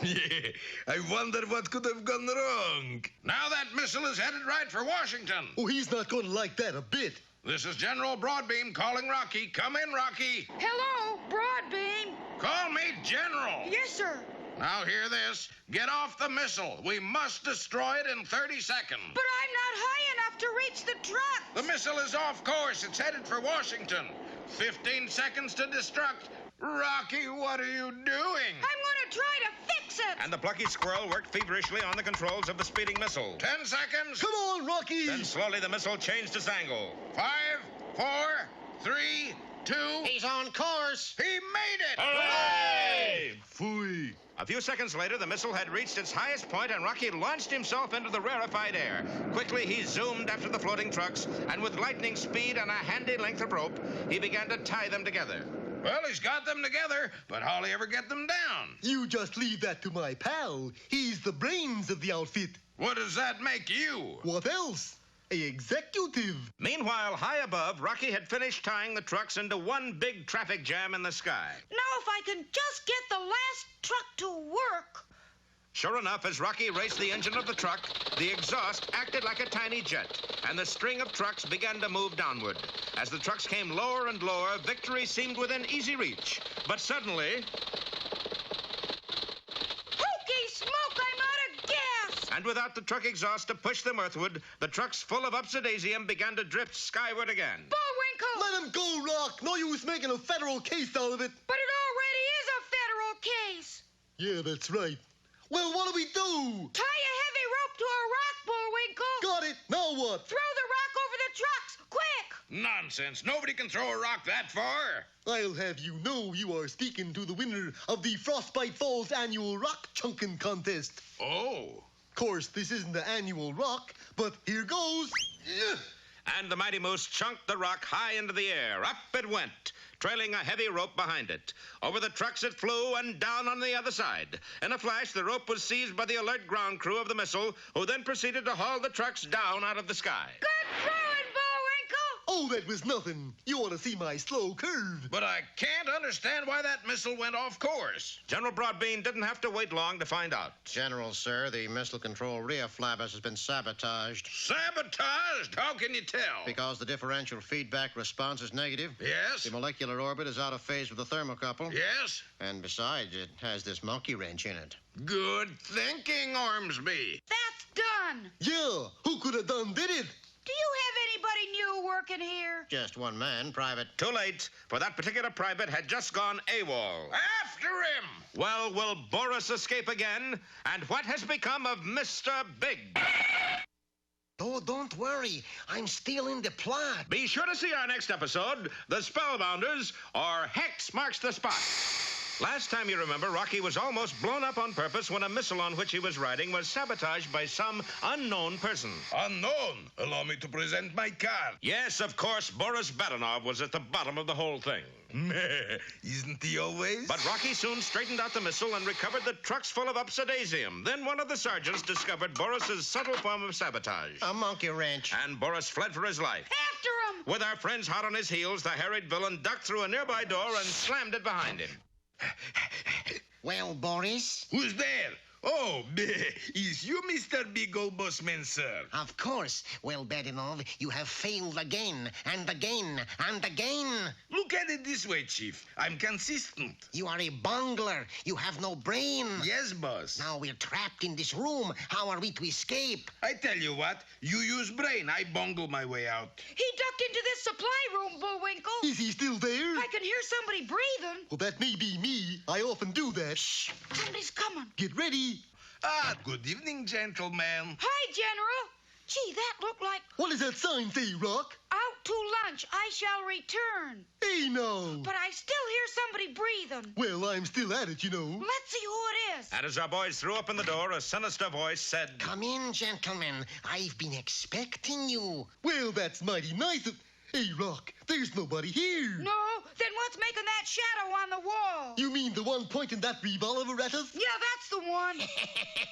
I wonder what could have gone wrong. Now that missile is headed right for Washington. Oh, he's not going to like that a bit. This is General Broadbeam calling Rocky. Come in, Rocky. Hello, Broadbeam. Call me General. Yes, sir. Now hear this. Get off the missile. We must destroy it in 30 seconds. But I'm not high enough to reach the truck. The missile is off course. It's headed for Washington. 15 seconds to destruct. Rocky, what are you doing? I'm going to try to fix it. And the plucky squirrel worked feverishly on the controls of the speeding missile. 10 seconds. Come on, Rocky. Then slowly the missile changed its angle. 5, 4, 3, 2. He's on course. He made it. Hooray! Phooey. A few seconds later, the missile had reached its highest point, and Rocky launched himself into the rarefied air. Quickly, he zoomed after the floating trucks, and with lightning speed and a handy length of rope, he began to tie them together. Well, he's got them together, but how'll he ever get them down? You just leave that to my pal. He's the brains of the outfit. What does that make you? What else? A executive. Meanwhile, high above, Rocky had finished tying the trucks into one big traffic jam in the sky. Now, if I can just get the last truck to work. Sure enough, as Rocky raced the engine of the truck, the exhaust acted like a tiny jet, and the string of trucks began to move downward. As the trucks came lower and lower, victory seemed within easy reach. But suddenly... Hokey smoke, I'm out of gas! And without the truck exhaust to push them earthward, the trucks full of Upsidaisium began to drift skyward again. Bullwinkle! Let him go, Rock. No use making a federal case out of it. But it already is a federal case. Yeah, that's right. Well, what do we do? Tie a heavy rope to a rock, Bullwinkle. Got it. Now what? Throw the rock over the trucks, quick. Nonsense. Nobody can throw a rock that far. I'll have you know you are speaking to the winner of the Frostbite Falls annual rock chunking contest. Oh. Of course, this isn't the annual rock, but here goes. And the Mighty Moose chunked the rock high into the air. Up it went, trailing a heavy rope behind it. Over the trucks it flew and down on the other side. In a flash, the rope was seized by the alert ground crew of the missile, who then proceeded to haul the trucks down out of the sky. Good throwing, Bullwinkle. Oh, that was nothing. You ought to see my slow curve. But I can't understand why that missile went off course. General Broadbean didn't have to wait long to find out. General, sir, the missile control rear flabbers has been sabotaged. Sabotaged? How can you tell? Because the differential feedback response is negative. Yes? The molecular orbit is out of phase with the thermocouple. Yes? And besides, it has this monkey wrench in it. Good thinking, Ormsby. That's done. Yeah, who could have done did it? Do you have anybody new working here? Just one man, Private. Too late, for that particular private had just gone AWOL. After him! Well, will Boris escape again? And what has become of Mr. Big? Oh, don't worry. I'm still in the plot. Be sure to see our next episode, The Spellbounders, or Hex Marks the Spot. Last time, you remember, Rocky was almost blown up on purpose when a missile on which he was riding was sabotaged by some unknown person. Unknown? Allow me to present my card. Yes, of course, Boris Badenov was at the bottom of the whole thing. Isn't he always? But Rocky soon straightened out the missile and recovered the trucks full of Upsidaisium. Then one of the sergeants discovered Boris's subtle form of sabotage. A monkey wrench. And Boris fled for his life. After him! With our friends hot on his heels, the harried villain ducked through a nearby door and slammed it behind him. Well, Boris? Who's there? Oh, is you Mr. Big Old Bossman, sir? Of course. Well, Badinov, you have failed again, and again, and again. Look at it this way, Chief. I'm consistent. You are a bungler. You have no brain. Yes, boss. Now we're trapped in this room. How are we to escape? I tell you what, you use brain. I bungle my way out. He ducked into this supply room, Bullwinkle. Is he still there? I can hear somebody breathing. Well, that may be me. I often do that. Shh, somebody's coming. Get ready. Ah, good evening, gentlemen. Hi, General. Gee, that looked like... What does that sign say, Rock? Out to lunch. I shall return. Hey, no. But I still hear somebody breathing. Well, I'm still at it, you know. Let's see who it is. And as our boys threw open the door, a sinister voice said... Come in, gentlemen. I've been expecting you. Well, that's mighty nice of... Hey, Rock, there's nobody here. No, Then what's making that shadow on the wall? You mean the one pointing that revolver at us? Yeah, that's the one.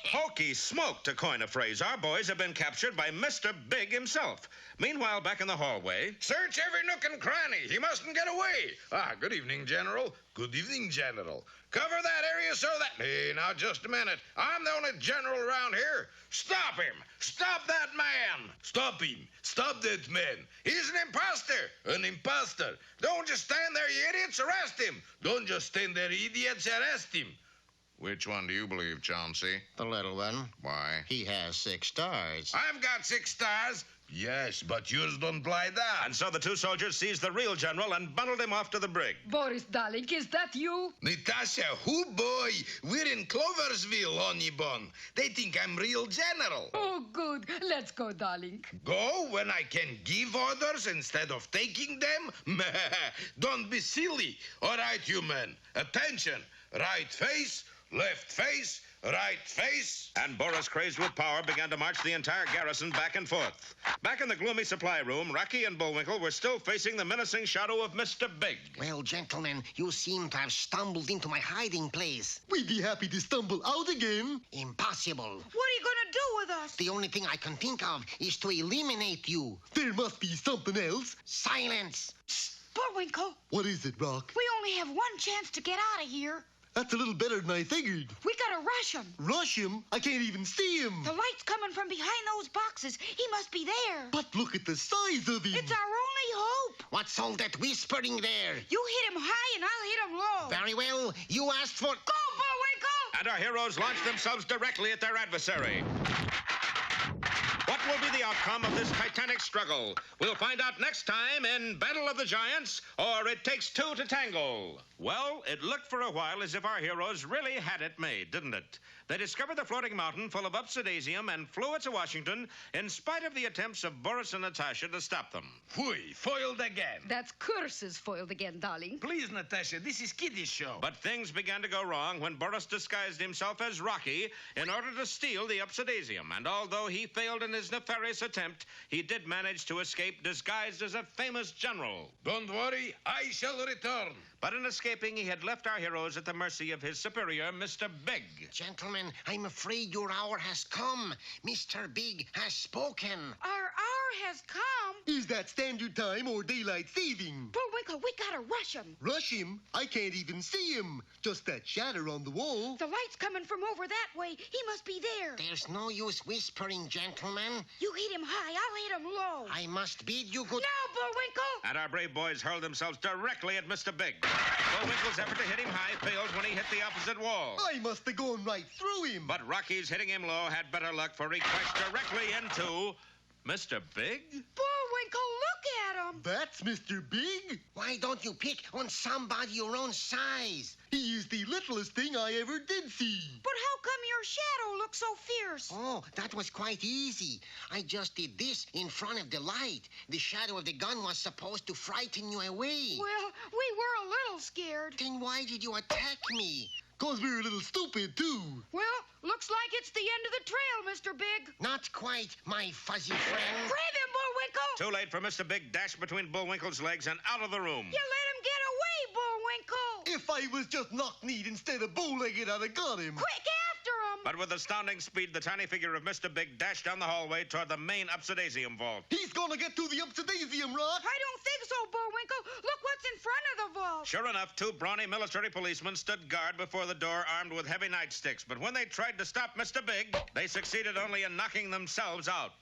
Hokey smoke, to coin a phrase. Our boys have been captured by Mr. Big himself. Meanwhile, back in the hallway... Search every nook and cranny. He mustn't get away. Good evening, General. Good evening, General. Cover that area so that... Hey, now, just a minute. I'm the only general around here. Stop him. Stop that man. Stop him. Stop that man. He's an imposter. An imposter. Don't just stand there, you idiots. Arrest him. Don't just stand there, idiots. Arrest him. Which one do you believe, Chauncey? The little one. Why? He has 6 stars. I've got 6 stars. Yes, but yours don't lie that. And so the two soldiers seized the real general and bundled him off to the brig. Boris, darling, is that you? Natasha, who boy? We're in Cloversville, honey bun. They think I'm real general. Oh, good. Let's go, darling. Go when I can give orders instead of taking them? Don't be silly. All right, you men. Attention. Right face, left face, right face. And Boris, crazed with power, began to march the entire garrison back and forth. Back in the gloomy supply room, Rocky and Bullwinkle were still facing the menacing shadow of Mr. Big. Well, gentlemen, you seem to have stumbled into my hiding place. We'd be happy to stumble out again. Impossible. What are you going to do with us? The only thing I can think of is to eliminate you. There must be something else. Silence. Bullwinkle. What is it, Rock? We only have one chance to get out of here. That's a little better than I figured. We gotta rush him. Rush him? I can't even see him. The light's coming from behind those boxes. He must be there. But look at the size of him. It's our only hope. What's all that whispering there? You hit him high and I'll hit him low. Very well. You asked for... Go, Bullwinkle! And our heroes launched themselves directly at their adversary. What will be the outcome of this titanic struggle? We'll find out next time in Battle of the Giants, or It Takes Two to Tango. Well, it looked for a while as if our heroes really had it made, didn't it? They discovered the floating mountain full of Upsidaisium and flew it to Washington in spite of the attempts of Boris and Natasha to stop them. Phooey, foiled again. That's curses foiled again, darling. Please, Natasha, this is Kitty's show. But things began to go wrong when Boris disguised himself as Rocky in order to steal the Upsidaisium. And although he failed in his nefarious attempt, he did manage to escape disguised as a famous general. Don't worry, I shall return. But in escaping, he had left our heroes at the mercy of his superior, Mr. Big. Gentlemen, I'm afraid your hour has come. Mr. Big has spoken. Our hour has come. Is that standard time or daylight saving? Bullwinkle, we gotta rush him. Rush him? I can't even see him. Just that shadow on the wall. The light's coming from over that way. He must be there. There's no use whispering, gentlemen. You hit him high, I'll hit him low. I must bid you good... Now, Bullwinkle! And our brave boys hurled themselves directly at Mr. Big. Bullwinkle's effort to hit him high failed when he hit the opposite wall. I must have gone right through him. But Rocky's hitting him low had better luck, for he crashed directly into Mr. Big. Bullwinkle, look at him. That's Mr. Big. Why don't you pick on somebody your own size? He is the littlest thing I ever did see. But how come your shadow looks so fierce? Oh, that was quite easy. I just did this in front of the light. The shadow of the gun was supposed to frighten you away. Well, we were a little scared. Then why did you attack me? 'Cause we're a little stupid, too. Well, looks like it's the end of the trail, Mr. Big. Not quite, my fuzzy friend. Grab him, Bullwinkle! Too late for Mr. Big dashed between Bullwinkle's legs and out of the room. You let him get away, Bullwinkle! If I was just knock-kneed instead of bow-legged, I'd have got him. Quick, after him! But with astounding speed, the tiny figure of Mr. Big dashed down the hallway toward the main Upsidaisium vault. He's gonna get to the Upsidaisium, Rock. I don't think so, Bullwinkle. Look what's in front of the vault. Sure enough, two brawny military policemen stood guard before the door armed with heavy nightsticks. But when they tried to stop Mr. Big, they succeeded only in knocking themselves out.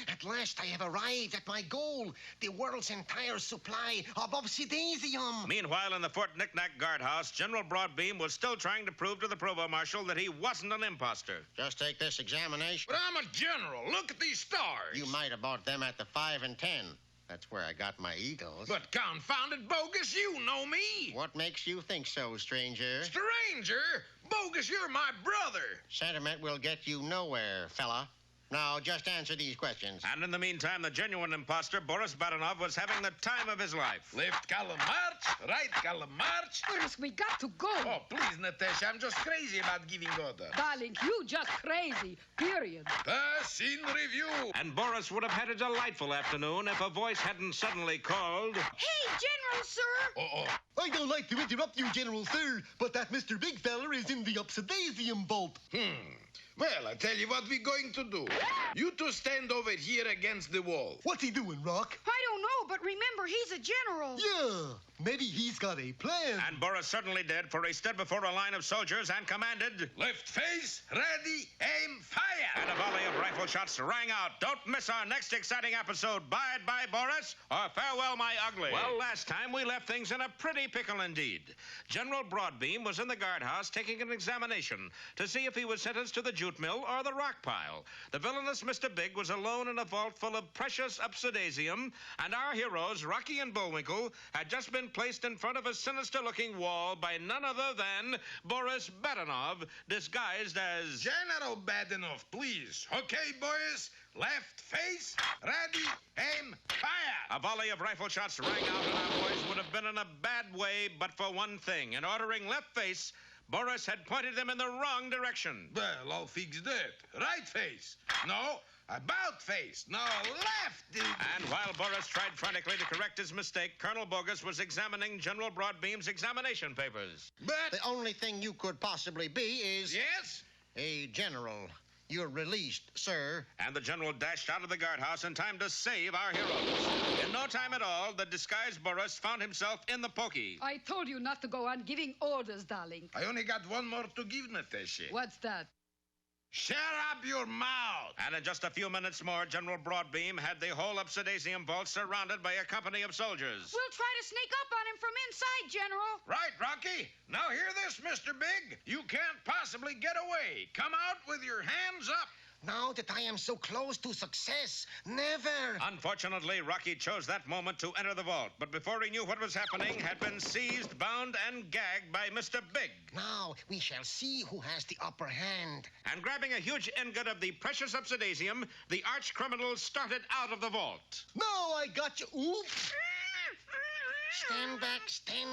At last I have arrived at my goal, the world's entire supply of Upsidaisium. Meanwhile, in the Fort Knick-Knack guardhouse, General Broadbeam was still trying to prove to the provost marshal that he wasn't an imposter. Just take this examination. But I'm a general. Look at these stars. You might have bought them at the 5 and 10. That's where I got my eagles. But confounded bogus, you know me. What makes you think so, stranger? Stranger? Bogus, you're my brother. Sentiment will get you nowhere, fella. Now, just answer these questions. And in the meantime, the genuine imposter, Boris Badenov, was having the time of his life. Left column march, right column march. Boris, we got to go. Oh, please, Natasha, I'm just crazy about giving orders. Darling, you just crazy. Period. Scene review. And Boris would have had a delightful afternoon if a voice hadn't suddenly called. Hey, General, sir! I don't like to interrupt you, General, sir, but that Mr. Big Feller is in the Upsidaisium vault. Well, I tell you what we're going to do. You two stand over here against the wall. What's he doing, Rock? I don't know, but remember, he's a general. Yeah, maybe he's got a plan. And Boris certainly did, for he stood before a line of soldiers and commanded, Left face, ready, aim, fire! And a volley of rifle shots rang out. Don't miss our next exciting episode. Bye, Boris, or farewell, my ugly. Well, last time we left things in a pretty pickle indeed. General Broadbeam was in the guardhouse taking an examination to see if he was sentenced to the jute mill or the rock pile. The villainous Mr. Big was alone in a vault full of precious Upsidaisium, and our heroes, Rocky and Bullwinkle, had just been placed in front of a sinister-looking wall by none other than Boris Badenov, disguised as... General Badenov, please. Okay, boys. Left face, ready, aim, fire! A volley of rifle shots rang out, and our boys would have been in a bad way but for one thing. In ordering left face, Boris had pointed them in the wrong direction. Well, I'll fix that. Right face. No, about face. No, left. And while Boris tried frantically to correct his mistake, Colonel Bogus was examining General Broadbeam's examination papers. But... The only thing you could possibly be is... Yes? A general. You're released, sir. And the general dashed out of the guardhouse in time to save our heroes. In no time at all, the disguised Boris found himself in the pokey. I told you not to go on giving orders, darling. I only got one more to give, Natasha. What's that? Shut up your mouth! And in just a few minutes more, General Broadbeam had the whole Upsidaisium vault surrounded by a company of soldiers. We'll try to sneak up on him from inside, General. Right, Rocky. Now hear this, Mr. Big. You can't possibly get away. Come out with your hands up. Now that I am so close to success, never. Unfortunately, Rocky chose that moment to enter the vault, but before he knew what was happening, had been seized, bound, and gagged by Mr. Big. Now we shall see who has the upper hand. And grabbing a huge ingot of the precious Upsidaisium, the arch criminal started out of the vault. No, I got you. Oops. Stand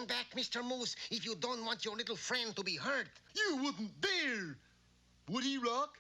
back, Mr. Moose, if you don't want your little friend to be hurt. You wouldn't dare. Would he, Rock?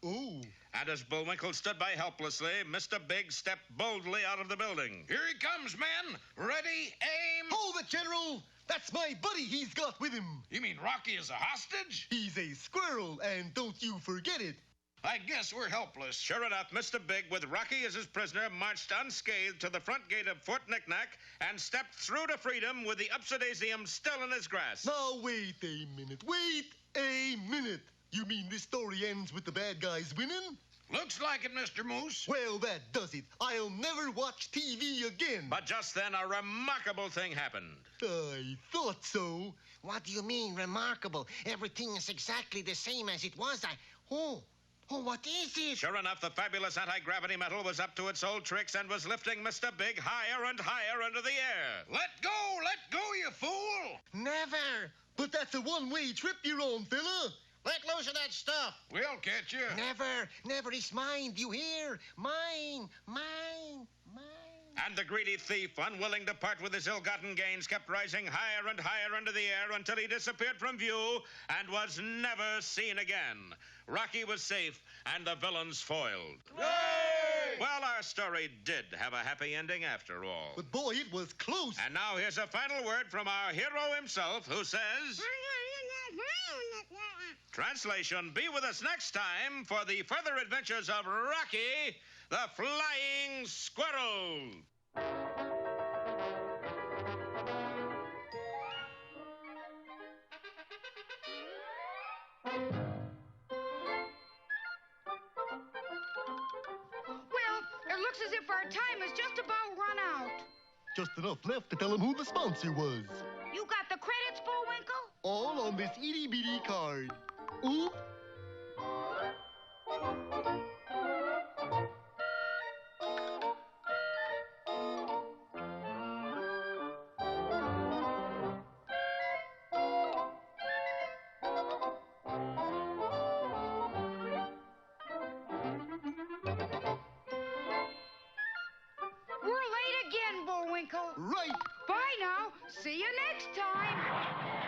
Oh. And as Bullwinkle stood by helplessly, Mr. Big stepped boldly out of the building. Here he comes, men. Ready, aim. Hold it, General. That's my buddy he's got with him. You mean Rocky is a hostage? He's a squirrel, and don't you forget it. I guess we're helpless. Sure enough, Mr. Big, with Rocky as his prisoner, marched unscathed to the front gate of Fort Knick-Knack and stepped through to freedom with the Upsidaisium still in his grasp. Now, wait a minute. Wait a minute. You mean this story ends with the bad guys winning? Looks like it, Mr. Moose. Well, that does it. I'll never watch TV again. But just then, a remarkable thing happened. I thought so. What do you mean, remarkable? Everything is exactly the same as it was. Oh, what is it? Sure enough, the fabulous anti-gravity metal was up to its old tricks and was lifting Mr. Big higher and higher into the air. Let go, you fool! Never. But that's a one-way trip you're on, fella. Let loose of that stuff. We'll catch you. Never is mine. Do you hear? Mine. And the greedy thief, unwilling to part with his ill-gotten gains, kept rising higher and higher into the air until he disappeared from view and was never seen again. Rocky was safe, and the villains foiled. Hooray! Well, our story did have a happy ending after all. But boy, it was close. And now here's a final word from our hero himself, who says... Translation, be with us next time for the further adventures of Rocky, the Flying Squirrel. Well, it looks as if our time is just about run out. Just enough left to tell him who the sponsor was. You got the credits, Bullwinkle? All on this itty-bitty card. Oop. Right. Bye now. See you next time.